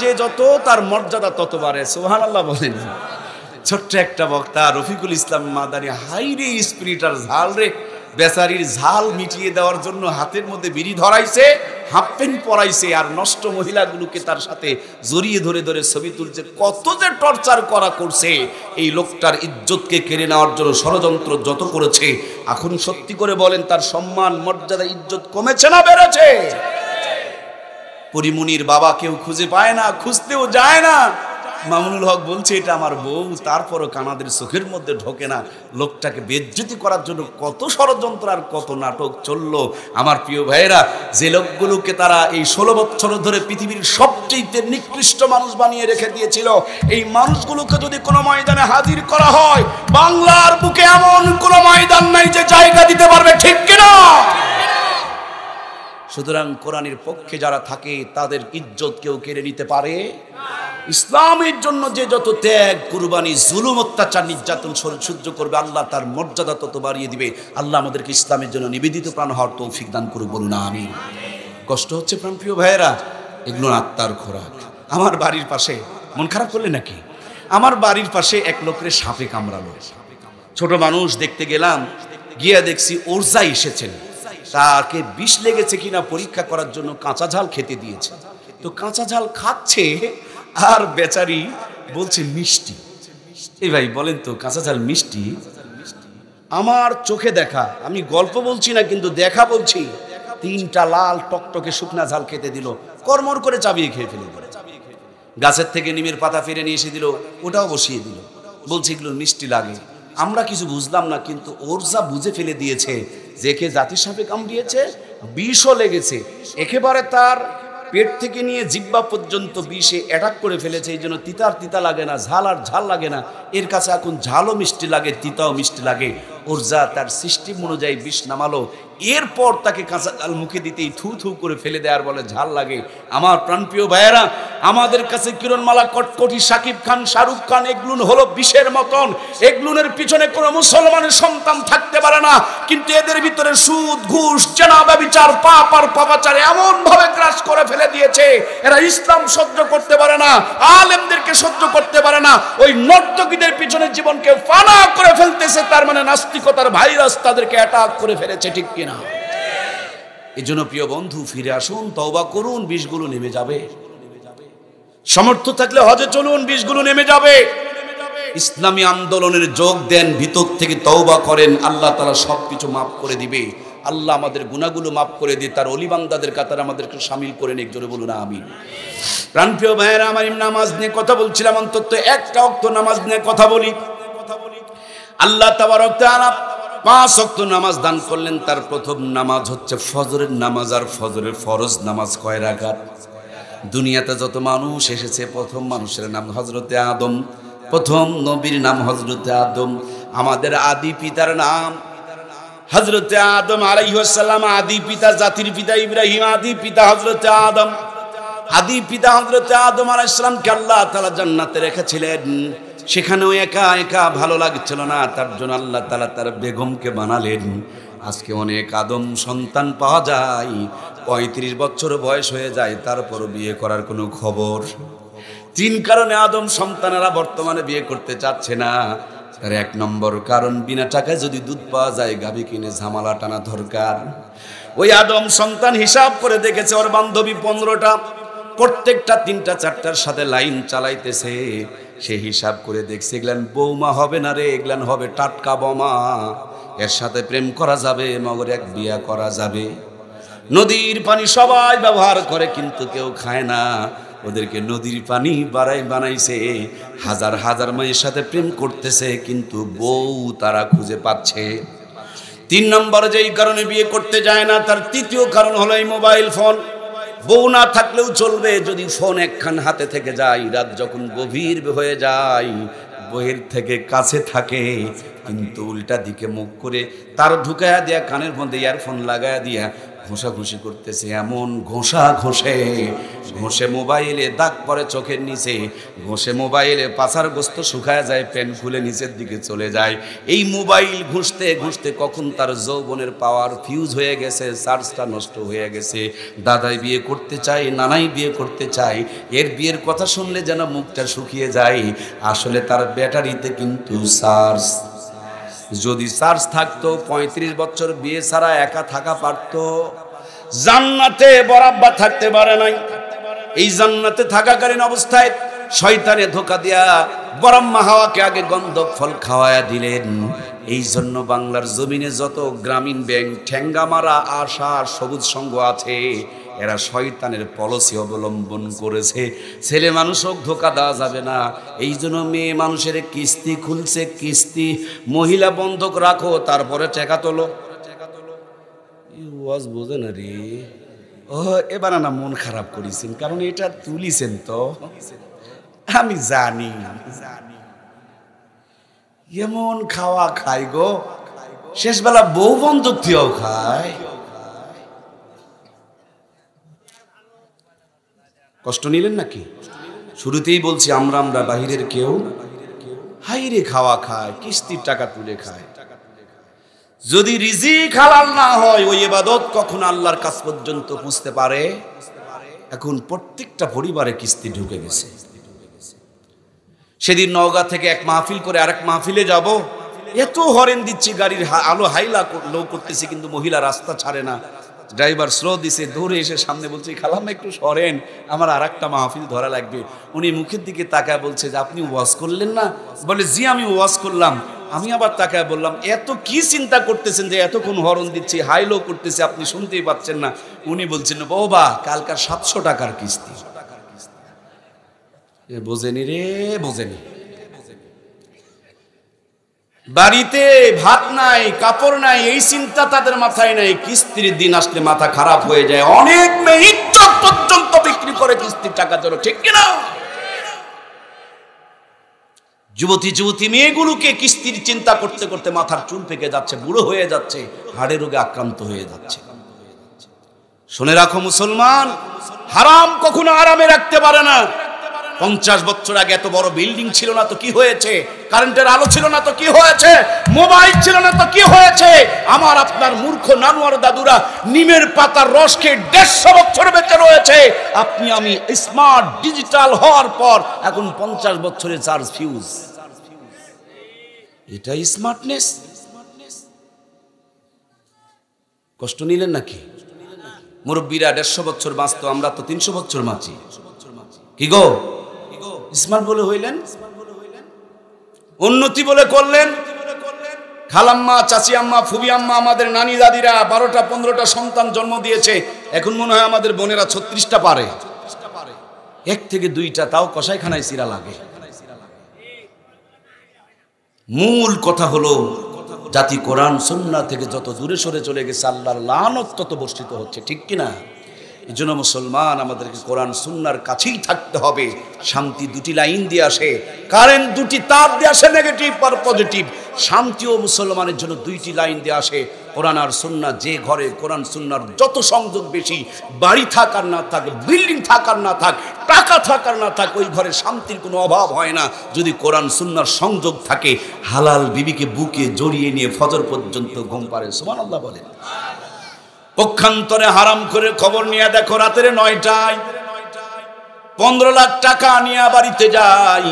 যে যত তার মর্যাদা তত বাড়ে। সুবহানাল্লাহ বলেন। ছোট্ট একটা বক্তা রফিকুল ইসলাম মাদানী, হাইরে স্পিরিট আর ঝাল রে, বেচারির ঝাল মিটিয়ে দেওয়ার জন্য হাতের মধ্যে বিড়ি ধরাইছে, হাফ প্যান্ট পরাইছে, আর নষ্ট মহিলাগুলোকে তার সাথে জড়িয়ে ধরে ধরে ছবি তুলছে। কত যে টর্চার করা করছে এই লোকটার ইজ্জতকে কেড়ে নেওয়ার জন্য ষড়যন্ত্র যত করেছে। এখন সত্যি করে বলেন, তার সম্মান মর্যাদা ইজ্জত কমেছে না বেড়েছে? পরিমনির বাবা কেউ খুঁজে পায় না, খুঁজতেও যায় না। মামুনুল হক বলছে এটা আমার বউ, তারপরও কানাদের চোখের মধ্যে ঢোকে না। লোকটাকে বেইজ্জতি করার জন্য কত ষড়যন্ত্র আর কত নাটক চললো। আমার প্রিয় ভাইয়েরা, যে লোকগুলোকে তারা এই 16 বছর ধরে পৃথিবীর সবচেয়ে নিকৃষ্ট মানুষ বানিয়ে রেখে দিয়েছিল, এই মানুষগুলোকে যদি কোনো ময়দানে হাজির করা হয়, বাংলার বুকে এমন কোনো ময়দান নাই যে জায়গা দিতে পারবে, ঠিক কিনা? সুতরাং কোরআনের পক্ষে যারা থাকে তাদের ইজ্জত কেউ কেড়ে নিতে পারে। ইসলামের জন্য যে যত ত্যাগ, কুরবানি, জুলুম, অত্যাচার, নির্যাতন সহ্য করবে, আল্লাহ তার মর্যাদা তত বাড়িয়ে দিবে। আল্লাহ আমাদেরকে ইসলামের জন্য নিবেদিত প্রাণ হওয়ার তৌফিক দান করুক, বলুন আমিন। কষ্ট হচ্ছে প্রাণপ্রিয় ভাইয়েরা, এগুলো আত্মার খোরাক। আমার বাড়ির পাশে, মন খারাপ করলে নাকি? আমার বাড়ির পাশে এক লোকের সাপে কামড়ালো। ছোট মানুষ, দেখতে গেলাম, গিয়ে দেখছি ওরজা এসেছেন, তাকে বিষ লেগেছে কিনা পরীক্ষা করার জন্য কাঁচা ঝাল খেতে দিয়েছে। তো কাঁচা ঝাল খাচ্ছে আর বেচারি বলছে মিষ্টি। এই ভাই বলেন তো, কাঁচা ঝাল মিষ্টি? আমার চোখে দেখা, আমি গল্প বলছি না কিন্তু দেখা বলছি। 3টা লাল টকটকে শুকনা ঝাল খেতে দিল, কর্মর করে চাবিয়ে খেয়ে ফেলে দিল। গাছের থেকে নিমের পাতা ফিরে নিয়ে এসে দিল, ওটাও বসিয়ে দিল, বলছে এগুলো মিষ্টি লাগে। আমরা কিছু বুঝলাম না, কিন্তু ওর যা বুঝে ফেলে দিয়েছে যে একে জাতির সাপে কামড়িয়েছে, বিষও লেগেছে, একেবারে তার পেট থেকে নিয়ে জিহ্বা পর্যন্ত বিষে অ্যাটাক করে ফেলেছে। এই জন্য তিতার তিতা লাগে না, ঝাল আর ঝাল লাগে না, এর কাছে এখন ঝালও মিষ্টি লাগে, তিতাও মিষ্টি লাগে। ওর যা তার সিস্টেম অনুযায়ী বিষ নামালো, এরপর তাকে কাঁচা ঝাল মুখে দিতেই থু থু করে ফেলে দেওয়ার বলে ঝাল লাগে। আমার প্রাণপ্রিয় ভাইয়েরা, আমাদের কাছে কিরণমালা, কটকটি, শাকিব খান, শাহরুখ খান এগুলো হলো বিষের মতন। এগুলোর পিছনে কোনো মুসলমানের সন্তান থাকতে পারে না, কিন্তু এদের ভিতরে সুদ, ঘুষ, জেনা, ব্যভিচার, পাপ আর পাপাচার এমন ভাবে গ্রাস করে ফেলে দিয়েছে, এরা ইসলাম সহ্য করতে পারে না, আলেমদেরকে সহ্য করতে পারে না, ওই নর্তকীদের পিছনে জীবনকে ফানা করে ফেলতেছে। তার মানে নাস্তিকতার ভাইরাস তাদেরকে অ্যাটাক করে ফেলেছে, ঠিক কিনা? এই জন্য প্রিয় বন্ধু, ফিরে আসুন, তওবা করুন, বিষগুলো নেমে যাবে। সামর্থ্য থাকলে হজে চলুন, বিষগুলো নেমে যাবে। ইসলামী আন্দোলনের যোগ দেন, ভিতর থেকে তওবা করেন, আল্লাহ তাআলা সবকিছু মাফ করে দিবে। আল্লাহ আমাদের গুনাহগুলো মাফ করে দিয়ে তার ওলি বান্দাদের কাতারে আমাদেরকে শামিল করেন। একজোরে বলুন আমিন। প্রাণপ্রিয় ভাইয়েরা আমার, নামাজ নিয়ে কথা বলছিলাম, অন্তত একটা ওয়াক্ত নামাজ নিয়ে কথা বলি। আল্লাহ তাবারক তাআলা 5 ওয়াক্ত নামাজ দান করলেন। তার প্রথম নামাজ হচ্ছে ফজরের নামাজ। আর ফজরের ফরজ নামাজ কয় রাকাত? দুনিয়াতে যত মানুষ এসেছে, প্রথম মানুষের নাম হযরতে আদম, প্রথম নবীর নাম হযরতে আদম। আমাদের আদি পিতার নাম হযরতে আদম আলাইহিস সালাম, আদি পিতা জাতির পিতা ইব্রাহিম, আদি পিতা হযরতে আদম। আদি পিতা হযরতে আদম আলাইহিস সালামকে আল্লাহ তাআলা জান্নাতে রেখেছিলেন। সেখানেও একা একা ভালো লাগছিল না, তার জন্য আল্লাহ তাআলা তার বেগমকে বানালেন। আজকে অনেক আদম সন্তান পাওয়া যায়, 35 বছর বয়স হয়ে যায়, তারপরও বিয়ে করার কোনো খবর। 3 কারণে আদম সন্তানেরা বর্তমানে বিয়ে করতে চাচ্ছে না। তার 1 নম্বর কারণ, বিনা টাকায় যদি দুধ পাওয়া যায়, গাভী কিনে ঝামেলা টানা দরকার। ওই আদম সন্তান হিসাব করে দেখেছে, ওর বান্ধবী 15টা, প্রত্যেকটা 3টা 4টার সাথে লাইন চালাইতেছে। সে হিসাব করে দেখছে, এগুলান বৌমা হবে না রে, এগুলান হবে টাটকা বোমা। এর সাথে প্রেম করা যাবে, মগর এক বিয়া করা যাবে। নদীর পানি সবাই ব্যবহার করে, কিন্তু কেউ খায় না। ওদেরকে নদীর পানি বানাইছে। হাজার হাজার মায়ের সাথে প্রেম করতেছে, কিন্তু বউ তারা খুঁজে পাচ্ছে। 3 নম্বর যেই কারণে বিয়ে করতে যায় না, তার 3য় কারণ হলো এই মোবাইল ফোন। বউ না থাকলেও চলবে, যদি ফোন একখান হাতে থেকে যায়, রাত যখন গভীর হয়ে যায়, বইয়ের থেকে কাছে থাকে, কিন্তু উল্টা দিকে মুখ করে তার ঢুকায়া দিয়া, কানের মধ্যে ইয়ারফোন লাগায়া দিয়া ঘষাঘষি করতেছে। এমন ঘষে মোবাইলে দাগ পড়ে চোখের নিচে, ঘষে মোবাইলে পাছার গোস্ত শুকায় যায়, প্যান খুলে নিচের দিকে চলে যায়। এই মোবাইল ঘষতে ঘষতে কখন তার যৌবনের পাওয়ার ফিউজ হয়ে গেছে, চার্জটা নষ্ট হয়ে গেছে। দাদাই বিয়ে করতে চায়, নানাই বিয়ে করতে চায়, এর বিয়ের কথা শুনলে যেন মুখটা শুকিয়ে যায়। আসলে তার ব্যাটারিতে কিন্তু চার্জ, যদি চার্জ থাকতো 35 বছর বিয়ে ছাড়া একা থাকা পারতো। জান্নাতে বরাব্বা থাকতে পারে নাই। এই জান্নাতে থাকাকালীন অবস্থায় শয়তানে ধোঁকা দিয়া বরাম্মা হাওয়াকে আগে গন্ধক ফল খাওয়ায়া দিলেন। এই জন্য বাংলার জমিনে যত গ্রামীণ ব্যাংক, ঠেঙ্গামারা, আশা, সবুজ সংঘ আছে, এরা শয়তানের পলিসি অবলম্বন করেছে। ছেলে মানুষও ধোঁকা দেওয়া যাবে না। এই জন্য মেয়ে মানুষের কিস্তি খুলছে, কিস্তি মহিলা বন্ধক রাখো, তারপরে টাকা তোলো। ওয়াজ বোঝে না রে। ও এবার না মন খারাপ করেছেন, কারণ এটা তুলিছেন তো আমি জানি। এমন খাওয়া খাই গো, শেষবেলা বউ বন্ধক দিয়েও খায়। কষ্ট নিলেন নাকি? শুরুতেই বলছি, আমরা বাহিরের কেউ হাইরে খাওয়া খায়, কিস্তির টাকা তুলে খায়। যদি রিজিক হালাল না হয়, ওই ইবাদত কখন আল্লাহর কাছ পর্যন্ত পৌঁছতে পারে? এখন প্রত্যেকটা পরিবারে কিস্তি ঢুকে গেছে। সেদিন নওগাঁ থেকে এক মাহফিল করে আরেক মাহফিলে যাব, এত হরেন দিচ্ছি, গাড়ির আলো হাইলা লো করতেছি, কিন্তু মহিলা রাস্তা ছাড়ে না। ড্রাইভার স্লো দিছে, দৌড়ে এসে সামনে বলছে, খালাম একটু সরেন, আমার আর একটা মাহফিল ধরা লাগবে। উনি মুখের দিকে তাকায় বলছে যে, আপনি ওয়াজ করলেন না? বলে, জি আমি ওয়াজ করলাম। আমি আবার তাকায় বললাম, এত কি চিন্তা করতেছেন যে এতক্ষণ হরন দিচ্ছি, হাইলো করতেছে, আপনি শুনতেই পাচ্ছেন না? উনি বলছেন, বাবা কালকার 700 টাকার কিস্তি। বোঝেনি রে, বোঝেনি। বাড়িতে ভাত নাই, কাপড় নাই, এই চিন্তা তাদের মাথায় নাই। কিস্তির দিন আসলে মাথা খারাপ হয়ে যায়। অনেক মেয়ে ইজ্জত পর্যন্ত বিক্রি করে কিস্তির টাকা জন্য, ঠিক কিনা? যুবতী মেয়েগুলোকে কিস্তির চিন্তা করতে করতে মাথার চুল পেকে যাচ্ছে, বুড়ো হয়ে যাচ্ছে, হাড়ের রোগে আক্রান্ত হয়ে যাচ্ছে। শুনে রাখো মুসলমান, হারাম কখনো আরামে রাখতে পারে না। 50 বছর আগে এত বড় বিল্ডিং ছিল না তো কি হয়েছে? কারেন্টের আলো ছিল না তো কি হয়েছে? মোবাইল ছিল না তো কি হয়েছে? আমার আপনার মূর্খ নানুয়ার দাদুরা নিমের পাতার রস খেয়ে 150 বছর বেঁচে রয়েছে। আপনি আমি স্মার্ট ডিজিটাল হওয়ার পর এখন 50 বছরের চার্জ ফিউজ। এটা স্মার্টনেস? কষ্ট নিলেন নাকি? মুরব্বীরা 150 বছর বাঁচতো, আমরা তো 300 বছর বাঁচি। কি গো, স্মার্ট বলে হইলেন, উন্নতি বলে করলেন। খালাম্মা, চাচি আম্মা, ফুবি আম্মা, আমাদের নানি দাদিরা 12টা 15টা সন্তান জন্ম দিয়েছে। এখন মনে হয় আমাদের বোনেরা 36টা পারে। 1 থেকে 2টা তাও কসাইখানায় চিরা লাগে। মূল কথা হলো জাতি কোরআন সুন্নাহ থেকে যত দূরে সরে চলে গেছে, আল্লাহর লানত তত বর্ষিত হচ্ছে, ঠিক কিনা? এই জন্য মুসলমান আমাদেরকে কোরআন সুন্নাহর কাছেই থাকতে হবে। শান্তি 2টি লাইন দিয়ে আসে, কারেন্ট 2টি তার দিয়ে আসে, নেগেটিভ আর পজিটিভ। শান্তিও মুসলমানের জন্য 2টি লাইন দিয়ে আসে, কোরআন আর সুন্নাহ। যে ঘরে কোরআন সুন্নাহর যত সংযোগ বেশি, বাড়ি থাক আর না থাক, বিল্ডিং থাক আর না থাক, টাকা থাক আর না থাক, ওই ঘরে শান্তির কোনো অভাব হয় না। যদি কোরআন সুন্নাহর সংযোগ থাকে, হালাল বিবিকে বুকে জড়িয়ে নিয়ে ফজর পর্যন্ত ঘুম পারে। সুবহানাল্লাহ বলেন। পক্ষান্তরে হারাম করে খবর নিয়ে দেখো, রাতের 9টায় 15 লাখ টাকা নিয়ে বাড়িতে যাই,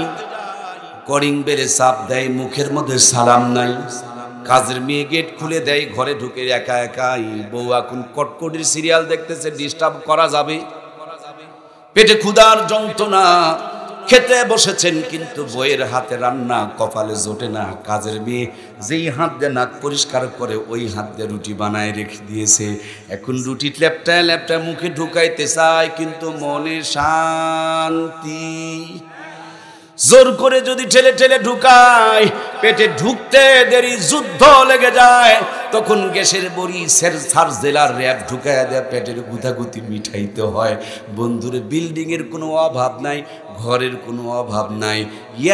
করিং বেড়ে চাপ দেয়, মুখের মধ্যে সালাম নাই। কাজের মেয়ে গেট খুলে দেয়, ঘরে ঢুকে একা একাই। বউ এখন কটকটির সিরিয়াল দেখতেছে, ডিস্টার্ব করা যাবে? পেটে ক্ষুধার যন্ত্রণা, খেতে বসেছেন কিন্তু বইয়ের হাতে রান্না কপালে জোটে না। কাজের মেয়ে যেই হাত দিয়ে নাক পরিষ্কার করে ওই হাত দিয়ে রুটি বানায় রেখে দিয়েছে। এখন রুটি লেপটায় লেপটায় মুখে ঢুকাইতে চায়, কিন্তু মনে শান্তি। জোর করে যদি ঠেলে ঠেলে ঢুকায়, পেটে ঢুকতে দেরি, যুদ্ধ লেগে যায়। তখন গ্যাসের বড়ি সার্জেলার র্যাপ ঢুকায় দেয়, পেটের গুতাগুতি মিঠাইতে হয়। বন্ধুরে, বিল্ডিং এর কোনো অভাব নাই, ঘরের কোনো অভাব নাই।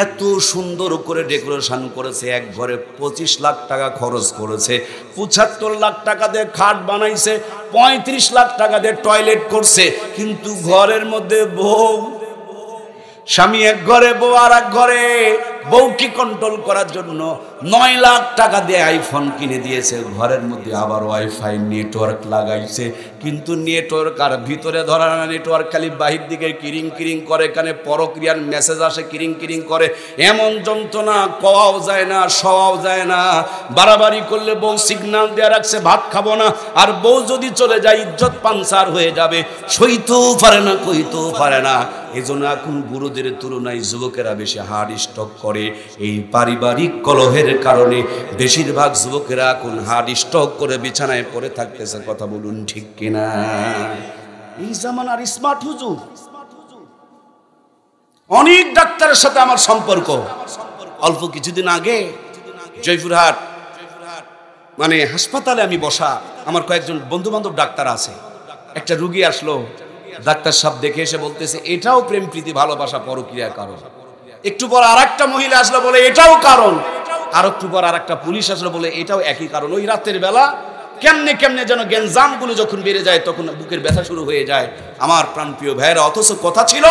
এত সুন্দর করে ডেকোরেশন করেছে, এক ঘরে 25 লাখ টাকা খরচ করেছে। 75 লাখ টাকা দিয়ে খাট বানাইছে, 35 লাখ টাকা দিয়ে টয়লেট করছে। কিন্তু ঘরের মধ্যে বউ, স্বামী এক ঘরে, বউ আর এক ঘরে। বউকে কন্ট্রোল করার জন্য 9 লাখ টাকা দিয়ে আইফোন কিনে দিয়েছে। ঘরের মধ্যে আবার ওয়াইফাই নেটওয়ার্ক লাগাইছে, কিন্তু নেটওয়ার্ক আর ভিতরে ধরা না। নেটওয়ার্ক খালি বাহির দিকে কিরিং কিরিং করে, এখানে পরক্রিয়ার মেসেজ আসে, কিরিং কিরিং করে। এমন যন্ত্রণা, কওয়াও যায় না, শোয়াও যায় না। বাড়াবাড়ি করলে বউ সিগন্যাল দেওয়া রাখছে, ভাত খাবো না। আর বউ যদি চলে যায়, ইজ্জত পানসার হয়ে যাবে। সইতেও পারে না, কইতেও পারে না। এই জন্য এখন বুড়োদের তুলনায় যুবকেরা বেশি হার্ট স্ট্রোক করে। এই পারিবারিক কলহের কারণে বেশিরভাগ যুবকেরা এখন হার্ট স্ট্রোক করে বিছানায় পড়ে থাকতেছে। কথা বলুন, ঠিক কিনা? এই জামানার স্মার্ট হুজুর। অনেক ডাক্তারের সাথে আমার সম্পর্ক। অল্প কিছুদিন আগে জয়পুরহাট মানে হাসপাতালে আমি বসা, আমার কয়েকজন বন্ধু বান্ধব ডাক্তার আছে। একটা রুগী আসলো, ডাক্তার সাহেব দেখে এসে বলতেছে, এটাও প্রেম প্রীতি ভালোবাসা পরক্রিয়ার কারণ। একটু পর আর একটা মহিলা আসলো, বলে এটাও কারণ। আর একটু পর আর একটা পুলিশ আসলো, বলে এটাও একই কারণ। ওই রাতের বেলা কেমনে কেমনে যেন গ্যাঞ্জামগুলো যখন বেড়ে যায়, তখন বুকের ব্যথা শুরু হয়ে যায়। আমার প্রাণপ্রিয় ভাইয়েরা, অথচ কথা ছিল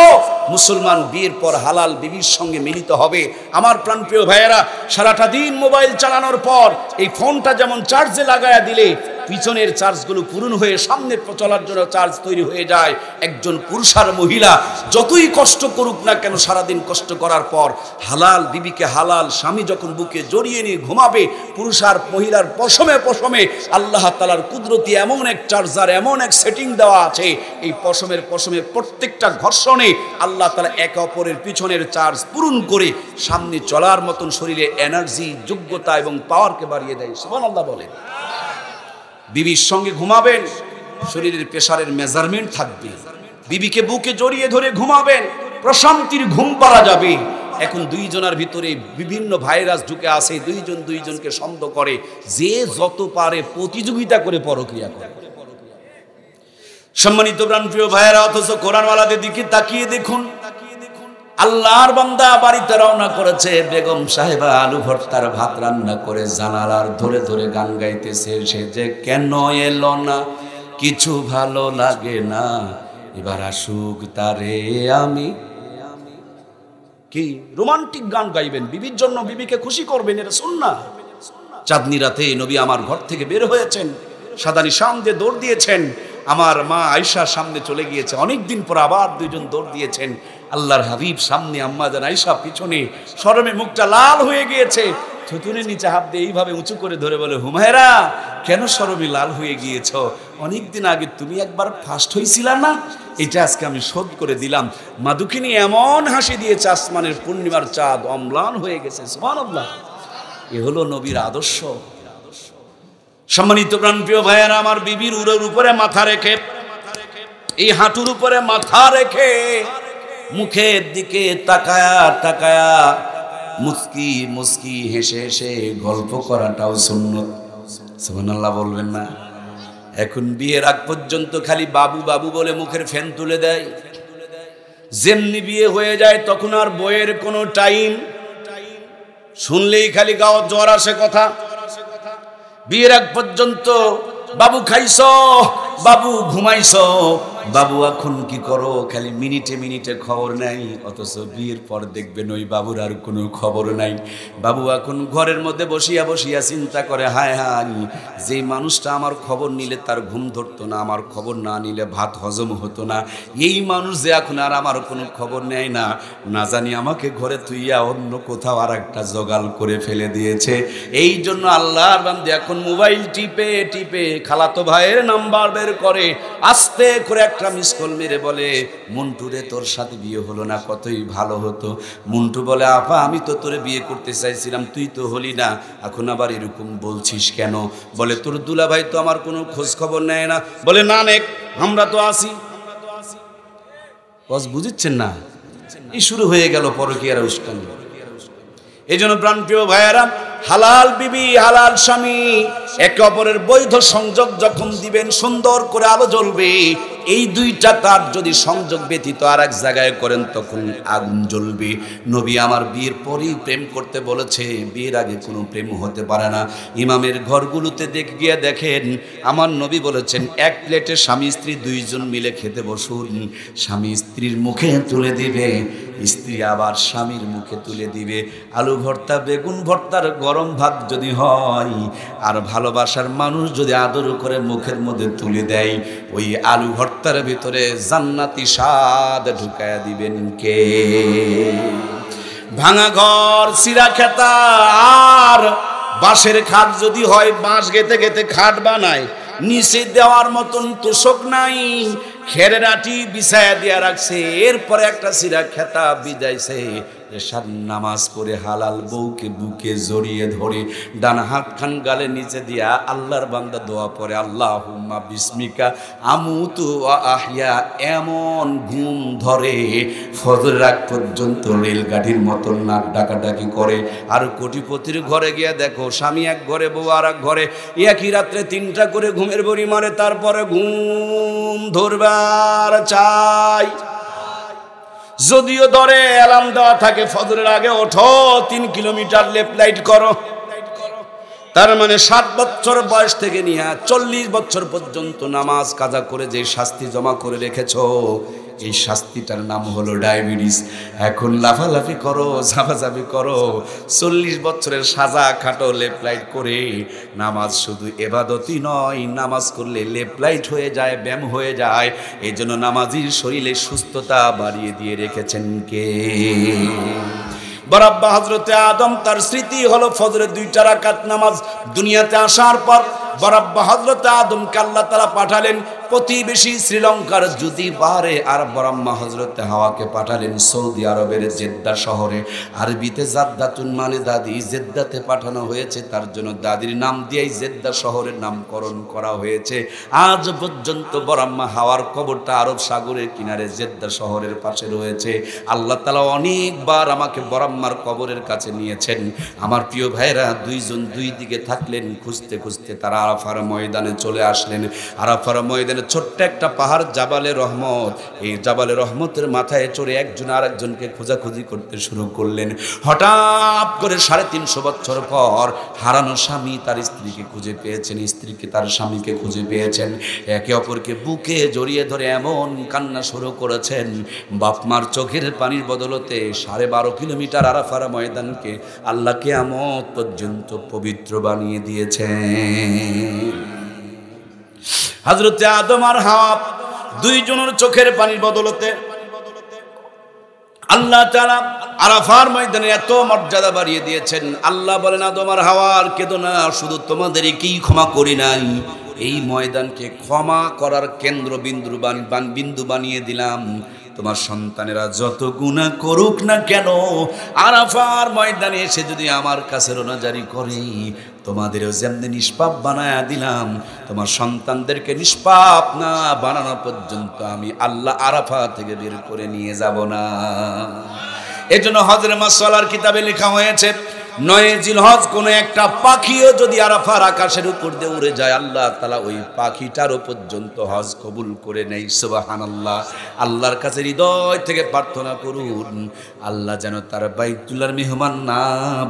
মুসলমান বিয়ের পর হালাল বিবির সঙ্গে মিলিত হবে। আমার প্রাণপ্রিয় ভাইয়েরা, সারাটা দিন মোবাইল চালানোর পর এই ফোনটা যেমন চার্জে লাগায়া দিলে পিছনের চার্জগুলো পূরণ হয়ে সামনে চলার জন্য চার্জ তৈরি হয়ে যায়। একজন পুরুষ আর মহিলা যতই কষ্ট করুক না কেন, সারাদিন কষ্ট করার পর হালাল বিবিকে, হালাল স্বামী যখন বুকে জড়িয়ে নিয়ে ঘুমাবে, পুরুষ আর মহিলার পশমে পশমে আল্লাহ তাআলার কুদরতি এমন এক চার্জার, এমন এক সেটিং দেওয়া আছে। এই পশমের পশমে প্রত্যেকটা ঘর্ষণে আল্লাহ তাআলা একে অপরের পিছনের চার্জ পূরণ করে সামনে চলার মতন শরীরে এনার্জি, যোগ্যতা এবং পাওয়ারকে বাড়িয়ে দেয়। সুবহানাল্লাহ বলেন। বিবির সঙ্গে ঘুমাবেন, শরীরের প্রেসারের মেজারমেন্ট থাকবে। বিবিকে বুকে জড়িয়ে ধরে ঘুমাবেন, প্রশান্তির ঘুম পাড়া যাবে। এখন দুইজনের ভিতরে বিভিন্ন ভাইরাস ঢুকে আসে, দুইজন দুইজনকে সন্দেহ করে, যে যত পারে প্রতিযোগিতা করে পরক্রিয়া করে। সম্মানিত প্রাণপ্রিয় ভাইয়েরা, অথচ কোরআনওয়ালাদের দিকে তাকিয়ে দেখুন, আল্লাহর বান্দা বাড়িতে রওনা করেছে, বেগম সাহেবা আলু ভর্তার ভাত রান্না করে জানালার ধরে ধরে গান গাইতেছে, সে যে কেন এলো না কিছু ভালো লাগে না, এবার আসুক তারে আমি। কি রোমান্টিক গান গাইবেন, বিবির জন্য, বিবিকে খুশি করবেন, এটা সুন্নাহ। চাঁদনি রাতে নবী আমার ঘর থেকে বের হয়েছেন, সাদানি সামনে দৌড় দিয়েছেন, আমার মা আয়েশার সামনে চলে গিয়েছে, অনেকদিন পর আবার দুইজন দৌড় দিয়েছেন, আল্লাহর হাবিব সামনে, আম্মা জান আয়েশা পিছনে, শরমে মুখটা লাল হয়ে গিয়েছে, থুতুনের নিচে হাত দিয়ে এইভাবে উঁচু করে ধরে বলে, হুমায়রা কেন শরমে লাল হয়ে গিয়েছ? অনেকদিন আগে তুমি একবার ফার্স্ট হয়েছিলা না, এটা আজকে আমি শোধ করে দিলাম। মাদুকিনী এমন হাসি দিয়েছে, আসমানের পূর্ণিমার চাঁদ অম্লান হয়ে গেছে। সুবহানাল্লাহ, এ হলো নবীর আদর্শ। সম্মানিত প্রাণপ্রিয় ভাইয়েরা, আমার বিবির উড়ের উপরে মাথা রেখে, এই হাঁটুর উপরে মাথা রেখে, মুখের দিকে তাকায়া তাকায়া মুস্কি মুস্কি হেসে হেসে গল্প করাটাও সুন্নত। সুবহানাল্লাহ বলবেন না? এখন বিয়ের আগ পর্যন্ত খালি বাবু বাবু বলে মুখের ফ্যান তুলে দেয়, যেমনি বিয়ে হয়ে যায় তখন আর বইয়ের কোনো টাইম, শুনলেই খালি গাও জ্বর আসে কথা। বিয়ের আগ পর্যন্ত বাবু খাইছ, বাবু ঘুমাইছ, বাবু এখন কি করো, খালি মিনিটে মিনিটে খবর নাই। অথচ বিয়ের পর দেখবেন ওই বাবুর আর কোনো খবর নাই। বাবু এখন ঘরের মধ্যে বসিয়া বসিয়া চিন্তা করে, হায় হায়, যে মানুষটা আমার খবর নিলে তার ঘুম ধরতো না, আমার খবর না নিলে ভাত হজম হতো না, এই মানুষ যে এখন আর আমার কোনো খবর নেয় না, না জানি আমাকে ঘরে তুইয়া অন্য কোথাও আর একটা জোগাল করে ফেলে দিয়েছে। এই জন্য আল্লাহর বান্দা এখন মোবাইল টিপে টিপে খালাতো ভাইয়ের নাম্বার বের করে, আস্তে করে একটা মিস কল মেরে বলে, মন্টু রে তোর সাথে বিয়ে হলো না, কতই ভালো হতো। মন্টু বলে, আপা আমি তো তোরে বিয়ে করতে চাইছিলাম, তুই তো হলি না, এখন আবার এরকম বলছিস কেন? বলে, তোর দুলাভাই তো আমার কোনো খোঁজ খবর নেয় না। বলে, না নেক, আমরা তো আসি। বস বুঝিচ্ছেন না? এই শুরু হয়ে গেল পরকীয়ার উস্কানি। এই জন্য প্রাণপ্রিয় ভাইয়েরা, হালাল বিবি হালাল স্বামী একে অপরের বৈধ সংযোগ যখন দিবেন, সুন্দর করে আলো জ্বলবে। এই দুইটা তার যদি সংযোগ ব্যতীত আর এক জায়গায় করেন, তখন আগুন জ্বলবে। নবী আমার বিয়ের পরেই প্রেম করতে বলেছে, বিয়ের আগে কোনো প্রেম হতে পারে না। ইমামের ঘরগুলোতে গিয়ে দেখেন, আমার নবী বলেছেন, এক প্লেটে স্বামী স্ত্রী দুইজন মিলে খেতে বসুন, স্বামী স্ত্রীর মুখে তুলে দিবে, স্ত্রী আবার স্বামীর মুখে তুলে দিবে। আলু ভর্তা বেগুন ভর্তার গরম ভাত যদি হয়, আর ভালোবাসার মানুষ যদি আদর করে মুখের মধ্যে তুলে দেয়, ওই আলু ভর্তার ভিতরে জান্নাতি স্বাদ ঢুকায়া দিবেন কে? ভাঙা ঘর, চিরা খেতা আর বাঁশের খাট যদি হয়, বাঁশ গেতে গেতে খাট বানায়, নিচে দেওয়ার মতন তোষক নাই, খেরের আটি বিছায়া দিয়া রাখছে, এরপরে একটা চিরা খেতা বিজাইছে, এশার নামাজ পড়ে হালাল বউকে বুকে জড়িয়ে ধরে ডান হাত খান গালে নিচে দিয়া আল্লাহর বান্দা দোয়া পড়ে, আল্লাহুম্মা বিসমিকা আমুতু ওয়া আহইয়া, এমন ঘুম ধরে ফজর রাত পর্যন্ত রেলগাড়ির মতন নাক ডাকাডাকি করে। আর কোটিপতির ঘরে গিয়া দেখো, স্বামী এক ঘরে, বউ আর এক ঘরে, একই রাত্রে 3টা করে ঘুমের বড়ি মারে, তারপরে ঘুম ধরবার চাই। যদিও ধরে অ্যালার্ম দেওয়া থাকে, ফজরের আগে ওঠো, 3 কিলোমিটার লেফট রাইট করো, তার মানে 7 বছর বয়স থেকে নিয়ে 40 বছর পর্যন্ত নামাজ কাজা করে যে শাস্তি জমা করে রেখেছো, এই শাস্তিটার নাম হলো ডায়াবেটিস। এখন লাফালাফি করো, ঝাপাঝাপি করো, 40 বছরের সাজা খাটো লেফট রাইট করে। নামাজ শুধু ইবাদতই নয়, নামাজ করলে লেফট রাইট হয়ে যায়, ব্যায়াম হয়ে যায়। এই জন্য নামাজির শরীরে সুস্থতা বাড়িয়ে দিয়ে রেখেছেন কে? বরাব্বা হযরতে আদম, তার স্মৃতি হলো ফজরের 2টা রাকাত নামাজ। দুনিয়াতে আসার পর বরাব্বা হযরতে আদমকে আল্লাহ তাআলা পাঠালেন প্রতিবেশী শ্রীলঙ্কার জ্যোতি পাহাড়ে আর ব্রহ্মা হযরতে হাওয়াকে পাঠালেন সৌদি আরবের জেদ্দা শহরে। আরবিতে জাদ্দাতুন মানে দাদি, জেদ্দাতে পাঠানো হয়েছে, তার জন্য দাদির নাম দিয়েই জেদ্দা শহরের নামকরণ করা হয়েছে। আজ পর্যন্ত ব্রহ্মা হাওয়ার কবরটা আরব সাগরের কিনারে জেদ্দা শহরের পাশে রয়েছে। আল্লাহ তাআলা অনেকবার আমাকে ব্রহ্মার কবরের কাছে নিয়েছেন। আমার প্রিয় ভাইরা, দুইজন দুই দিকে থাকলেন, খুঁজতে খুঁজতে তারা আরাফার ময়দানে চলে আসলেন। আরাফার ময়দানে ছোট্ট একটা পাহাড় জাবালে রহমত, এই জাবালে রহমতের মাথায় চড়ে একজন আরেকজনকে খোঁজাখুঁজি করতে শুরু করলেন। হঠাৎ করে 350 বছর পর হারানো স্বামী তার স্ত্রীকে খুঁজে পেয়েছেন, স্ত্রীকে তার স্বামীকে খুঁজে পেয়েছেন। একে অপরকে বুকে জড়িয়ে ধরে এমন কান্না শুরু করেছেন, বাপমার চোখের পানির বদলতে 12.5 কিলোমিটার আরাফার ময়দানকে আল্লাহ কিয়ামত পর্যন্ত পবিত্র বানিয়ে দিয়েছেন। হযরতে আদম আর হাওয়া দুইজনের চোখের পানির বদলতে আল্লাহ তাআলা আরাফার ময়দানে এত মর্যাদা বাড়িয়ে দিয়েছেন। আল্লাহ বলেন, আদম আর হাওয়ার কেঁদো না, শুধু তোমাদেরকেই ক্ষমা করি নাই, এই ময়দানকে ক্ষমা করার কেন্দ্র বিন্দু বানিয়ে দিলাম। তোমার সন্তানেরা যত গুনাহ করুক না কেন, আরাফার ময়দানে এসে যদি আমার কাছে রোনাজারি করে, তোমাদেরও যেমনি নিষ্পাপ বানায়া দিলাম, তোমার সন্তানদেরকে নিষ্পাপ না বানানো পর্যন্ত আমি আল্লাহ আরাফা থেকে বের করে নিয়ে যাব না। এজন্য হজরে মাসআলার কিতাবে লেখা হয়েছে, 9 জিলহজ কোন একটা পাখিও যদি আরাফার আকাশের উপর দিয়ে উড়ে যায়, আল্লাহ তাআলা ওই পাখিটারও পর্যন্ত হজ কবুল করে নেই। সুবহানাল্লাহ। আল্লাহর কাছে হৃদয় থেকে প্রার্থনা করুন, আল্লাহ যেন তার বাইতুল্লাহর মেহমান না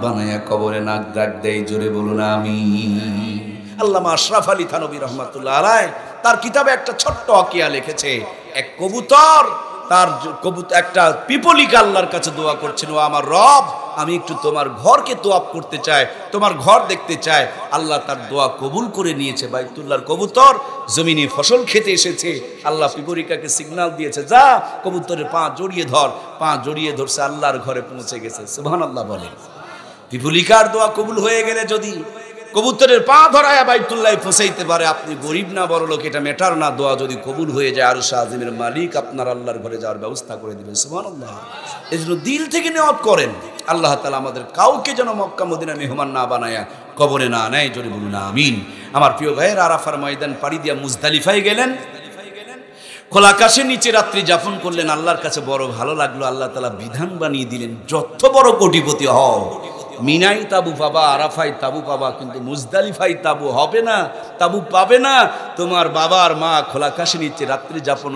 বানায়া কবরে না ডাক দেয়। জোরে বলুন আমিন। আল্লামা আশরাফ আলী থানভী রহমাতুল্লাহ আলাইহি তার কিতাবে একটা ছোট্ট ওয়াকিয়া লিখেছে। এক কবুতর তার একটা পিপলিকা আল্লাহর কাছে দোয়া করছেন, ও আমার রব, আমি একটু তোমার ঘরকে তোয়াব করতে চাই, তোমার ঘর দেখতে চাই। আল্লাহ তার দোয়া কবুল করে নিয়েছে। বাইতুল্লাহর কবুতর জমিনে ফসল খেতে এসেছে, আল্লাহ পিপলিকাকে সিগন্যাল দিয়েছে, যা কবুতরের পা জড়িয়ে ধর। পা জড়িয়ে ধরছে, আল্লাহর ঘরে পৌঁছে গেছে। সুবহানাল্লাহ বলেন। পিপলিকার দোয়া কবুল হয়ে গেলে যদি কবুতরের পা ধরায় বাইতুল্লাহ পৌঁছাইতে পারে, আপনি গরিব না বড় লোক এটা ম্যাটার না, দোয়া যদি কবুল হয়ে যায় আরশ আজিমের মালিক আপনার আল্লাহর ঘরে যাওয়ার ব্যবস্থা করে দিবেন। সুবহানাল্লাহ। এজন্য দিল থেকে নিয়ত করেন, আল্লাহ তাআলা আমাদের কাউকে যেন মক্কা মদিনা মেহমান না বানায়া কবরে না নেয়। জোরে বলুন আমিন। আমার প্রিয় ভাইয়ের, আরাফার ময়দান পাড়ি দিয়া মুজদালিফায় গেলেন, খোলা আকাশের নিচে রাত্রি যাপন করলেন। আল্লাহর কাছে বড় ভালো লাগলো। আল্লাহ তাআলা বিধান বানিয়ে দিলেন, যত বড় কোটিপতি হও, মিনাই তাবু পাবা, আরাফাই তাবু পাবা, কিন্তু মুজদালিফাই তাবু হবে না, তাবু পাবে না। তোমার বাবার মা খোলা আকাশের নিচে রাত্রি যাপন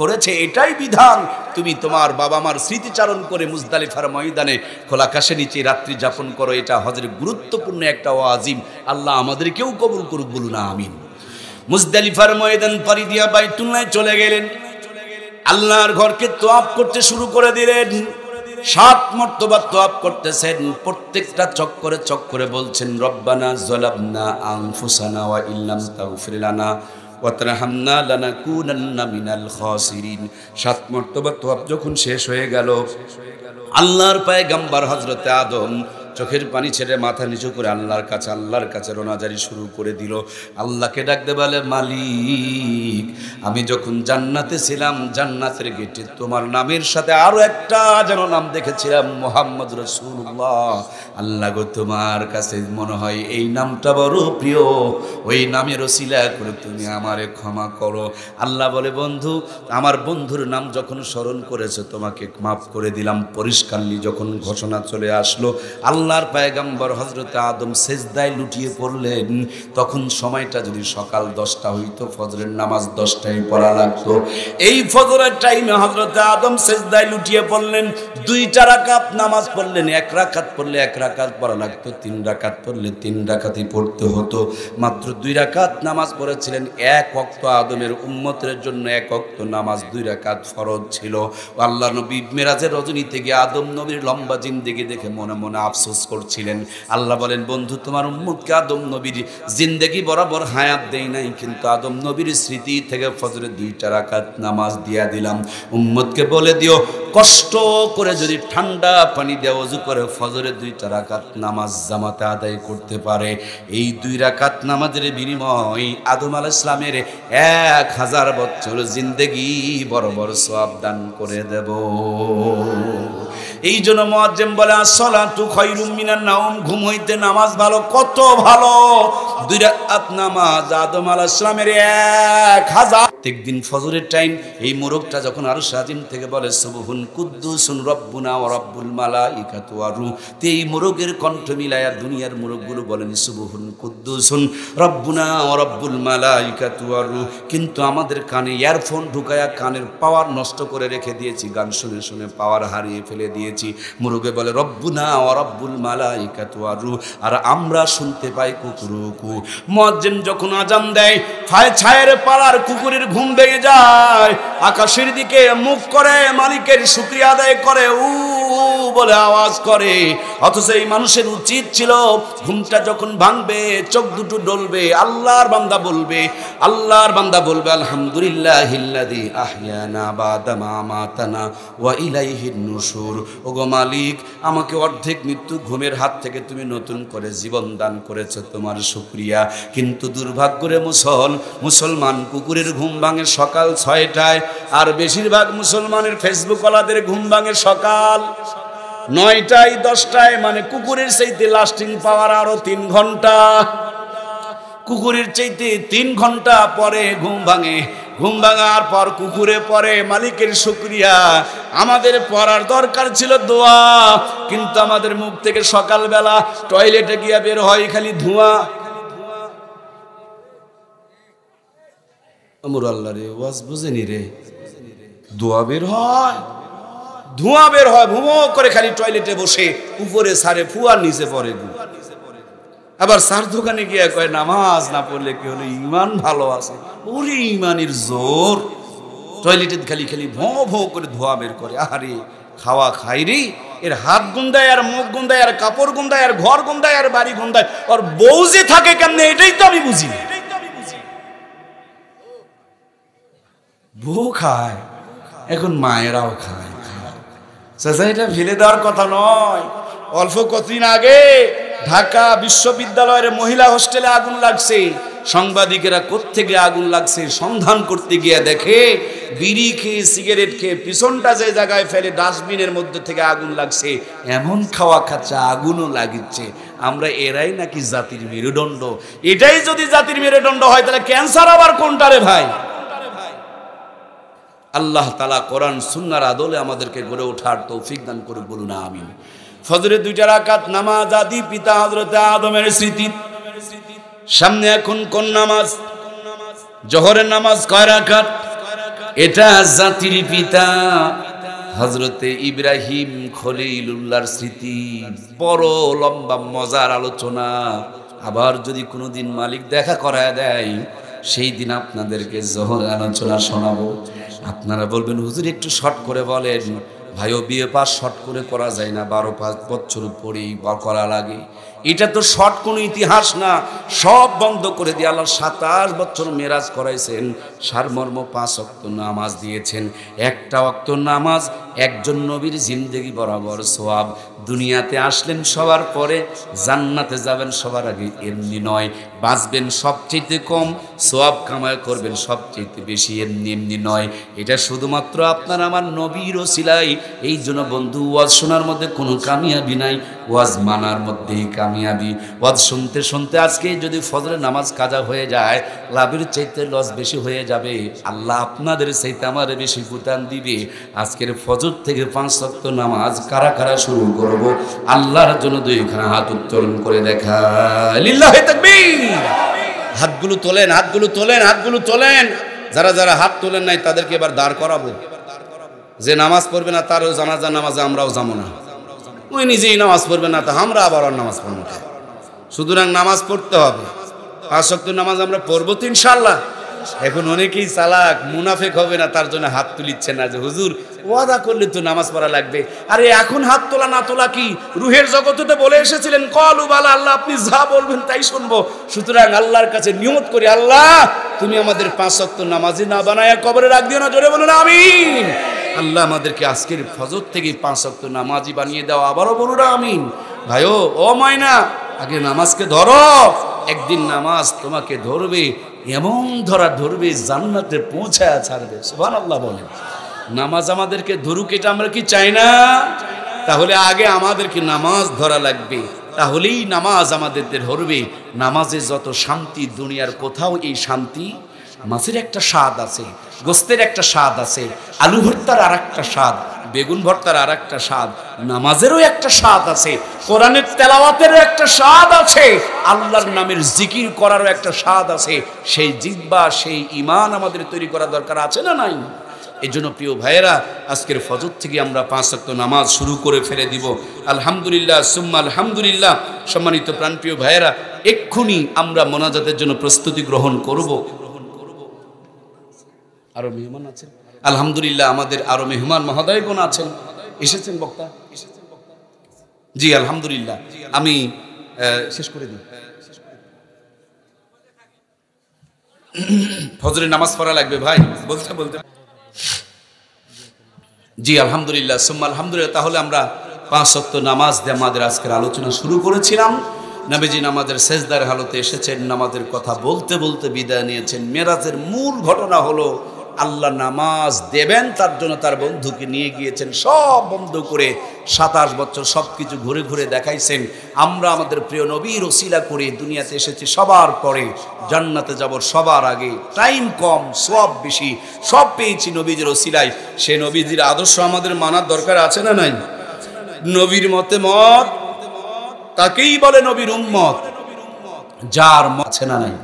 করেছে, এটাই বিধান। তুমি তোমার বাবা মার স্মৃতিচারণ করে মুজদালিফার ময়দানে খোলা আকাশের নিচে রাত্রি যাপন করো। এটা হজের গুরুত্বপূর্ণ একটা ওয়াজিব। আল্লাহ আমাদেরকেও কবুল করুক, বলুন আমিন। মুজদালিফার ময়দান পাড়ি দিয়া বাইতুল্লাহ চলে গেলেন, আল্লাহর ঘরকে তোয়াব করতে শুরু করে দিলেন। 7 মর্তবা তোয়াব করতেছেন। প্রত্যেকটা চক্করে চক্করে বলছেন, রব্বানা যালামনা আনফুসানা ওয়া ইল্লাম তাগফির লানা ওয়া তারহামনা লানাকুনান্না মিনাল খাসিরিন। 7 মর্তবা তোয়াব যখন শেষ হয়ে গেল, আল্লাহর পয়গম্বর হযরতে আদম চোখের পানি ছেড়ে মাথা নিচু করে আল্লাহর কাছে রোনাজারি শুরু করে দিল। আল্লাহকে ডাকতে বলে, মালিক, আমি যখন জান্নাতে ছিলাম, জান্নাতের গেটে তোমার নামের সাথে আরো একটা যেন নাম দেখেছিলাম, মুহাম্মদ রাসূলুল্লাহ। আল্লাহ গো, তোমার কাছে মনে হয় এই নামটা বড় প্রিয়, ওই নামের ওসিলা করে তুমি আমারে ক্ষমা করো। আল্লাহ বলে, বন্ধু, আমার বন্ধুর নাম যখন স্মরণ করেছো, তোমাকে মাফ করে দিলাম। পরিষ্কারলি যখন ঘোষণা চলে আসলো, আল্লাহর পয়গম্বর হযরতে আদম সেজদায় লুটিয়ে পড়লেন। তখন সময়টা যদি সকাল 10টা হইতো, ফজরের নামাজ 10টায় পড়া লাগতো। এই ফজরের টাইমে হযরতে আদম সেজদায় লুটিয়ে পড়লেন। 2টা রাকাত নামাজ পড়লেন, 1 রাকাত পড়লে 1 রাকাত পড়া লাগতো, 3 রাকাত পড়লে 3 রাকাতই পড়তে হতো। মাত্র 2 রাকাত নামাজ পড়েছিলেন। 1 ওয়াক্ত আদমের উম্মতের জন্য 1 ওয়াক্ত নামাজ 2 রাকাত ফরজ ছিল। আল্লাহ নবী মেরাজের রজনীতে গিয়ে আদম নবীর লম্বা জিন্দেগি দেখে মনে মনে আফসোস আফসোস করছিলেন। আল্লাহ বলেন, বন্ধু তোমার উম্মতকে আদম নবীর জিন্দেগি বরাবর হায়াত দেই নাই, কিন্তু আদম নবীর স্মৃতি থেকে ফজরের 2 রাকাত নামাজ দিয়া দিলাম। উম্মতকে বলে দিও, কষ্ট করে যদি ঠান্ডা পানি দিয়ে ওযু করে ফজরের 2 রাকাত নামাজ জামাতে আদায় করতে পারে, এই 2 রাকাত নামাজের বিনিময় আদম আলাইহিস সালামের 1000 বছর জিন্দেগি বরাবর সওয়াব দান করে দেব। এই জন্য মুয়াজ্জিম বলে, আসসালাতু খায়রুম মিনান নাওম, ঘুম হইতে নামাজ ভালো। কত ভালো! 2 রাকাত নামাজ আদম আলাইহিস সালামের 1000। প্রত্যেকদিন ফজরের টাইম এই মোরগটা যখন আরশ আজিম থেকে বলে সুবহুন কুদ্দুসুন রব্বুনা ওয়া রব্বুল মালাইকাতু ওয়া রূহ, এই মোরগের কণ্ঠ মিলায়া দুনিয়ার মোরগগুলো বলেন সুবহুন কুদ্দুসুন রব্বুনা ওয়া রব্বুল মালাইকাতু ওয়া রূহ। কিন্তু আমাদের কানে ইয়ারফোন ঢুকায়া কানের পাওয়ার নষ্ট করে রেখে দিয়েছি, গান শুনে শুনে পাওয়ার হারিয়ে ফেলে দিয়েছি। মোরগে বলে রব্বুনা ওয়া রব্বুল মালাইকাতু ওয়া রূহ, আর আমরা শুনতে পাই কুকুরুকু। মুয়াজ্জিন যখন আজান দেয়, ছায়ের পাড়ার কুকুরের ঘুম ভেঙে যায়, আকাশের দিকে মুখ করে মালিকের শুকরিয়া আদায় করে, উ বলে আওয়াজ করে। অথচ এই মানুষের উচিত ছিল ঘুমটা যখন ভাঙবে চোখ দুটো ডলবে, আল্লাহর বান্দা বলবে আলহামদুলিল্লাহিল্লাযী আহইয়ানা বাদা মা আমাতানা ওয়া ইলাইহিন নুশুর। ওগো মালিক, আমাকে অর্ধেক মৃত্যু ঘুমের হাত থেকে তুমি নতুন করে জীবন দান করেছো, তোমার শুকরিয়া। কিন্তু দুর্ভাগ্যরে মুসলমান কুকুরের ঘুম ভাঙে সকাল 6টায়, আর বেশিরভাগ মুসলমানের ফেসবুকওয়ালাদের ঘুম ভাঙে সকাল 9টায় 10টায়। মানে কুকুরের চাইতে লাস্টিং পাওয়ার আরো 3 ঘন্টা, কুকুরের চাইতে 3 ঘন্টা পরে ঘুম ভাঙে। ঘুম ভাঙার পর কুকুরে পরে মালিকের শুকরিয়া। আমাদের পড়ার দরকার ছিল দোয়া, কিন্তু আমাদের মুখ থেকে সকালবেলা টয়লেটে গিয়ে বের হয় খালি ধোঁয়া। আমর আল্লাহ রে, ওয়াজ বুঝেনি রে, ধোঁয়া বের হয়, ভুমো করে খালি টয়লেটে বসে উপরে সারে ফুয়ার নিচে পড়ে। আবার সার দোকানে গিয়ে কয় নামাজ না পড়লে কি হলো, ইমান ভালো আছে। ওরে ইমানের জোর, টয়লেটে খালি খালি ভো ভো করে ধোয়া বের করে। আরে খাওয়া খাই রে, এর হাত গুন্দায় আর মুখ গুন্দায় আর কাপড় গুন্দায় আর ঘর গুন্দায় আর বাড়ি গুন্দায়, আর বউ যে থাকে কেমনে এটাই তো আমি বুঝি। বউ খায়, এখন মায়েরাও খায়। এটা ফেলে দেওয়ার কথা নয়। অল্প কদিন আগে ঢাকা বিশ্ববিদ্যালয়ের মহিলা হোস্টেলে আগুন লাগছে। সাংবাদিকেরা কোত্থেকে আগুন লাগছে সন্ধান করতে গিয়ে দেখে, বিড়ি খেয়ে সিগারেট খেয়ে পিছনটা যে জায়গায় ফেলে ডাস্টবিনের মধ্যে থেকে আগুন লাগছে। এমন খাওয়া খাচ্ছে, আগুনও লাগিচ্ছে। আমরা এরাই নাকি জাতির মেরুদণ্ড? এটাই যদি জাতির মেরুদণ্ড হয়, তাহলে ক্যান্সার আবার কোনটা রে ভাই? আল্লাহ তাআলা কোরআন সুন্নাহর আদলে আমাদেরকে গড়ে ওঠার তৌফিক দান করুন, বলুন আমিন। ফজরের 2 রাকাত নামাজ আদি পিতা হযরত আদমের স্মৃতি। সামনে এখন কোন নামাজ? জোহরের নামাজ কয় রাকাত? এটা জাতির পিতা হযরত ইব্রাহিম খলিলুল্লাহর স্মৃতি। বড় লম্বা মজার আলোচনা। আবার যদি কোনোদিন মালিক দেখা করায় দেয়, সেই দিন আপনাদেরকে জোহরের আলোচনা শোনাবো। আপনারা বলবেন হুজুর একটু শর্ট করে বলেন। ভাইও, বিয়ে পাস শর্ট করে করা যায় না, 12-5 বছর পরেই করা লাগে। এটা তো শর্ট কোনো ইতিহাস না। সব বন্ধ করে দিয়ে আল্লাহ 27 বছর মেরাজ করাইছেন, সারমর্ম 5 ওয়াক্ত নামাজ দিয়েছেন। একটা ওয়াক্ত নামাজ একজন নবীর জিন্দেগি বরাবর সওয়াব। দুনিয়াতে আসলেন সবার পরে, জান্নাতে যাবেন সবার আগে, এমনি নয়। বাঁচবেন সবচেয়ে কম, সওয়াব কামাই করবেন সবচেয়ে বেশি, এমনি নয়। এটা শুধুমাত্র আপনার আমার নবীর ওসিলাই। এই জন্য বন্ধু, ওয়াজ শোনার মধ্যে কোনো কামিয়াবি নাই, ওয়াজ মানার মধ্যেই কামিয়াবি। ওয়াজ শুনতে শুনতে আজকে যদি ফজরের নামাজ কাজা হয়ে যায়, লাভের চাইতে লস বেশি হয়ে যাবে। আল্লাহ আপনাদের চাইতে আমারে বেশি ফুটান দিবে। আজকের ফজর থেকে 5 ওয়াক্ত নামাজ কারা কারা শুরু করব? আল্লাহর জন্য 2খানা হাত উত্তোলন করে দেখা। লিল্লাহি তাকবীর। হাতগুলো তোলেন, হাতগুলো তোলেন, হাতগুলো তোলেন। যারা যারা হাত তোলেন নাই তাদেরকে এবার দাঁড় করাবো। যে নামাজ পড়বে না তারও জানাজা নামাজে আমরাও যাবো না। ওই নিজেই নামাজ পড়বে না, তা আমরা আবার নামাজ পড়বো না। সুতরাং নামাজ পড়তে হবে। 5 ওয়াক্ত নামাজ আমরা পড়বো তো ইনশাআল্লাহ। এখন অনেকেই চালাক, মুনাফেক হবে না তার জন্য হাত তুলিচ্ছে না যে হুজুর ওয়াদা করলে তো নামাজ পড়া লাগবে। আরে এখন হাত তোলা না তোলা কি? রুহের জগতে তো বলে এসেছিলেন কলু বালা, আল্লাহ আপনি যা বলবেন তাই শুনবো। সুতরাং আল্লাহর কাছে নিয়ত করি, আল্লাহ তুমি আমাদের 5 ওয়াক্ত নামাজি না বানায়া কবরে রাখ দিও না। জোরে বলুন আমিন। আল্লাহ আমাদেরকে আজকের ফজর থেকে 5 ওয়াক্ত নামাজি বানিয়ে দাও। আবারও বলুন আমিন। ভাইও ও ময়না, আগে নামাজকে ধরো, একদিন নামাজ তোমাকে ধরবে, এমন ধরবে জান্নাতে পৌঁছায়া ছাড়বে। সুবহানাল্লাহ বলেন। নামাজ আমাদেরকে ধরুক, এটা আমরা কি চাই না? তাহলে আগে আমাদেরকে নামাজ ধরা লাগবে, তাহলেই নামাজ আমাদেরকে ধরবে। নামাজে যত শান্তি, দুনিয়ার কোথাও এই শান্তি। মাছের একটা স্বাদ আছে, গোস্তের একটা স্বাদ আছে, আলু ভর্তার আর একটা স্বাদ, বেগুন ভর্তার আর একটা স্বাদ, নামাজেরও একটা স্বাদ আছে, কোরআনের তেলাওয়াতেরও একটা স্বাদ আছে, আল্লাহর নামের জিকির করারও একটা স্বাদ আছে। সেই জিহ্বা, সেই ঈমান আমাদের তৈরি করা দরকার আছে না নাই? এই জন্য প্রিয় ভাইয়েরা, আজকের ফজর থেকে আমরা 5 ওয়াক্ত নামাজ শুরু করে ফেলে দিব। আলহামদুলিল্লাহ সুম্মা আলহামদুলিল্লাহ। সম্মানিত প্রাণপ্রিয় ভাইয়েরা, এক্ষুনি আমরা মোনাজাতের জন্য প্রস্তুতি গ্রহণ করব। আরো মেহমান আছেন আলহামদুলিল্লাহ, আমাদের আরো মেহমান মহোদয়গণ আছেন, এসেছেন বক্তা। জি আলহামদুলিল্লাহ। আমি শেষ করে দিই, ফজরের নামাজ পড়া লাগবে ভাই, বলতে বলতে। জি আলহামদুলিল্লাহ সুম্মা আলহামদুলিল্লাহ। তাহলে আমরা 5 ওয়াক্ত নামাজ দিয়ে আমাদের আজকের আলোচনা শুরু করেছিলাম। নবীজি নামাজের সেজদার হালতে এসেছেন, নামাজের কথা বলতে বলতে বিদায় নিয়েছেন। মেরাজের মূল ঘটনা হলো আল্লাহ নামাজ দেবেন তার জন্য তার বন্ধুকে নিয়ে গিয়েছেন, সব বন্ধ করে 27 বছর সব কিছু ঘুরে ঘুরে দেখাইছেন। আমরা আমাদের প্রিয় নবীর ওসিলা করে দুনিয়াতে এসেছি সবার পরে, জান্নাতে যাব সবার আগে। টাইম কম, সওয়াব বেশি, সব পেয়েছি নবীজির ওসিলায়। সে নবীজির আদর্শ আমাদের মানার দরকার আছে না নাই? নবীর মতে মত তাকেই বলে নবীর উম্মত, যার মত আছে না নাই?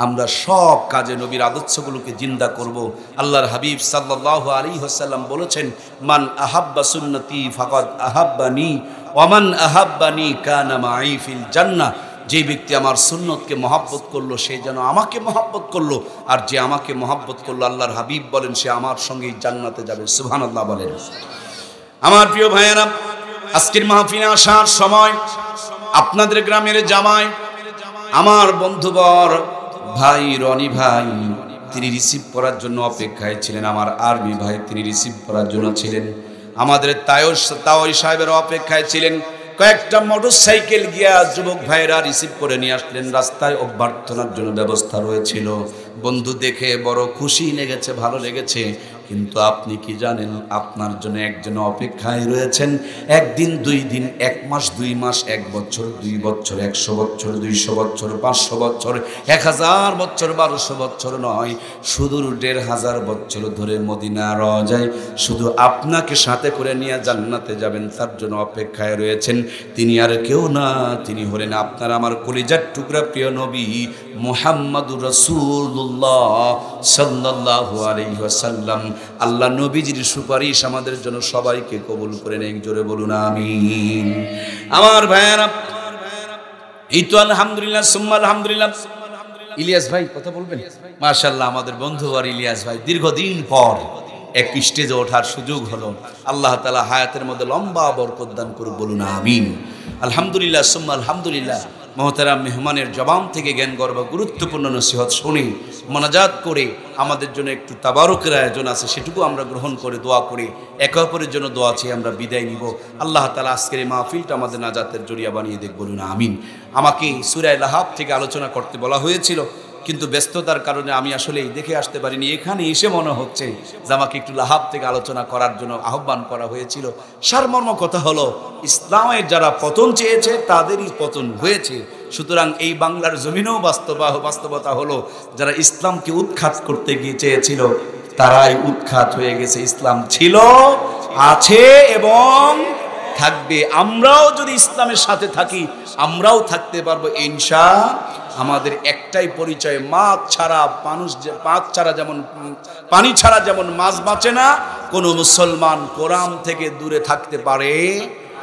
আমরা সব কাজে নবীর আদর্শগুলোকে জিন্দা করব। আল্লাহর হাবিব সাল্লাল্লাহু আলাইহি ওয়াসাল্লাম বলেছেন, মান আহাব্বা সুন্নতি ফাকাদ আহাব্বানি ওয়া মান আহাব্বানি কানা মাই ফিল জান্নাহ। যে ব্যক্তি আমার সুন্নতকে মহব্বত করলো সে যেন আমাকে মহব্বত করলো, আর যে আমাকে মহব্বত করলো, আল্লাহর হাবিব বলেন, সে আমার সঙ্গেই জান্নাতে যাবে। সুবহানাল্লাহ বলেন। আমার প্রিয় ভাইয়েরা, আজকের মাহফিলে আসার সময় আপনাদের গ্রামের জামাই, আমার বন্ধুবর ভাই রনি ভাই, তিনি রিসিভ করার জন্য অপেক্ষায় ছিলেন। আমার আর্মি ভাই, তিনি রিসিভ করার জন্য ছিলেন। আমাদের তাওই সাহেবের অপেক্ষায় ছিলেন। কয়েকটা মোটরসাইকেল গিয়া যুবক ভাইরা রিসিভ করে নিয়ে আসলেন। রাস্তায় অভ্যর্থনার জন্য ব্যবস্থা রয়েছিল। বন্ধু দেখে বড় খুশি লেগেছে, ভালো লেগেছে। কিন্তু আপনি কি জানেন, আপনার জন্য একজন অপেক্ষায় রয়েছেন। 1 দিন 2 দিন, 1 মাস 2 মাস, 1 বছর 2 বছর, 100 বছর 200 বছর, 500 বছর, 1000 বছর, 1200 বছর নয়, সুদূর 1500 বছর ধরে মদিনা রওজায় শুধু আপনাকে সাথে করে নিয়ে জান্নাতে যাবেন, তার জন্য অপেক্ষায় রয়েছেন। তিনি আর কেউ না, তিনি হলেন আপনার আমার কলিজার টুকরা প্রিয় নবী মুহাম্মদুর রাসূলুল্লাহ সাল্লাল্লাহু আলাইহি ওয়াসাল্লাম। আল্লাহ নবীজির সুপারিশ আমাদের জন্য সবাইকে কবুল করে নেন। জোরে বলুন আমিন। আমার ভাইয়েরা, এই তো আলহামদুলিল্লাহ সুম্মা আলহামদুলিল্লাহ। ইলিয়াস ভাই কথা বলবেন? মাশাআল্লাহ, আমাদের বন্ধু আর ইলিয়াস ভাই দীর্ঘদিন পর এক স্টেজে ওঠার সুযোগ হলো। আল্লাহ তাআলা হায়াতের মধ্যে লম্বা বরকত দান করুক, বলুন আমিন। আলহামদুলিল্লাহ সুম্মা আলহামদুলিল্লাহ। মহতারাম মেহমানের জবান থেকে জ্ঞান গর্ব গুরুত্বপূর্ণ নসিহত শুনে মোনাজাত করে আমাদের জন্য একটু তাবারকের আয়োজন আছে, সেটুকু আমরা গ্রহণ করে দোয়া করে একে অপরের জন্য দোয়া চেয়ে আমরা বিদায় নিব। আল্লাহ তাআলা আজকের এই মাহফিলটা আমাদের নাজাতের জরিয়া বানিয়ে দেখ, বলুন আমিন। আমাকে সূরা লাহাব থেকে আলোচনা করতে বলা হয়েছিল, কিন্তু ব্যস্ততার কারণে আমি আসলে দেখে আসতে পারিনি। এখানে এসে মনে হচ্ছে যে আমাকে একটু লাহাব থেকে আলোচনা করার জন্য আহ্বান করা হয়েছিল। সারমর্ম কথা হলো, ইসলামের যারা পতন চেয়েছে তাদেরই পতন হয়েছে। সুতরাং এই বাংলার জমিনেও বাস্তবতা হলো, যারা ইসলামকে উৎখাত করতে গিয়ে চেয়েছিল তারাই উৎখাত হয়ে গেছে। ইসলাম ছিল, আছে এবং থাকবে। আমরাও যদি ইসলামের সাথে থাকি আমরাও থাকতে পারবো ইনশাআল্লাহ। আমাদের একটাই পরিচয়, মাছ ছাড়া মানুষ, পানি ছাড়া যেমন মাছ বাঁচে না, কোনো মুসলমান কোরআন থেকে দূরে থাকতে পারে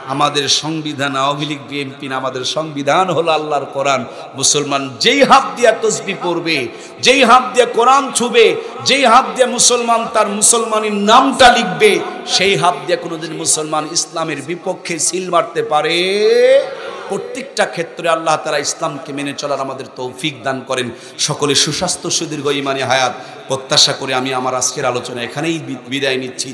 আমাদের সংবিধান আওয়ামী লীগ বিএনপি না, আমাদের সংবিধান হলো আল্লাহর কোরআন। মুসলমান যেই হাত দিয়া তসবিহ পড়বে, যেই হাত দিয়া কোরআন ছুবে, যেই হাত দিয়া মুসলমান তার মুসলমানের নামটা লিখবে, সেই হাত দিয়া কোনোদিন মুসলমান ইসলামের বিপক্ষে সিল মারতে পারে। প্রত্যেকটা ক্ষেত্রে আল্লাহ তাআলা ইসলামকে মেনে চলার আমাদের তৌফিক দান করেন। সকলে সুস্বাস্থ্য সুদীর্ঘ ঈমানী হায়াত প্রত্যাশা করে আমি আমার আজকের আলোচনা এখানেই বিদায় নিচ্ছি।